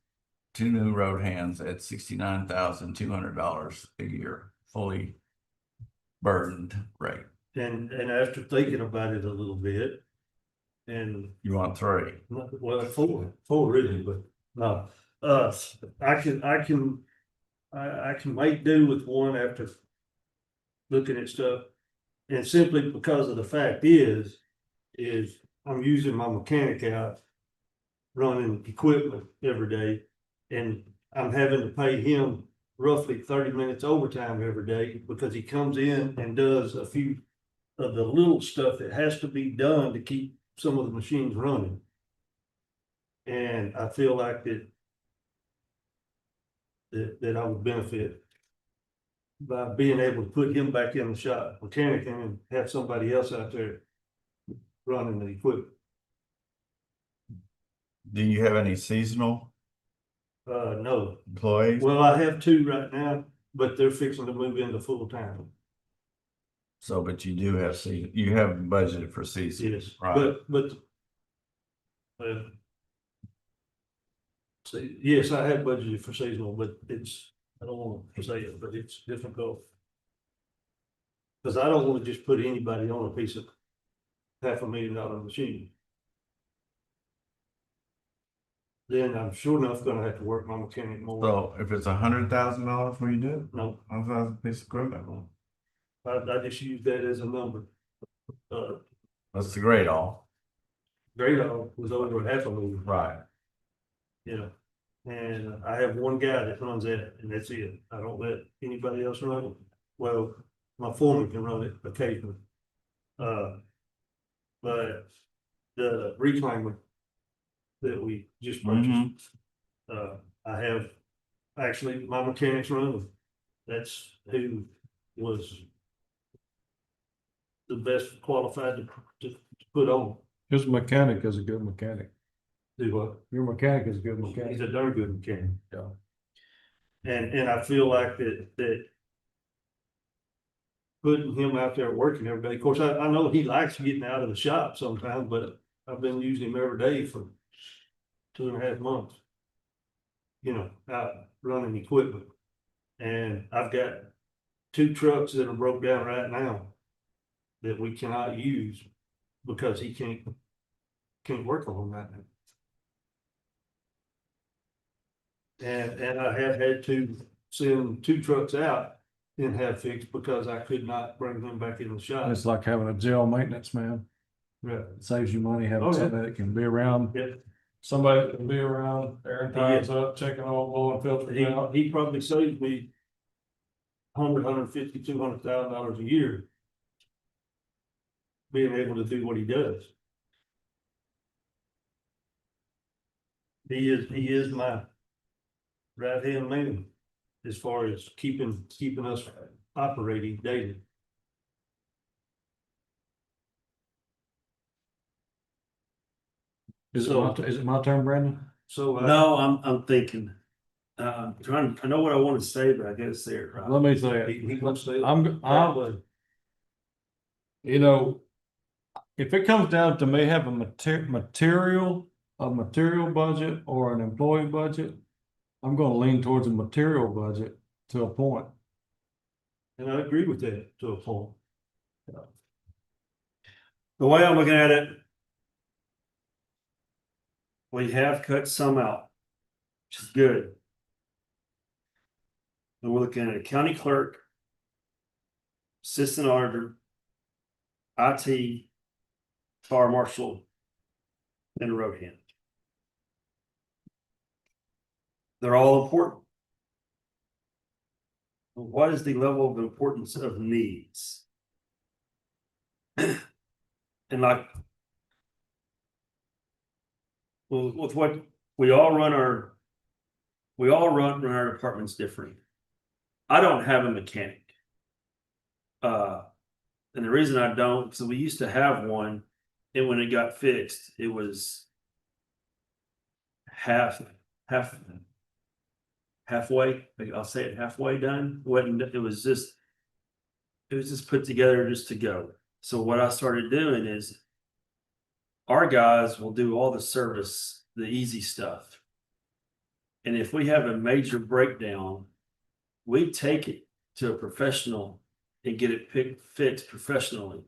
[SPEAKER 3] 2 new road hands at $69,200 a year, fully burdened rate.
[SPEAKER 6] And after thinking about it a little bit, and
[SPEAKER 3] You want 3?
[SPEAKER 6] well, four really, but no, I can make do with one after looking at stuff. And simply because of the fact is I'm using my mechanic out running equipment every day, and I'm having to pay him roughly 30 minutes overtime every day because he comes in and does a few of the little stuff that has to be done to keep some of the machines running. And I feel like that I would benefit by being able to put him back in the shop, mechanic, and have somebody else out there running the equipment.
[SPEAKER 3] Do you have any seasonal
[SPEAKER 6] No,
[SPEAKER 3] employees?
[SPEAKER 6] well, I have two right now, but they're fixing to move into full time.
[SPEAKER 3] So, but you do have you have budgeted for season.
[SPEAKER 6] Yes,
[SPEAKER 3] Right.
[SPEAKER 6] but. See, yes, I have budgeted for seasonal, but it's, I don't want to say it, but it's difficult. Cause I don't want to just put anybody on a piece of $500,000 machine. Then I'm sure enough gonna have to work my mechanic more.
[SPEAKER 3] So if it's $100,000, will you do it?
[SPEAKER 6] No,
[SPEAKER 3] 100,000 piece of equipment.
[SPEAKER 6] I just use that as a number.
[SPEAKER 3] That's the great all.
[SPEAKER 6] Great Dog was over $500,000.
[SPEAKER 3] Right.
[SPEAKER 6] You know, and I have one guy that runs that, and that's it. I don't let anybody else run it. Well, my foreman can run it occasionally. But the reclaimer that we just purchased, I have, actually, my mechanics run it. That's who was the best qualified to put on.
[SPEAKER 4] His mechanic is a good mechanic.
[SPEAKER 6] Do what?
[SPEAKER 4] Your mechanic is a good mechanic.
[SPEAKER 6] He's a darn good mechanic.
[SPEAKER 4] Yeah.
[SPEAKER 6] And I feel like that putting him out there working every day, of course, I know he likes getting out of the shop sometimes, but I've been using him every day for 2.5 months. You know, out running equipment. And I've got 2 trucks that are broke down right now that we cannot use because he can't work on them right now. And I have had to send 2 trucks out and have fixed because I could not bring them back in the shop.
[SPEAKER 4] It's like having a jail maintenance man.
[SPEAKER 6] Right.
[SPEAKER 4] It saves you money having
[SPEAKER 6] Oh, yeah.
[SPEAKER 4] somebody that can be around.
[SPEAKER 6] Yep.
[SPEAKER 4] Somebody that can be around, airing tires up, checking oil, blowing filters out.
[SPEAKER 6] He probably saved me $150,000, $200,000 a year being able to do what he does. He is my right hand man as far as keeping us operating daily.
[SPEAKER 4] Is it my turn, Brandon?
[SPEAKER 6] So
[SPEAKER 5] No, I'm thinking, I know what I want to say, but I gotta say it right.
[SPEAKER 4] Let me say
[SPEAKER 6] he
[SPEAKER 4] it.
[SPEAKER 6] gonna say
[SPEAKER 4] You know, if it comes down to me having a material budget or an employee budget, I'm gonna lean towards a material budget to a point.
[SPEAKER 6] and I agree with that to a point.
[SPEAKER 5] The way I'm looking at it, we have cut some out, which is good. And we're looking at a county clerk, assistant auditor, IT, fire marshal, and a road hand. They're all important. What is the level of importance of needs? And like, well, with what we all run our departments different. I don't have a mechanic. And the reason I don't, because we used to have one, and when it got fixed, it was halfway, I'll say it halfway done. It was just put together just to go. So what I started doing is our guys will do all the service, the easy stuff. And if we have a major breakdown, we take it to a professional and get it fixed professionally.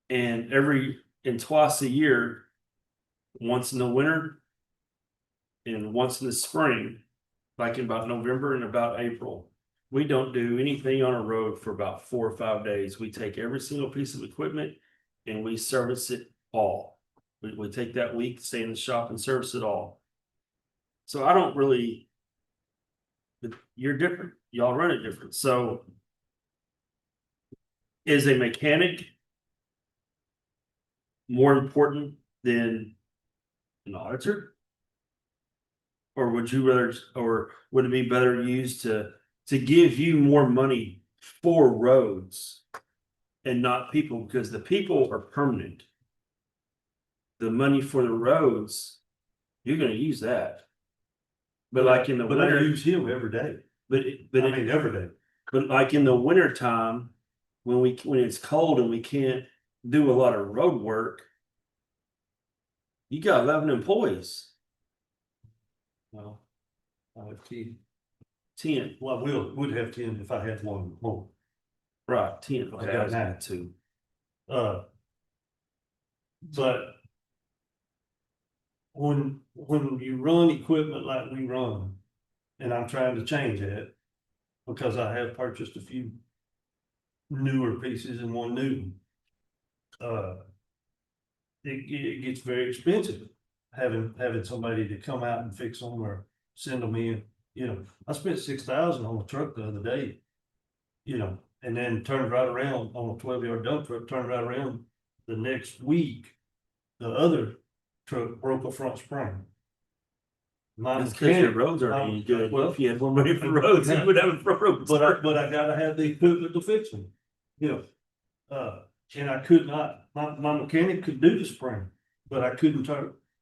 [SPEAKER 5] And twice a year, once in the winter and once in the spring, like in about November and about April, we don't do anything on a road for about 4 or 5 days. We take every single piece of equipment and we service it all. We take that week, stay in the shop and service it all. So I don't really, you're different. Y'all run it different. So is a mechanic more important than an auditor? Or would you rather, or would it be better used to give you more money for roads? And not people, because the people are permanent. The money for the roads, you're gonna use that. But like in the
[SPEAKER 6] But I
[SPEAKER 5] winter,
[SPEAKER 6] use him every day.
[SPEAKER 5] but
[SPEAKER 6] I mean, every day.
[SPEAKER 5] but like in the winter time, when it's cold and we can't do a lot of road work, you got 11 employees,
[SPEAKER 6] No. I have 10.
[SPEAKER 5] 10,
[SPEAKER 6] Well, would have 10 if I had one more.
[SPEAKER 5] right, 10,
[SPEAKER 6] I
[SPEAKER 5] okay,
[SPEAKER 6] got
[SPEAKER 5] I was
[SPEAKER 6] nine.
[SPEAKER 5] at 2.
[SPEAKER 6] But when you run equipment like we run, and I'm trying to change that, because I have purchased a few newer pieces and one new. It gets very expensive, having somebody to come out and fix them or send them in. You know, I spent 6,000 on a truck the other day. You know, and then turned right around on a 12-yard dump truck, turned right around the next week. The other truck broke a front spring. My
[SPEAKER 5] That's because your
[SPEAKER 6] mechanic-
[SPEAKER 5] roads aren't any good.
[SPEAKER 6] Well,
[SPEAKER 5] If you had more money for roads, you would have a road.
[SPEAKER 6] but I gotta have the equipment to fix them, you know. And I could not, my mechanic could do the spring, but I couldn't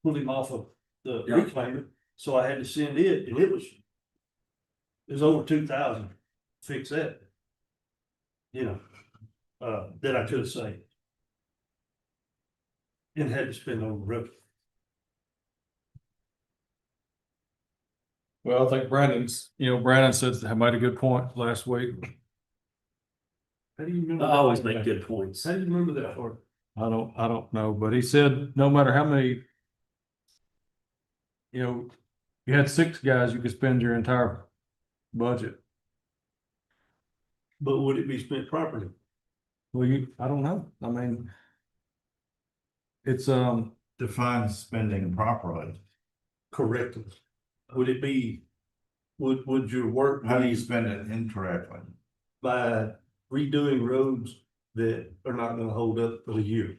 [SPEAKER 6] pull him off of the
[SPEAKER 5] Yeah.
[SPEAKER 6] reclaimer, so I had to send it, and it was over 2,000 to fix that. You know, that I could have saved. And had to spend on the roof.
[SPEAKER 4] Well, I think Brandon said, he made a good point last week.
[SPEAKER 6] How do you remember?
[SPEAKER 5] I
[SPEAKER 6] that?
[SPEAKER 5] always make good points.
[SPEAKER 6] How do you remember that for?
[SPEAKER 4] I don't know, but he said no matter how many. You had 6 guys, you could spend your entire budget.
[SPEAKER 6] But would it be spent properly?
[SPEAKER 4] Well, I don't know. I mean. It's,
[SPEAKER 3] Define spending properly.
[SPEAKER 6] Correctly. Would it be, would your work
[SPEAKER 3] How do you
[SPEAKER 6] be
[SPEAKER 3] spend it incorrectly?
[SPEAKER 6] by redoing roads that are not gonna hold up for a year?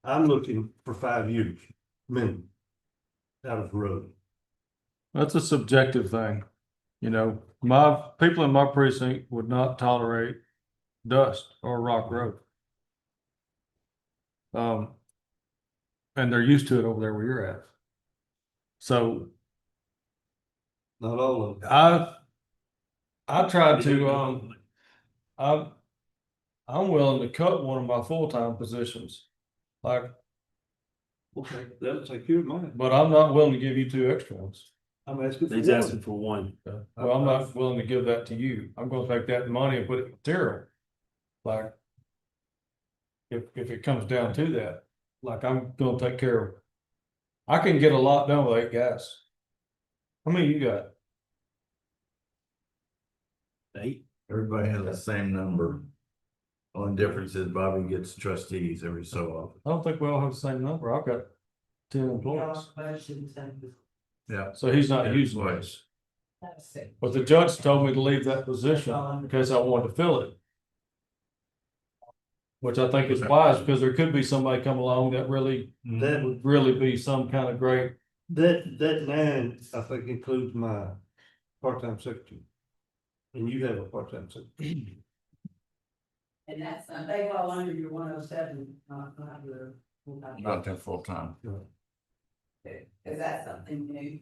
[SPEAKER 6] I'm looking for 5 years minimum out of the road.
[SPEAKER 4] that's a subjective thing. My people in my precinct would not tolerate dust or rock road. And they're used to it over there where you're at. So
[SPEAKER 6] Not all of them.
[SPEAKER 4] I tried to, I'm willing to cut one of my full-time positions. Like,
[SPEAKER 6] Okay, that'll take care of mine.
[SPEAKER 4] but I'm not willing to give you 2 extra ones.
[SPEAKER 6] I'm asking for
[SPEAKER 5] He's asking
[SPEAKER 6] one.
[SPEAKER 5] for one.
[SPEAKER 4] Well, I'm not willing to give that to you. I'm gonna take that money and put it in material. Like. If it comes down to that, like I'm gonna take care of. I can get a lot done with 8 guys. How many you got?
[SPEAKER 5] 8.
[SPEAKER 3] Everybody has the same number. Only difference is Bobby gets trustees every so often.
[SPEAKER 4] I don't think we all have the same number. I've got 10 employees.
[SPEAKER 3] Yeah.
[SPEAKER 4] So he's not using those. But the judge told me to leave that position in case I wanted to fill it. Which I think is wise, because there could be somebody come along that really
[SPEAKER 6] That,
[SPEAKER 4] would really be some kind of great.
[SPEAKER 6] that 9, I think includes my part-time secretary. And you have a part-time secretary.
[SPEAKER 2] And that's, they fall under your 107, not your.
[SPEAKER 3] Not that full time.
[SPEAKER 2] Is that something new,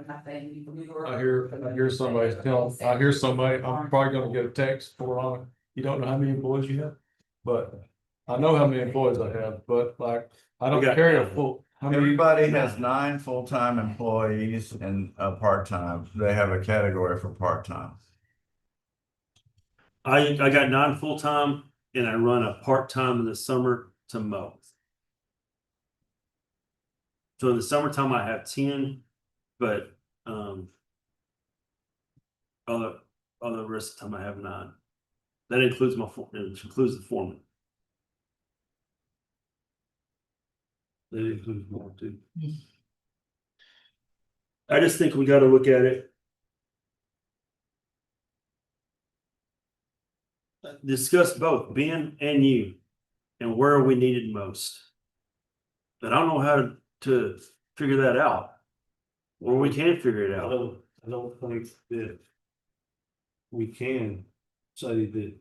[SPEAKER 2] nothing new?
[SPEAKER 4] I hear somebody, I'm probably gonna get a text for on it. You don't know how many employees you have? But I know how many employees I have, but like, I don't
[SPEAKER 5] We got
[SPEAKER 4] carry a
[SPEAKER 5] 9.
[SPEAKER 4] full. How many?
[SPEAKER 3] Everybody has 9 full-time employees and a part-time. They have a category for part-time.
[SPEAKER 5] I got 9 full-time and I run a part-time in the summer to mow. So in the summertime I have 10, but all the rest of the time I have 9. That includes it includes the foreman.
[SPEAKER 6] That includes more too.
[SPEAKER 5] I just think we gotta look at it. Discuss both Ben and you and where we needed most. But I don't know how to figure that out. Or we can figure it out.
[SPEAKER 6] I don't think that we can say that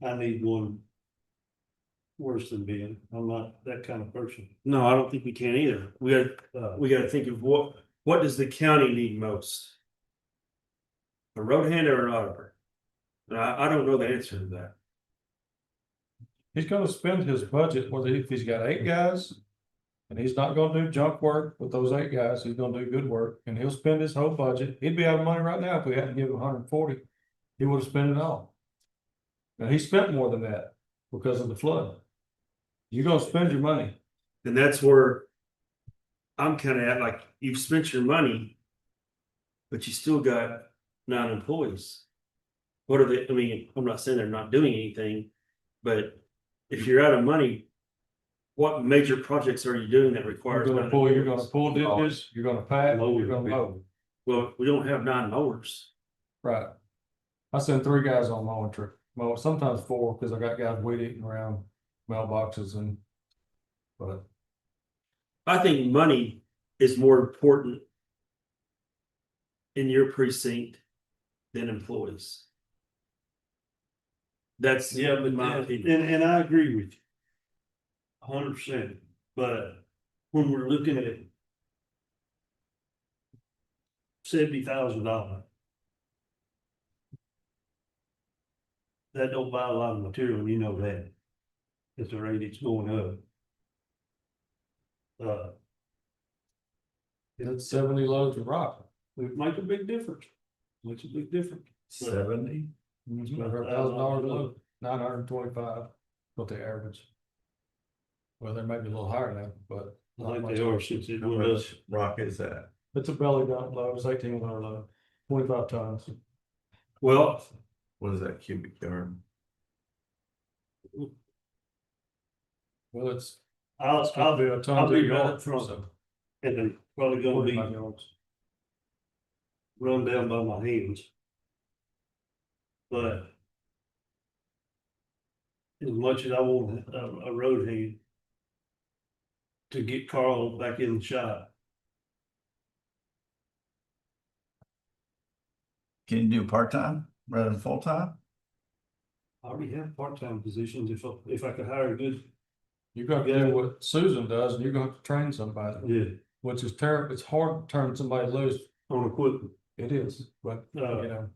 [SPEAKER 6] I need one worse than Ben. I'm not that kind of person.
[SPEAKER 5] No, I don't think we can either. We gotta think of what does the county need most? A road hand or an auditor? And I don't know the answer to that.
[SPEAKER 4] He's gonna spend his budget, whether if he's got 8 guys. And he's not gonna do junk work with those 8 guys, he's gonna do good work, and he'll spend his whole budget, he'd be out of money right now if we hadn't given him 140. He would have spent it all. And he spent more than that because of the flood. You're gonna spend your money.
[SPEAKER 5] And that's where I'm kind of at, like, you've spent your money, but you still got 9 employees. What are they, I mean, I'm not saying they're not doing anything, but if you're out of money, what major projects are you doing that requires?
[SPEAKER 4] You're
[SPEAKER 5] 9
[SPEAKER 4] gonna
[SPEAKER 5] employees?
[SPEAKER 4] pull ditches, you're gonna pack, you're gonna mow.
[SPEAKER 5] Well, we don't have 9 mowers.
[SPEAKER 4] Right. I send 3 guys on mowing trip, well, sometimes 4, because I got guys weed eating around mailboxes and. But
[SPEAKER 5] I think money is more important in your precinct than employees. That's my opinion.
[SPEAKER 6] And I agree with you. 100%, but when we're looking at $70,000. That don't buy a lot of material, and you know that. At the rate it's going up.
[SPEAKER 4] it's 70 loads of rock.
[SPEAKER 6] It make a big difference. Makes a big difference.
[SPEAKER 3] 70?
[SPEAKER 4] It's about $1,000 a load, 925, what they average. Well, they may be a little higher now, but.
[SPEAKER 6] I
[SPEAKER 4] not
[SPEAKER 6] think
[SPEAKER 4] much.
[SPEAKER 6] they are since it
[SPEAKER 3] How
[SPEAKER 6] went up.
[SPEAKER 3] much rock is that?
[SPEAKER 4] It's a belly dump load, it's 1,800 load, 25 tons.
[SPEAKER 5] Well,
[SPEAKER 3] What is that cubic yard?
[SPEAKER 4] Well, it's
[SPEAKER 6] I'll
[SPEAKER 4] gonna be a ton.
[SPEAKER 6] I'll be
[SPEAKER 4] to
[SPEAKER 6] right
[SPEAKER 4] yard,
[SPEAKER 6] up front.
[SPEAKER 4] so
[SPEAKER 6] And then probably gonna
[SPEAKER 4] 45
[SPEAKER 6] be
[SPEAKER 4] yards.
[SPEAKER 6] run down by my hands. But as much as I want a road hand to get Carl back in the shop,
[SPEAKER 3] Can you do part-time rather than full-time?
[SPEAKER 6] I already have part-time positions if I could hire a good,
[SPEAKER 4] You're gonna do what Susan does, and you're gonna have to train somebody,
[SPEAKER 6] yeah,
[SPEAKER 4] which is terrible. It's hard to turn somebody loose.
[SPEAKER 6] on equipment.
[SPEAKER 4] It is, but you
[SPEAKER 6] Uh,
[SPEAKER 4] know,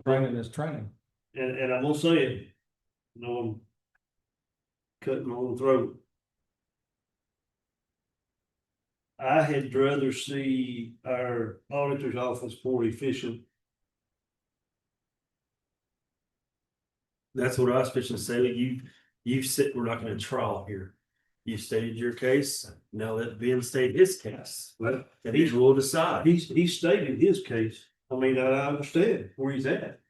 [SPEAKER 4] training is training.
[SPEAKER 6] and I'm gonna say it, you know, I'm cutting my own throat. I had rather see our auditor's office more efficient.
[SPEAKER 5] that's what I was fixing to say. You said we're not gonna trial here. You stated your case. Now let Ben state his case.
[SPEAKER 6] Well,
[SPEAKER 5] And he will decide.
[SPEAKER 6] he stated his case. I mean, I understand where he's at.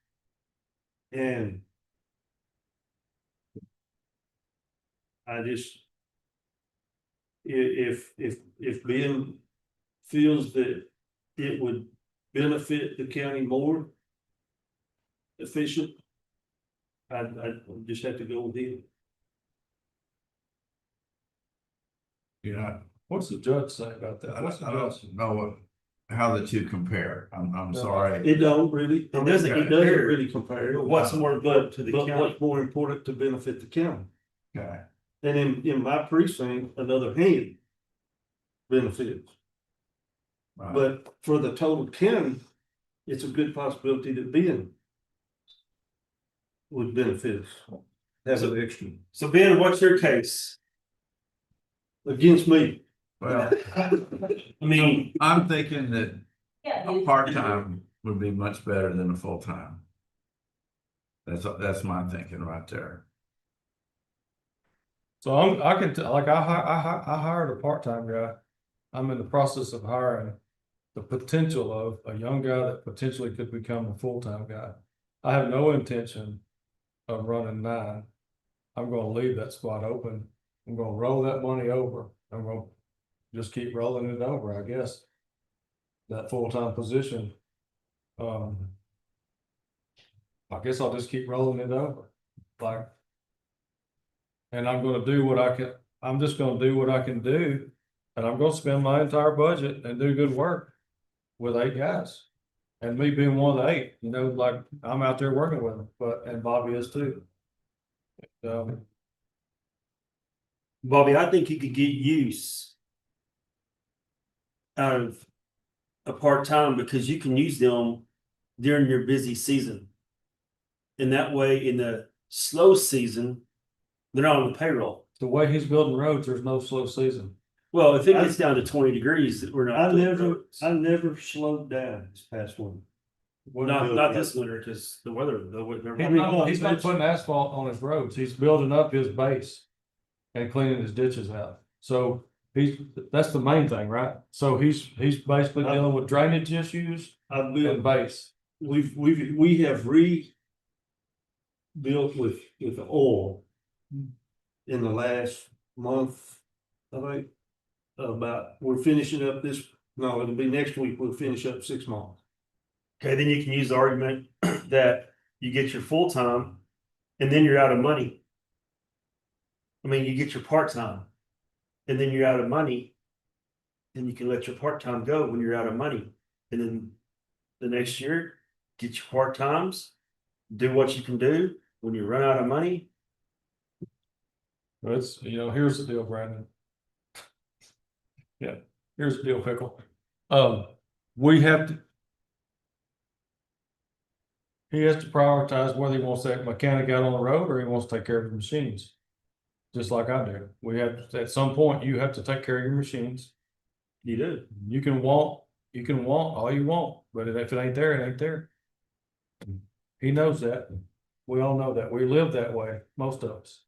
[SPEAKER 6] And I just, if Ben feels that it would benefit the county more efficient, I just have to go with him.
[SPEAKER 3] Yeah,
[SPEAKER 4] What's the judge say about that?
[SPEAKER 3] I
[SPEAKER 4] What's the
[SPEAKER 3] don't
[SPEAKER 4] judge?
[SPEAKER 3] know how the two compare. I'm
[SPEAKER 4] No.
[SPEAKER 3] sorry.
[SPEAKER 6] It don't really,
[SPEAKER 5] It doesn't
[SPEAKER 6] it doesn't
[SPEAKER 5] compare.
[SPEAKER 6] really compare.
[SPEAKER 5] What's more important to the
[SPEAKER 6] But
[SPEAKER 5] county?
[SPEAKER 6] what's more important to benefit the county?
[SPEAKER 3] Okay,
[SPEAKER 6] And in my precinct, another hand benefits.
[SPEAKER 3] right.
[SPEAKER 6] But for the total county, it's a good possibility that Ben would benefit us. Have an extra
[SPEAKER 5] So Ben, what's your case?
[SPEAKER 6] against me.
[SPEAKER 3] Well,
[SPEAKER 5] I mean,
[SPEAKER 3] I'm thinking that
[SPEAKER 2] Yeah.
[SPEAKER 3] a part-time would be much better than a full-time. That's my thinking right there.
[SPEAKER 4] So I can, I hired a part-time guy. I'm in the process of hiring the potential of a young guy that potentially could become a full-time guy. I have no intention of running 9. I'm gonna leave that spot open. I'm gonna roll that money over. I'm gonna just keep rolling it over, I guess. That full-time position. I guess I'll just keep rolling it over, like. And I'm gonna do what I can, I'm just gonna do what I can do And I'm gonna spend my entire budget and do good work with 8 guys. And me being one of the 8, you know, like, I'm out there working with them, and Bobby is too.
[SPEAKER 5] Bobby, I think you could get use out of a part-time because you can use them during your busy season. And that way, in the slow season, they're not on the payroll.
[SPEAKER 4] The way he's building roads, there's no slow season.
[SPEAKER 5] Well, if it gets down to 20 degrees, we're not.
[SPEAKER 6] I
[SPEAKER 5] doing
[SPEAKER 6] never,
[SPEAKER 5] roads.
[SPEAKER 6] I never slowed down this past one.
[SPEAKER 5] Not this winter, because the weather,
[SPEAKER 4] He's not putting asphalt on his roads. He's building up his base and cleaning his ditches out. So that's the main thing, right? So he's basically dealing with drainage issues
[SPEAKER 6] I've
[SPEAKER 4] and
[SPEAKER 6] built,
[SPEAKER 4] base.
[SPEAKER 6] we have rebuilt with the oil in the last month, I think. We're finishing up no, it'll be next week, we'll finish up 6 months.
[SPEAKER 5] Okay, then you can use the argument that you get your full-time and then you're out of money. I mean, you get your part-time and then you're out of money. Then you can let your part-time go when you're out of money. And then the next year, get your part-times, do what you can do. When you run out of money,
[SPEAKER 4] It's, here's the deal, Brandon. Yeah, here's the deal, Pickle. We have to. He has to prioritize whether he wants that mechanic out on the road or he wants to take care of the machines. Just like I do. At some point, you have to take care of your machines.
[SPEAKER 5] you do.
[SPEAKER 4] You can want all you want, but if it ain't there, it ain't there. He knows that. We all know that. We live that way, most of us.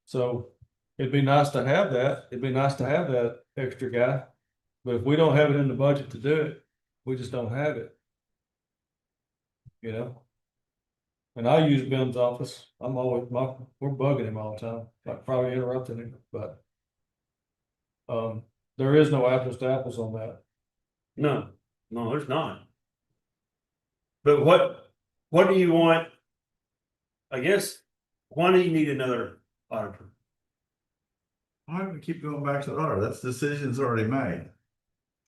[SPEAKER 4] So it'd be nice to have that. It'd be nice to have that extra guy. But if we don't have it in the budget to do it, we just don't have it. And I use Ben's office. We're bugging him all the time, like probably interrupting him, but. There is no apples to apples on that.
[SPEAKER 5] No, there's not. But what do you want? I guess, why do you need another auditor?
[SPEAKER 3] Why do we keep going back to the order? That's decision's already made.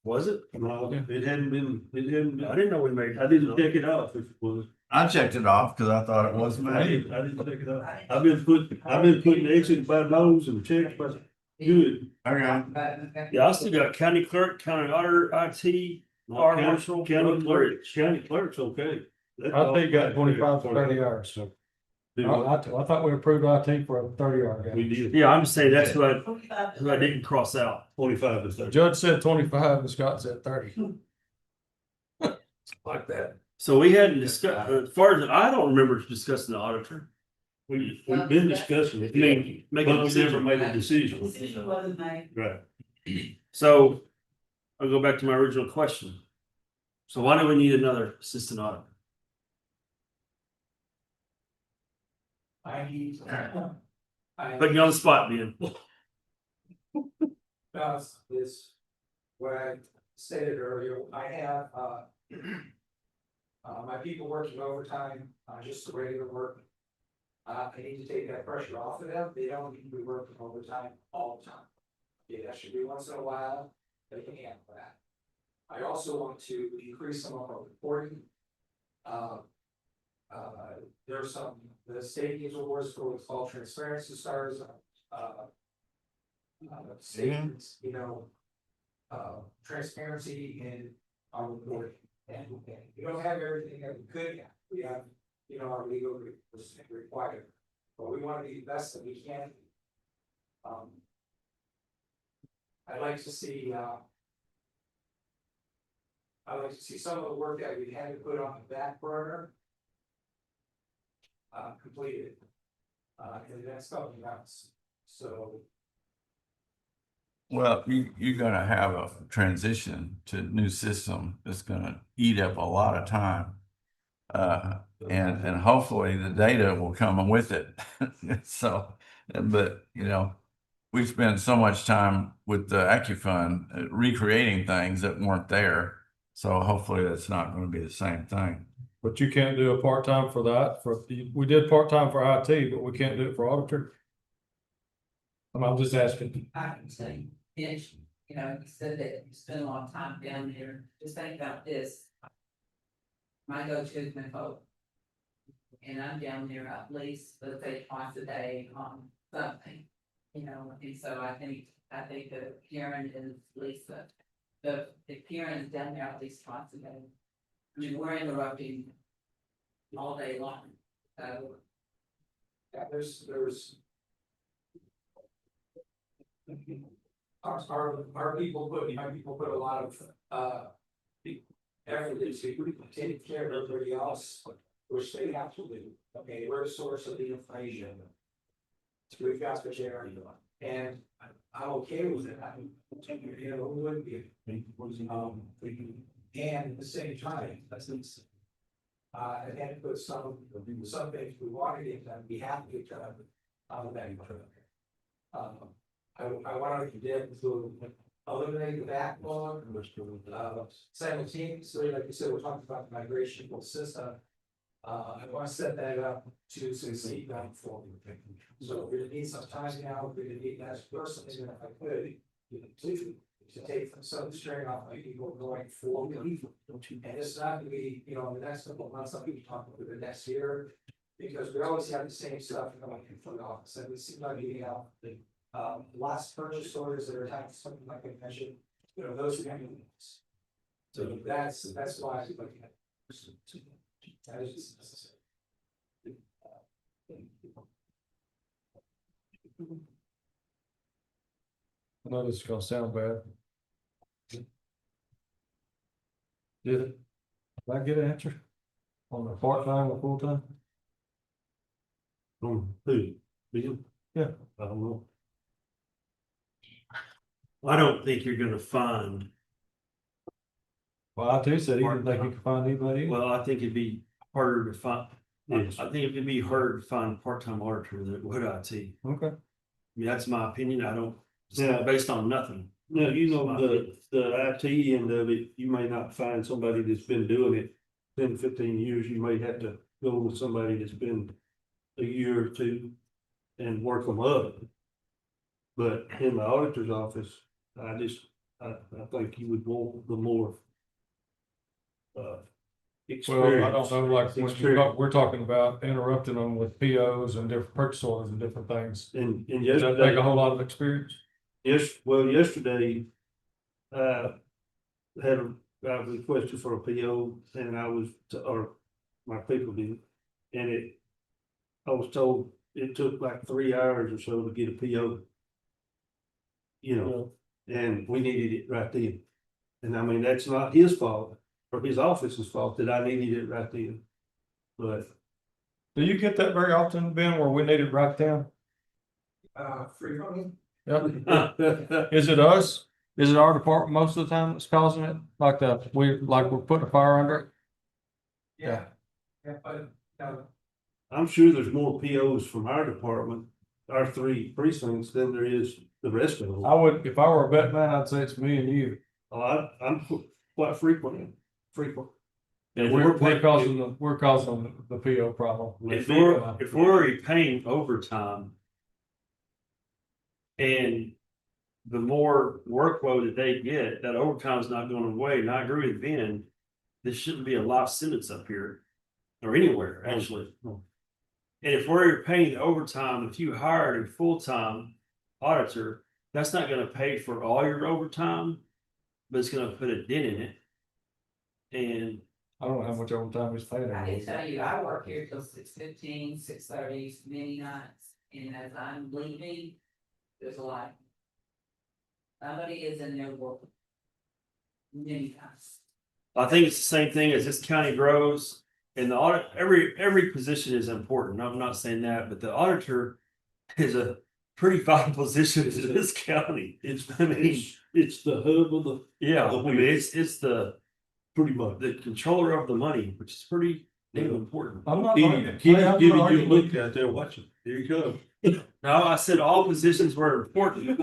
[SPEAKER 5] Was it?
[SPEAKER 6] No, it hadn't been,
[SPEAKER 5] I didn't know we made.
[SPEAKER 6] I didn't check it off if it was.
[SPEAKER 3] I checked it off because I thought it was
[SPEAKER 6] I
[SPEAKER 3] made.
[SPEAKER 6] didn't check it out. I've been putting the exit by those and checks, but good.
[SPEAKER 3] Okay.
[SPEAKER 5] Yeah, I still got county clerk, county auditor, IT, our marshal,
[SPEAKER 6] County clerk's okay.
[SPEAKER 4] I think got 25 to 30 hours, so. I thought we approved IT for a 30-hour guy.
[SPEAKER 6] We did.
[SPEAKER 5] Yeah, I'm just saying that's who I didn't cross out.
[SPEAKER 6] 25 to
[SPEAKER 4] The
[SPEAKER 6] 30.
[SPEAKER 4] judge said 25 and Scott said 30. Like that.
[SPEAKER 5] So we hadn't discussed, as far as I don't remember discussing the auditor.
[SPEAKER 6] We've been discussing it.
[SPEAKER 5] I mean, making a
[SPEAKER 6] But we never
[SPEAKER 5] decision.
[SPEAKER 6] made a decision.
[SPEAKER 2] Decision wasn't made.
[SPEAKER 6] Right.
[SPEAKER 5] So I'll go back to my original question. So why do we need another assistant auditor?
[SPEAKER 8] I need.
[SPEAKER 5] Putting you on the spot, Ben.
[SPEAKER 8] This, what I stated earlier, I have, my people working overtime, just the regular work. I need to take that pressure off of them, they don't need to be working overtime all the time. Yeah, that should be once in a while, they can handle that. I also want to increase some of our reporting. There's the state needs awards for what's called transparency stars, statements, transparency in our reporting. And we don't have everything that we could have. We have, our legal required, but we want to be the best that we can. I'd like to see, some of the work that we had to put on the back burner completed in the next couple of months. So.
[SPEAKER 3] Well, you're gonna have a transition to new system that's gonna eat up a lot of time. And hopefully the data will come with it. So, but we spent so much time with the AccuFund recreating things that weren't there. So hopefully that's not gonna be the same thing.
[SPEAKER 4] But you can't do a part-time for that. We did part-time for IT, but we can't do it for auditor. I'm just asking.
[SPEAKER 2] I can say, it's You know, you said that you spend a lot of time down there, just think about this. My go-to is Nicole. And I'm down there at least, let's say twice a day on something, you know, and so I think that Karen is Lisa. The Karen is down there at least twice a day. I mean, we're interrupting all day long, so.
[SPEAKER 8] Yeah, there's. Our people put a lot of, effort into taking care of everybody else, which they have to do. Okay, we're a source of the information. We've got to share, and I'm okay with it. You know, who wouldn't be? And at the same time, and then put some things we want to get done, we have to get done on that. I wanted to eliminate the backlog, simultaneously, like you said, we're talking about the migration system. I want to set that up to succeed going forward. So we're gonna need some time now, we're gonna need that personally, if I could, to take some strain off my people going forward. And it's not gonna be, you know, in the next couple of months, I'll be talking about the next year. Because we always have the same stuff going in from the office, and we seem like we have the last purchase orders that are attached to something like I mentioned, you know, those are kind of things. So that's why I was looking at. That is just necessary.
[SPEAKER 4] I know this is gonna sound bad. Did it? Did I get an answer? On the part-time or full-time?
[SPEAKER 6] Who? Bill?
[SPEAKER 4] Yeah.
[SPEAKER 6] I don't know.
[SPEAKER 5] I don't think you're gonna find,
[SPEAKER 4] Well, I too said he didn't think he could find anybody.
[SPEAKER 5] well, I think it'd be harder to find. I
[SPEAKER 6] Yes.
[SPEAKER 5] think it'd be harder to find a part-time auditor than it would IT.
[SPEAKER 4] Okay.
[SPEAKER 5] I mean, that's my opinion. I don't, it's
[SPEAKER 6] Yeah.
[SPEAKER 5] not based on nothing.
[SPEAKER 6] No, you know, the IT end of it, you may not find somebody that's been doing it 10, 15 years, you may have to go with somebody that's been a year or two and work them up. But in the auditor's office, I think you would want the more experience.
[SPEAKER 4] Well, I don't know, like, when
[SPEAKER 6] Experience.
[SPEAKER 4] we're talking about interrupting them with POs and different purchase orders and different things.
[SPEAKER 6] And
[SPEAKER 4] Does that
[SPEAKER 6] yesterday.
[SPEAKER 4] take a whole lot of experience?
[SPEAKER 6] Yes, well, yesterday, I requested for a PO and or my people did. And I was told it took like 3 hours or so to get a PO. You know, and we needed it right then. And I mean, that's not his fault or his office's fault that I needed it right then. But
[SPEAKER 4] Do you get that very often, Ben, where we need it right down?
[SPEAKER 8] Frequently.
[SPEAKER 4] Yeah. Is it us? Is it our department most of the time that's causing it? Like we're putting a fire under it?
[SPEAKER 8] Yeah, but,
[SPEAKER 6] I'm sure there's more POs from our department, our 3 precincts, than there is the rest of them.
[SPEAKER 4] I would, if I were a vet man, I'd say it's me and you.
[SPEAKER 6] I'm quite frequent.
[SPEAKER 4] And we're causing the PO problem.
[SPEAKER 5] If we're already paying overtime. And the more workload that they get, that overtime's not going away, and I agree with Ben. This shouldn't be a life sentence up here. Or anywhere, actually.
[SPEAKER 6] No.
[SPEAKER 5] And if we're paying overtime, if you hired a full-time auditor, that's not gonna pay for all your overtime. But it's gonna put a dent in it. And
[SPEAKER 4] I don't know how much overtime he's paying.
[SPEAKER 2] I can tell you, I work here till 6:15, 6:30, many nights, and as I'm leaving, there's a lot. Somebody is in there working. Many times.
[SPEAKER 5] I think it's the same thing as this county grows. And the audit, every position is important. I'm not saying that, but the auditor is a pretty vital position in this county.
[SPEAKER 6] It's the hub of the.
[SPEAKER 5] Yeah,
[SPEAKER 6] the
[SPEAKER 5] I mean, it's the
[SPEAKER 6] pretty much.
[SPEAKER 5] the controller of the money, which is pretty damn important.
[SPEAKER 4] I'm not.
[SPEAKER 6] Keep giving you a look out there, watch it, here you go.
[SPEAKER 5] No, I said all positions were important.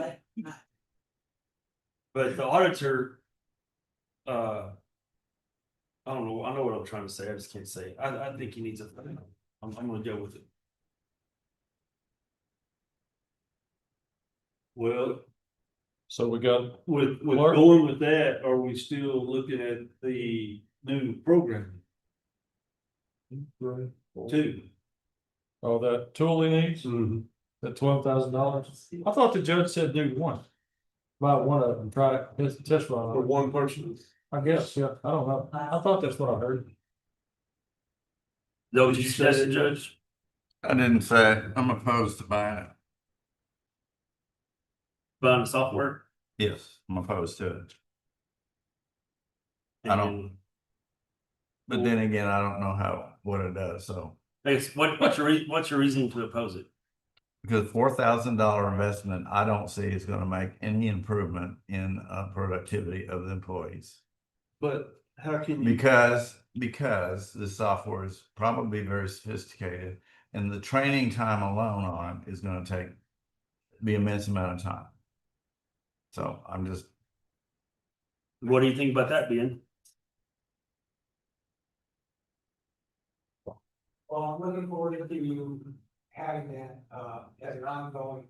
[SPEAKER 5] But the auditor, I don't know, I know what I'm trying to say, I just can't say it. I think he needs I'm gonna go with it.
[SPEAKER 6] Well,
[SPEAKER 4] So we got,
[SPEAKER 6] With
[SPEAKER 4] Mark?
[SPEAKER 6] going with that, are we still looking at the new program too?
[SPEAKER 4] oh, that tool he needs,
[SPEAKER 6] Mm-hmm.
[SPEAKER 4] that $12,000. I thought the judge said do one. Buy one of them, try it, his test run.
[SPEAKER 6] For one person?
[SPEAKER 4] I guess, yeah, I don't know. I thought that's what I heard.
[SPEAKER 5] That was you suggested, Judge?
[SPEAKER 3] I didn't say, I'm opposed to buying it.
[SPEAKER 5] Buying the software?
[SPEAKER 3] Yes, I'm opposed to it. I don't-
[SPEAKER 5] And
[SPEAKER 3] But then again, I don't know what it does, so.
[SPEAKER 5] I guess, what's your reason to oppose it?
[SPEAKER 3] Because $4,000 investment, I don't see is gonna make any improvement in productivity of the employees.
[SPEAKER 6] But how can you?
[SPEAKER 3] Because the software is probably very sophisticated and the training time alone on it is gonna be immense amount of time. So I'm just,
[SPEAKER 5] What do you think about that, Ben?
[SPEAKER 8] Well, I'm looking forward to having that, as an ongoing,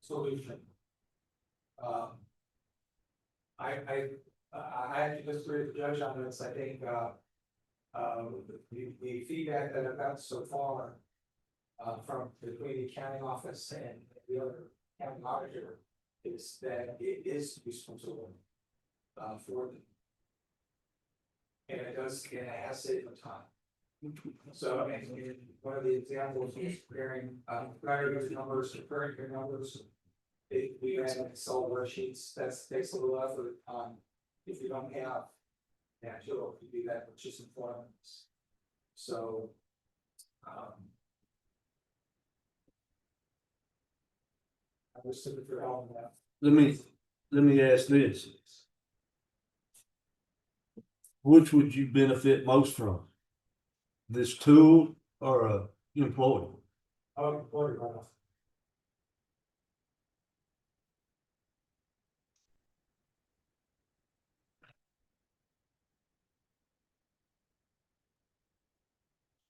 [SPEAKER 8] solution. I have to disagree with the judge on this, I think, the feedback that I've gotten so far, from between the accounting office and the other county auditor, is that it is useful to them, for them. And it has saved them time. So, I mean, one of the examples is comparing, your numbers, comparing your numbers. We have Excel worksheets, takes a little effort, if you don't have. You'll do that with just informants. So, I was looking for help in that.
[SPEAKER 6] Let me ask this. Which would you benefit most from? This tool or a employee?
[SPEAKER 8] Oh, order off.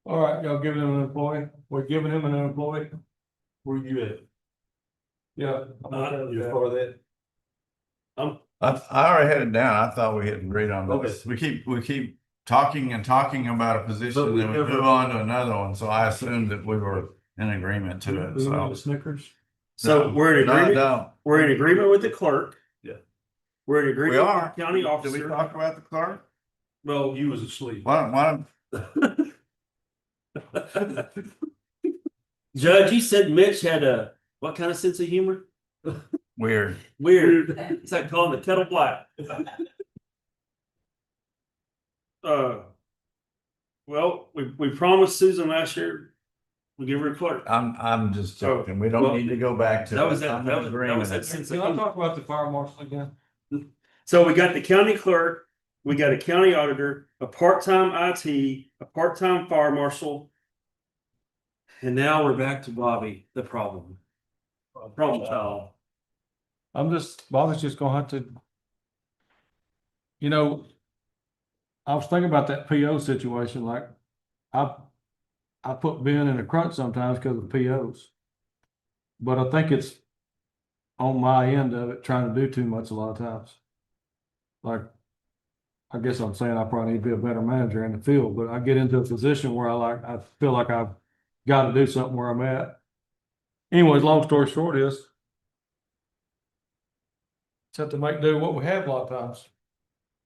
[SPEAKER 4] All right, y'all giving him an employee? We're giving him an employee?
[SPEAKER 6] Where you at?
[SPEAKER 4] Yeah. I'm okay with
[SPEAKER 6] You
[SPEAKER 4] that.
[SPEAKER 6] for that?
[SPEAKER 3] I already had it down. I thought we had agreed on this.
[SPEAKER 6] Okay.
[SPEAKER 3] We keep talking and talking about a position,
[SPEAKER 6] But we
[SPEAKER 3] then we
[SPEAKER 6] never-
[SPEAKER 3] move on to another one. So I assumed that we were in agreement to it,
[SPEAKER 4] We need
[SPEAKER 3] so.
[SPEAKER 4] the Snickers.
[SPEAKER 5] So we're in
[SPEAKER 3] No, I
[SPEAKER 5] agreement,
[SPEAKER 3] don't.
[SPEAKER 5] we're in agreement with the clerk.
[SPEAKER 6] Yeah.
[SPEAKER 5] We're in
[SPEAKER 3] We
[SPEAKER 5] agreement with
[SPEAKER 3] are.
[SPEAKER 5] the county
[SPEAKER 3] Did we
[SPEAKER 5] officer.
[SPEAKER 3] talk about the clerk?
[SPEAKER 6] Well, you was asleep.
[SPEAKER 3] Why
[SPEAKER 5] Judge, you said Mitch had what kind of sense of humor?
[SPEAKER 3] weird.
[SPEAKER 5] Weird. It's like calling the kettle black. Well, we promised Susan last year, we give her a clerk.
[SPEAKER 3] I'm just joking. We don't
[SPEAKER 5] Well,
[SPEAKER 3] need to go back to
[SPEAKER 5] that was
[SPEAKER 3] it.
[SPEAKER 5] that-
[SPEAKER 3] I'm
[SPEAKER 5] that
[SPEAKER 3] in
[SPEAKER 5] was- that
[SPEAKER 3] agreement.
[SPEAKER 5] was that sense
[SPEAKER 4] Can
[SPEAKER 5] of
[SPEAKER 4] I
[SPEAKER 5] humor.
[SPEAKER 4] talk about the fire marshal again?
[SPEAKER 5] So we got the county clerk, we got a county auditor, a part-time IT, a part-time fire marshal. And now we're back to Bobby, the problem child.
[SPEAKER 4] Bobby's just gonna have to. You know. I was thinking about that PO situation, like, I put Ben in a crunch sometimes because of POs. But I think it's on my end of it, trying to do too much a lot of times. Like, I guess I'm saying I probably need to be a better manager in the field, but I get into a position where I feel like I've got to do something where I'm at. Anyways, long story short is, just have to make do what we have a lot of times.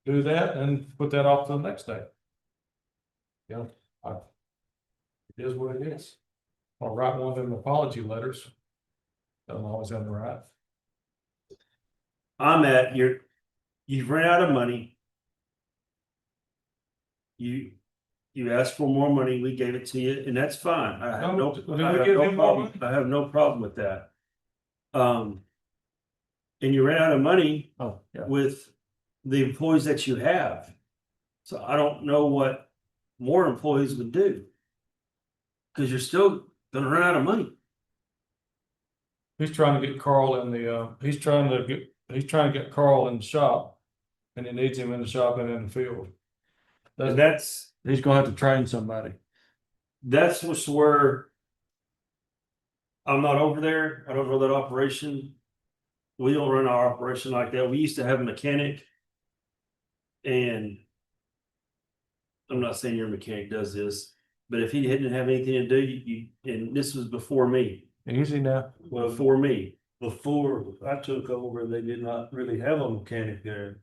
[SPEAKER 4] Do that and put that off to the next day. Yeah, it is what it is. I'll write one of them apology letters. Doesn't always have the right.
[SPEAKER 5] I'm at you've run out of money. You asked for more money, we gave it to you, and that's fine. I have no
[SPEAKER 4] Did we
[SPEAKER 5] I have
[SPEAKER 4] give
[SPEAKER 5] no
[SPEAKER 4] him more
[SPEAKER 5] problem. I have no problem with that. And you ran out of money
[SPEAKER 4] Oh, yeah.
[SPEAKER 5] with the employees that you have. So I don't know what more employees would do. Cause you're still gonna run out of money.
[SPEAKER 4] He's trying to get Carl in the, he's trying to get Carl in the shop. And he needs him in the shop and in the field.
[SPEAKER 5] And that's
[SPEAKER 4] He's gonna have to train somebody.
[SPEAKER 5] what's where I'm not over there. I don't know that operation. we don't run our operation like that. We used to have a mechanic. And I'm not saying your mechanic does this, but if he didn't have anything to do, and this was before me,
[SPEAKER 4] Easy now.
[SPEAKER 6] Well,
[SPEAKER 5] before me.
[SPEAKER 6] before I took over, they did not really have a mechanic there.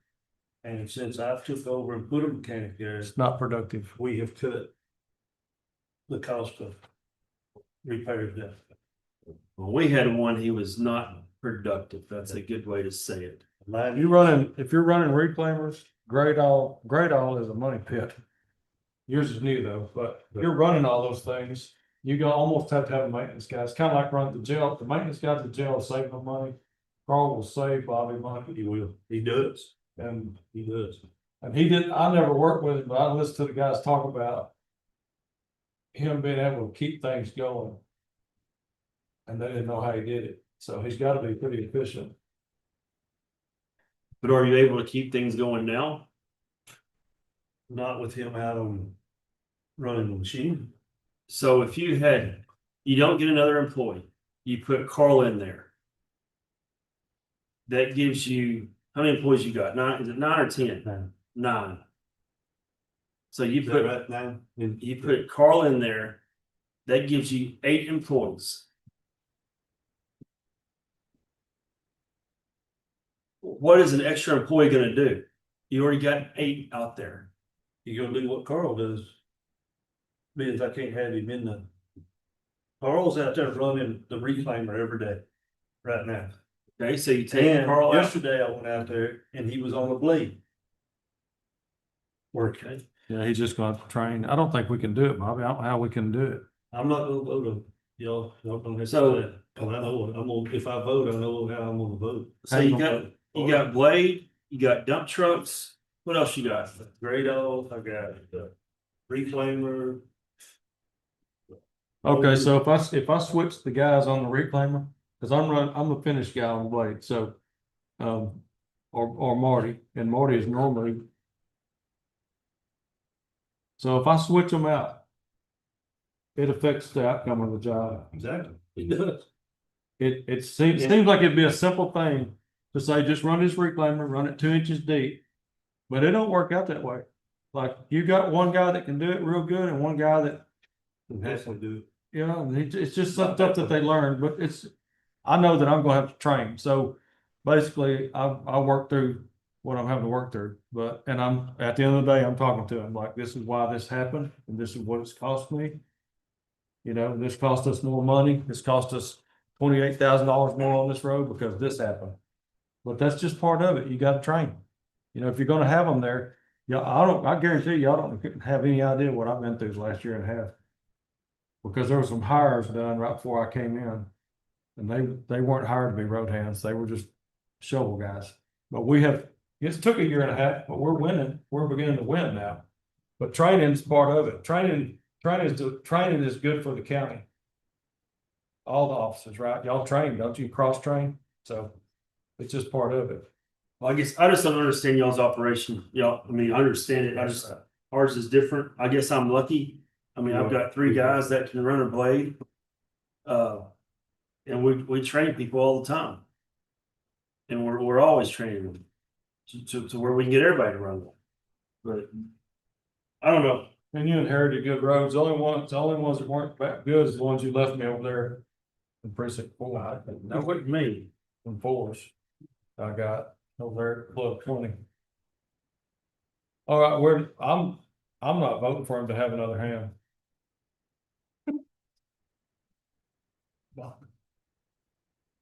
[SPEAKER 6] And since I took over and put a mechanic there,
[SPEAKER 4] It's not productive.
[SPEAKER 6] we have cut the cost of repairs down.
[SPEAKER 5] When we had one, he was not productive. That's a good way to say it.
[SPEAKER 6] Mine,
[SPEAKER 4] If you're running reclaimers, great all is a money pit. Yours is new though, but if you're running all those things, you gonna almost have to have a maintenance guy. It's kind of like running the jail. The maintenance guy at the jail is saving them money. Carl will save Bobby money.
[SPEAKER 6] he will, he does,
[SPEAKER 4] And
[SPEAKER 6] he does.
[SPEAKER 4] he did, I never worked with him, but I listened to the guys talk about him being able to keep things going. And they didn't know how he did it. So he's got to be pretty efficient.
[SPEAKER 5] But are you able to keep things going now?
[SPEAKER 6] Not with him out on running the machine.
[SPEAKER 5] So if you don't get another employee, you put Carl in there. That gives you, how many employees you got? 9, is it 9 or 10?
[SPEAKER 6] Now,
[SPEAKER 5] 9. So you
[SPEAKER 6] is that
[SPEAKER 5] put,
[SPEAKER 6] right now?
[SPEAKER 5] you put Carl in there, that gives you 8 employees. What is an extra employee gonna do? You already got 8 out there.
[SPEAKER 6] You gonna do what Carl does. Means I can't have him in the. Carl's out there running the reclaimer every day, right now.
[SPEAKER 5] Okay, so you take
[SPEAKER 6] And
[SPEAKER 5] Carl out.
[SPEAKER 6] yesterday I went out there and he was on the blade. Working.
[SPEAKER 5] Okay.
[SPEAKER 4] Yeah, he's just gonna train. I don't think we can do it, Bobby. I don't know how we can do it.
[SPEAKER 6] I'm not gonna vote on, y'all don't have to
[SPEAKER 5] So-
[SPEAKER 6] say that. Oh, I know, I'm gonna, if I vote, I know how I'm gonna vote.
[SPEAKER 5] So you got blade, you got dump trucks. What else you got?
[SPEAKER 6] Great old, I got the reclaimer.
[SPEAKER 4] Okay, so if I switch the guys on the reclaimer, cause I'm the finished guy on the blade, so. Or Marty, and Marty is normally. So if I switch them out. It affects the outcome of the job.
[SPEAKER 6] Exactly. It does.
[SPEAKER 4] It seems like it'd be a simple thing to say, just run this reclaimer, run it 2 inches deep. But it don't work out that way. Like you got one guy that can do it real good and one guy that,
[SPEAKER 6] It has to do.
[SPEAKER 4] you know, it's just some stuff that they learn, but I know that I'm gonna have to train. So basically I work through what I'm having to work through, and I'm, at the end of the day, I'm talking to him like, this is why this happened and this is what it's cost me. You know, this cost us more money. This cost us $28,000 more on this road because this happened. But that's just part of it. You gotta train. You know, if you're gonna have them there, I guarantee y'all don't have any idea what I've been through the last year and a half. Because there were some hires done right before I came in. And they weren't hired to be road hands. They were just shovel guys. But it took a year and a half, but we're winning. We're beginning to win now. But training's part of it. Training is good for the county. All the officers, right? Y'all train, don't you? Cross train? So it's just part of it.
[SPEAKER 5] Well, I guess I just don't understand y'all's operation. Y'all, I mean, I understand it. Ours is different. I guess I'm lucky. I mean, I've got 3 guys that can run a blade. And we train people all the time. And we're always training them to where we can get everybody to run them. But I don't know.
[SPEAKER 4] And you inherited good roads. The only ones that weren't that good is the ones you left me over there in precinct 4.
[SPEAKER 5] That wasn't me.
[SPEAKER 4] And 4s. I got over there at Club 20. All right, I'm not voting for him to have another hand.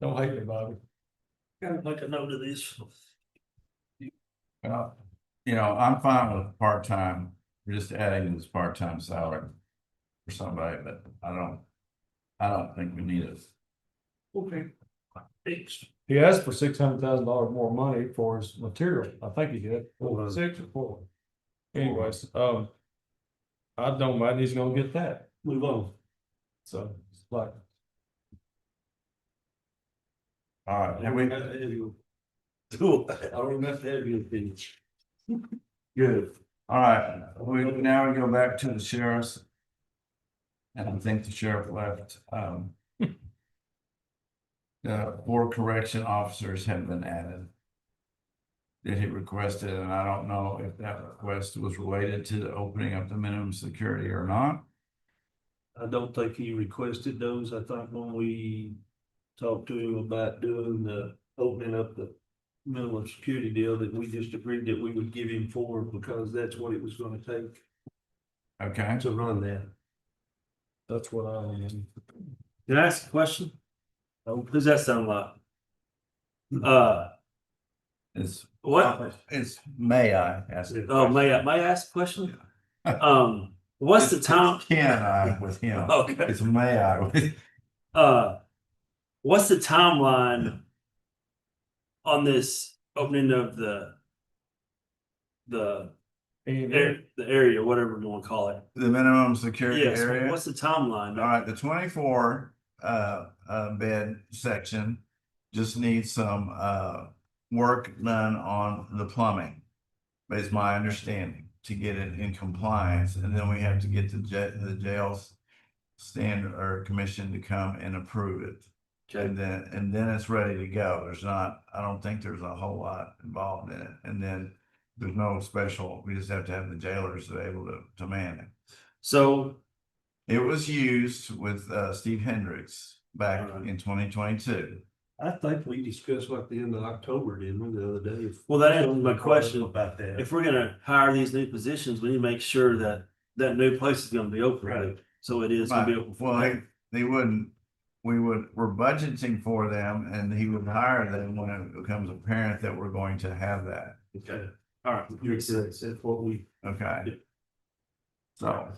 [SPEAKER 4] Don't hate me, Bobby.
[SPEAKER 6] Gotta make a note of this.
[SPEAKER 3] I'm fine with part-time, just adding this part-time salary for somebody, but I don't think we need it.
[SPEAKER 6] Okay.
[SPEAKER 4] He asked for $600,000 more money for his material. I think he did. 6 or 4. Anyways, I don't mind. He's gonna get that.
[SPEAKER 6] Move on.
[SPEAKER 4] So it's like,
[SPEAKER 3] All right,
[SPEAKER 6] I don't have to have your opinion.
[SPEAKER 3] good. All right, now we go back to the sheriff's. And I think the sheriff left. 4 correction officers have been added. That he requested, and I don't know if that request was related to the opening of the minimum security or not.
[SPEAKER 6] I don't think he requested those. I think when we talked to him about doing the opening up the minimum security deal, that we just agreed that we would give him 4 because that's what it was gonna take
[SPEAKER 3] Okay,
[SPEAKER 6] to run that.
[SPEAKER 4] That's what I mean.
[SPEAKER 5] Can I ask a question?
[SPEAKER 6] Oh,
[SPEAKER 5] What does that sound like?
[SPEAKER 3] it's,
[SPEAKER 5] What?
[SPEAKER 3] may I ask? a
[SPEAKER 5] Oh, may I
[SPEAKER 3] question?
[SPEAKER 5] ask a question? What's the time?
[SPEAKER 3] Can I with him?
[SPEAKER 5] Okay.
[SPEAKER 3] It's may I with.
[SPEAKER 5] What's the timeline on this opening of the area, whatever you want to call it?
[SPEAKER 3] The minimum security
[SPEAKER 5] Yes,
[SPEAKER 3] area?
[SPEAKER 5] what's the timeline?
[SPEAKER 3] All right, the 24 bed section just needs some work done on the plumbing. Is my understanding, to get it in compliance, and then we have to get the jail's standard or commission to come and approve it.
[SPEAKER 5] Okay.
[SPEAKER 3] And then it's ready to go. I don't think there's a whole lot involved in it. And then there's no special, we just have to have the jailers that are able to man it.
[SPEAKER 5] So
[SPEAKER 3] It was used with Steve Hendricks back in 2022.
[SPEAKER 6] I think we discussed like the end of October, didn't we, the other day?
[SPEAKER 5] Well, that answers my question.
[SPEAKER 6] About that.
[SPEAKER 5] if we're gonna hire these new positions, we need to make sure that that new place is gonna be open.
[SPEAKER 6] Right.
[SPEAKER 5] So it is gonna be open. for
[SPEAKER 3] Well,
[SPEAKER 5] them.
[SPEAKER 3] we're budgeting for them, and he would hire them when it becomes apparent that we're going to have that.
[SPEAKER 5] Okay, all right.
[SPEAKER 6] That's what we.
[SPEAKER 3] Okay. So.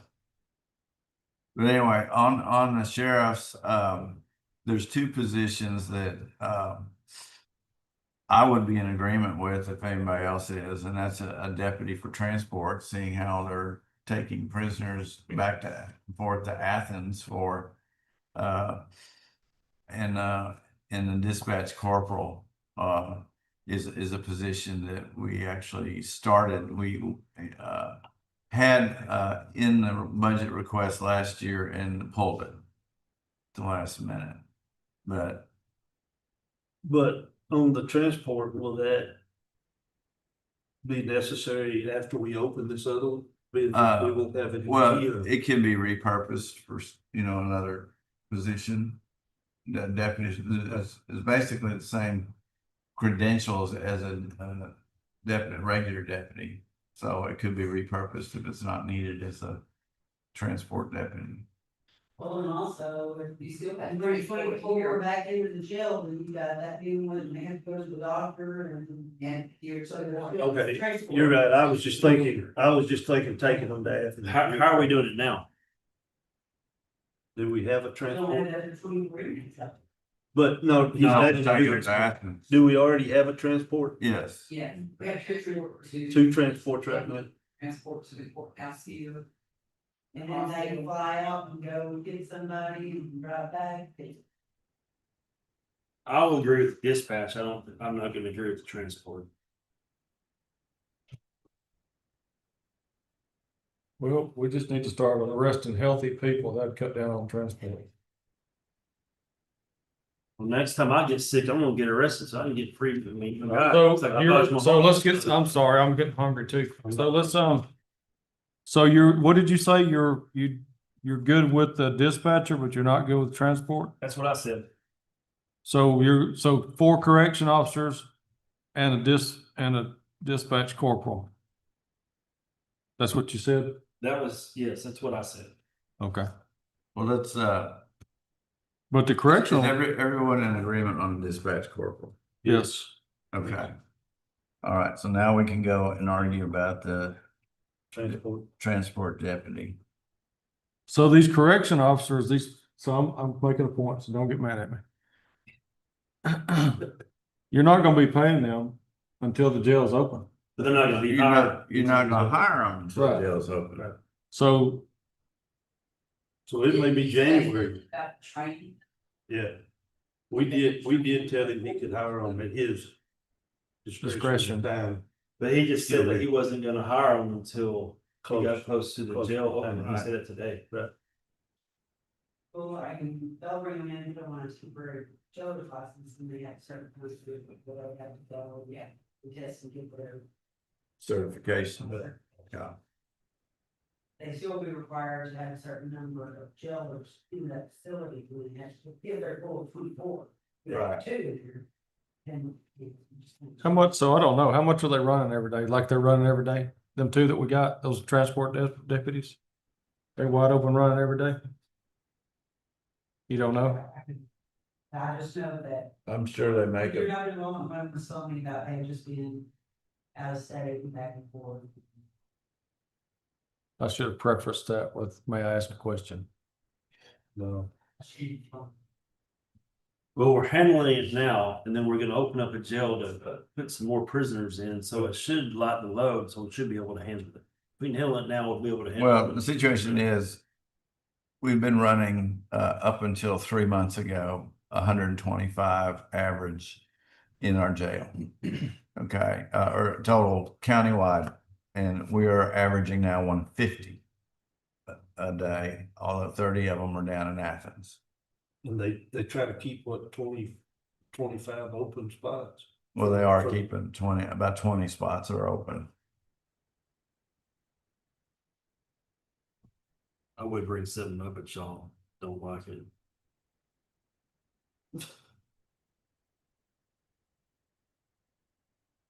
[SPEAKER 3] But anyway, on the sheriff's, there's 2 positions that, I would be in agreement with if anybody else is, and that's a deputy for transport, seeing how they're taking prisoners back to forth to Athens for, and the dispatch corporal, is a position that we actually started. We, had in the budget request last year and pulled it the last minute. But
[SPEAKER 6] On the transport, will that be necessary after we open this other one? We won't have it.
[SPEAKER 3] well, it can be repurposed for, another position. The deputy is basically the same credentials as a deputy, regular deputy. So it could be repurposed if it's not needed as a transport deputy.
[SPEAKER 2] Well, and also, if you still got 24 back into the jail, then you got that new one, and they have to go to the doctor and you're so.
[SPEAKER 6] Okay, you're right. I was just thinking taking them to Athens.
[SPEAKER 5] How are we doing it now?
[SPEAKER 6] Do we have a
[SPEAKER 2] Don't
[SPEAKER 6] transport?
[SPEAKER 2] have that between agreements.
[SPEAKER 6] But no, he's
[SPEAKER 3] No,
[SPEAKER 6] not-
[SPEAKER 3] take it to Athens.
[SPEAKER 6] do we already have a transport?
[SPEAKER 3] Yes.
[SPEAKER 2] Yeah, we have to.
[SPEAKER 6] 2 transports right now?
[SPEAKER 2] Transport to the courthouse here. And then they can fly out and go get somebody and drive back.
[SPEAKER 5] I'll agree with dispatch. I'm not gonna agree with the transport.
[SPEAKER 4] Well, we just need to start arresting healthy people. That'd cut down on transport.
[SPEAKER 5] Well, next time I get sick, I'm gonna get arrested, so I can get free from me.
[SPEAKER 4] So let's get, I'm sorry, I'm getting hungry too. So let's, so what did you say? You're good with the dispatcher, but you're not good with transport?
[SPEAKER 5] That's what I said.
[SPEAKER 4] So 4 correction officers and a dispatch corporal. That's what you said?
[SPEAKER 5] Yes, that's what I said.
[SPEAKER 4] Okay.
[SPEAKER 3] Well, let's,
[SPEAKER 4] But the correctional,
[SPEAKER 3] is everyone in agreement on the dispatch corporal?
[SPEAKER 4] yes.
[SPEAKER 3] Okay. All right, so now we can go and argue about the transport deputy.
[SPEAKER 4] So these correction officers, I'm making a point, so don't get mad at me. You're not gonna be paying them until the jail's open.
[SPEAKER 5] But they're not gonna be
[SPEAKER 3] You're
[SPEAKER 5] hired.
[SPEAKER 3] not gonna hire them until
[SPEAKER 4] Right.
[SPEAKER 3] the jail's open.
[SPEAKER 4] So
[SPEAKER 6] So it may be January.
[SPEAKER 2] Got training.
[SPEAKER 6] Yeah. We did tell him he could hire them at his discretion time.
[SPEAKER 5] But he just said that he wasn't gonna hire them until he got
[SPEAKER 6] Close.
[SPEAKER 5] close to the
[SPEAKER 6] Close.
[SPEAKER 5] jail open. He
[SPEAKER 6] Right.
[SPEAKER 5] said it today.
[SPEAKER 6] Right.
[SPEAKER 2] Well, I can, they'll bring them in, they'll want to super shoulder license, and they have certain times to, where they have to go, yeah, the test and get their.
[SPEAKER 3] Certification. Yeah.
[SPEAKER 2] They still be required to have a certain number of jailers in that facility, when they have to give their full 24. We have
[SPEAKER 3] Right.
[SPEAKER 2] 2 in here. And.
[SPEAKER 4] How much, so I don't know, how much are they running every day? Like they're running every day? Them two that we got, those transport deputies? They wide open running every day? You don't know?
[SPEAKER 2] I just know that.
[SPEAKER 3] I'm sure they make
[SPEAKER 2] You're
[SPEAKER 3] it.
[SPEAKER 2] not involved when I'm talking about, hey, just being out of state and back and forth.
[SPEAKER 4] I should have prefaced that with, may I ask a question?
[SPEAKER 6] No.
[SPEAKER 5] Well, we're handling it now, and then we're gonna open up a jail to put some more prisoners in, so it should lighten the load, so we should be able to handle it. If we can handle it now, we'll be able to handle it.
[SPEAKER 3] Well, the situation is, we've been running, up until 3 months ago, 125 average in our jail. Okay, or total countywide, and we are averaging now 150 a day, although 30 of them are down in Athens.
[SPEAKER 6] And they try to keep what, 25 open spots?
[SPEAKER 3] Well, they are keeping about 20 spots are open.
[SPEAKER 5] I would bring 7 up, but y'all don't like it.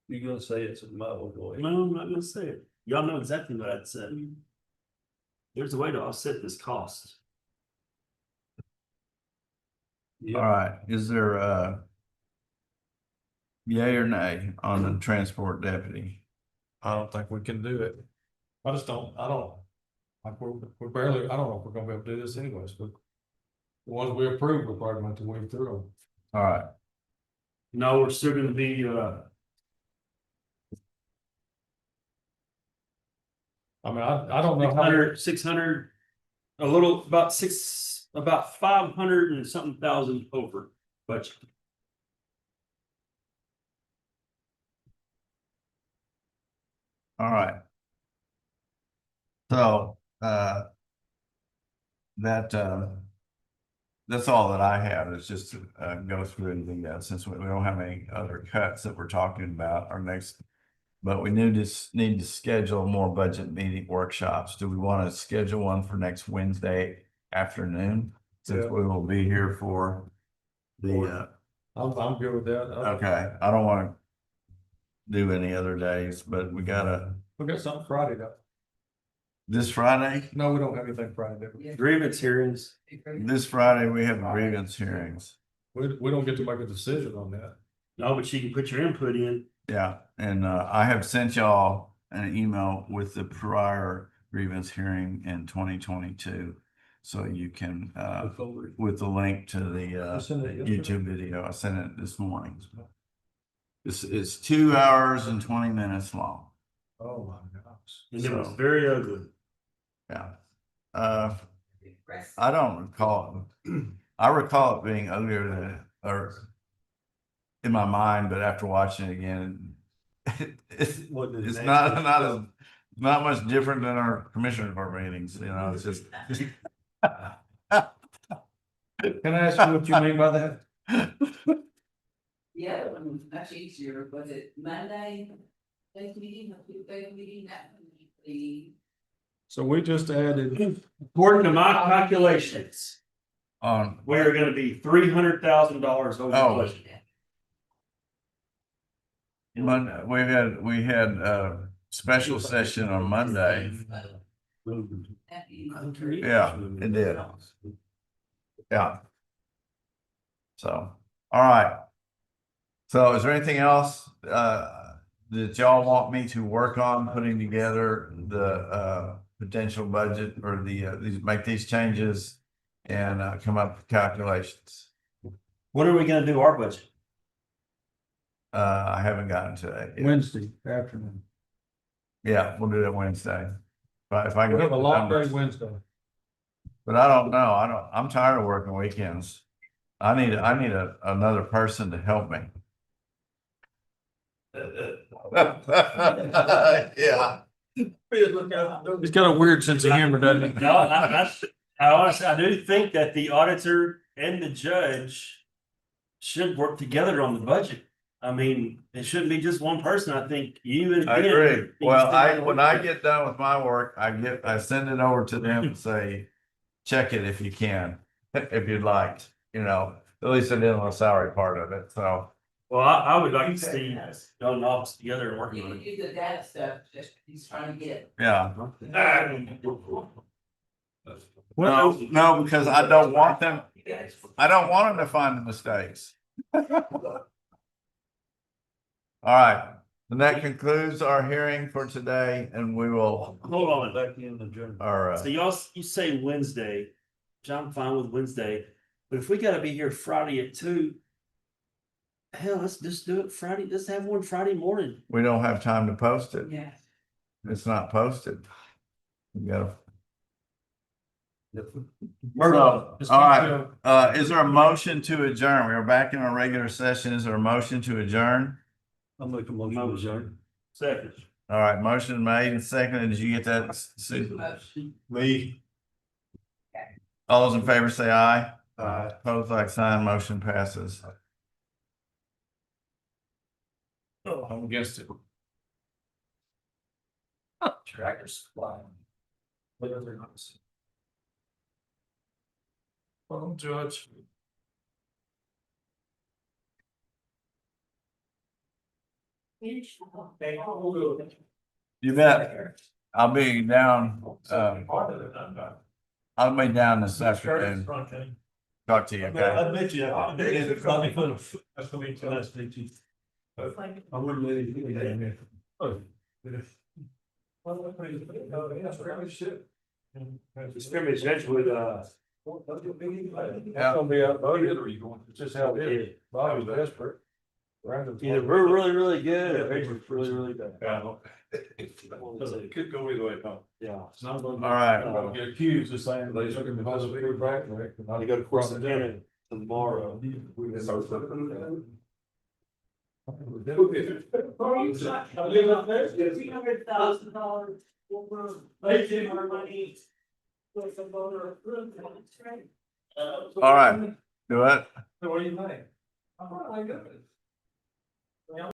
[SPEAKER 6] You're gonna say it's a model boy.
[SPEAKER 5] No, I'm not gonna say it. Y'all know exactly what I'd say. There's a way to offset this cost.
[SPEAKER 3] All right, is there yay or nay on the transport deputy?
[SPEAKER 4] I don't think we can do it. I don't, like, we're barely, I don't know if we're gonna be able to do this anyways, but. The ones we approved, we're probably going to wade through them.
[SPEAKER 3] All right,
[SPEAKER 5] No, we're still gonna be,
[SPEAKER 4] I mean, I don't know how.
[SPEAKER 5] 600, a little, about 500 and something thousand over budget.
[SPEAKER 3] all right. So, that's all that I have, is just to go through anything else, since we don't have any other cuts that we're talking about our next. But we need to schedule more budget meeting workshops. Do we want to schedule one for next Wednesday afternoon? Since
[SPEAKER 4] Yeah.
[SPEAKER 3] we will be here for the,
[SPEAKER 4] I'm good with that.
[SPEAKER 3] okay, I don't want to do any other days, but we gotta,
[SPEAKER 4] We got something Friday though.
[SPEAKER 3] this Friday,
[SPEAKER 4] No, we don't have anything Friday. Do we?
[SPEAKER 5] Grievance hearings.
[SPEAKER 3] this Friday, we have grievance hearings.
[SPEAKER 4] We don't get to make a decision on that.
[SPEAKER 5] No, but you can put your input in.
[SPEAKER 3] Yeah, and I have sent y'all an email with the prior grievance hearing in 2022. So you can, with the link to the
[SPEAKER 4] I sent it yesterday.
[SPEAKER 3] YouTube video, I sent it this morning. This is 2 hours and 20 minutes long.
[SPEAKER 4] Oh my gosh.
[SPEAKER 5] And it was
[SPEAKER 3] So-
[SPEAKER 5] very ugly.
[SPEAKER 3] Yeah. I don't recall, I recall it being uglier than, or in my mind, but after watching it again, it's not much different than our commissioner court meetings, you know, it's just.
[SPEAKER 4] Can I ask you what you mean by that?
[SPEAKER 2] Yeah, much easier, was it Monday, next meeting, or Tuesday meeting, that would be
[SPEAKER 4] So we just added,
[SPEAKER 5] According to my calculations,
[SPEAKER 3] On,
[SPEAKER 5] we are gonna be $300,000 over
[SPEAKER 3] Oh.
[SPEAKER 5] budget.
[SPEAKER 3] Monday, we had a special session on Monday. Yeah, it did. Yeah. So, all right. So is there anything else, that y'all want me to work on putting together the, potential budget or make these changes and, come up with calculations?
[SPEAKER 5] When are we gonna do our budget?
[SPEAKER 3] I haven't gotten to that yet.
[SPEAKER 4] Wednesday afternoon.
[SPEAKER 3] Yeah, we'll do that Wednesday. But if I
[SPEAKER 4] We
[SPEAKER 3] can.
[SPEAKER 4] have
[SPEAKER 3] get
[SPEAKER 4] a
[SPEAKER 3] the
[SPEAKER 4] long day
[SPEAKER 3] numbers.
[SPEAKER 4] Wednesday.
[SPEAKER 3] But I don't know, I'm tired of working weekends. I need another person to help me. Yeah.
[SPEAKER 4] He's got a weird sense of humor, doesn't he?
[SPEAKER 5] No, I do think that the auditor and the judge should work together on the budget. I mean, it shouldn't be just one person. I think you and.
[SPEAKER 3] I
[SPEAKER 5] Ben
[SPEAKER 3] agree.
[SPEAKER 5] need
[SPEAKER 3] Well,
[SPEAKER 5] to-
[SPEAKER 3] when I get done with my work, I send it over to them and say, check it if you can, if you'd like, at least it is on the salary part of it, so.
[SPEAKER 5] Well, I would like to see y'all in the office together and working on
[SPEAKER 2] You
[SPEAKER 5] it.
[SPEAKER 2] do the data stuff, just, he's trying to get.
[SPEAKER 3] Yeah.
[SPEAKER 5] Well,
[SPEAKER 3] No, because I don't want them to find the mistakes. All right, and that concludes our hearing for today, and we will,
[SPEAKER 5] hold on.
[SPEAKER 6] Back in the journal.
[SPEAKER 5] So you say Wednesday, which I'm fine with Wednesday, but if we gotta be here Friday at 2. Hell, let's just do it Friday. Let's have one Friday morning.
[SPEAKER 3] we don't have time to post it.
[SPEAKER 2] Yeah.
[SPEAKER 3] It's not posted. We gotta.
[SPEAKER 5] All
[SPEAKER 3] All right, is there a motion to adjourn? We are back in our regular session. Is there a motion to adjourn?
[SPEAKER 6] I'll make a motion to adjourn.
[SPEAKER 5] Second.
[SPEAKER 3] All right, motion made and seconded. Did you get that, Susan? Lee? All those in favor say aye.
[SPEAKER 6] Aye.
[SPEAKER 3] Opposed, like sign, motion passes.
[SPEAKER 4] I'm against it.
[SPEAKER 8] Tractors flying. Whatever.
[SPEAKER 4] Well, Judge.
[SPEAKER 3] You bet. I'll be down, I'll be down this afternoon. Talk to you, okay?
[SPEAKER 6] I bet you. It's probably full of. That's gonna be too nice to meet you. I wouldn't let it get down there. Oh.
[SPEAKER 5] Scrimmage edge with
[SPEAKER 4] It's gonna be outvoted, or you going, it's just how it is. Bobby's desperate.
[SPEAKER 5] either we're really, really good or we're really, really bad.
[SPEAKER 4] It could go either way, Tom.
[SPEAKER 5] Yeah.
[SPEAKER 4] It's not gonna.
[SPEAKER 3] All right.
[SPEAKER 4] I'm gonna get accused of saying they took him to hospital back.
[SPEAKER 5] I go to Corsicana tomorrow.
[SPEAKER 2] $300,000. Budget our money. For some voter approval.
[SPEAKER 3] All right, do it.
[SPEAKER 4] So what do you think? I'm not like that.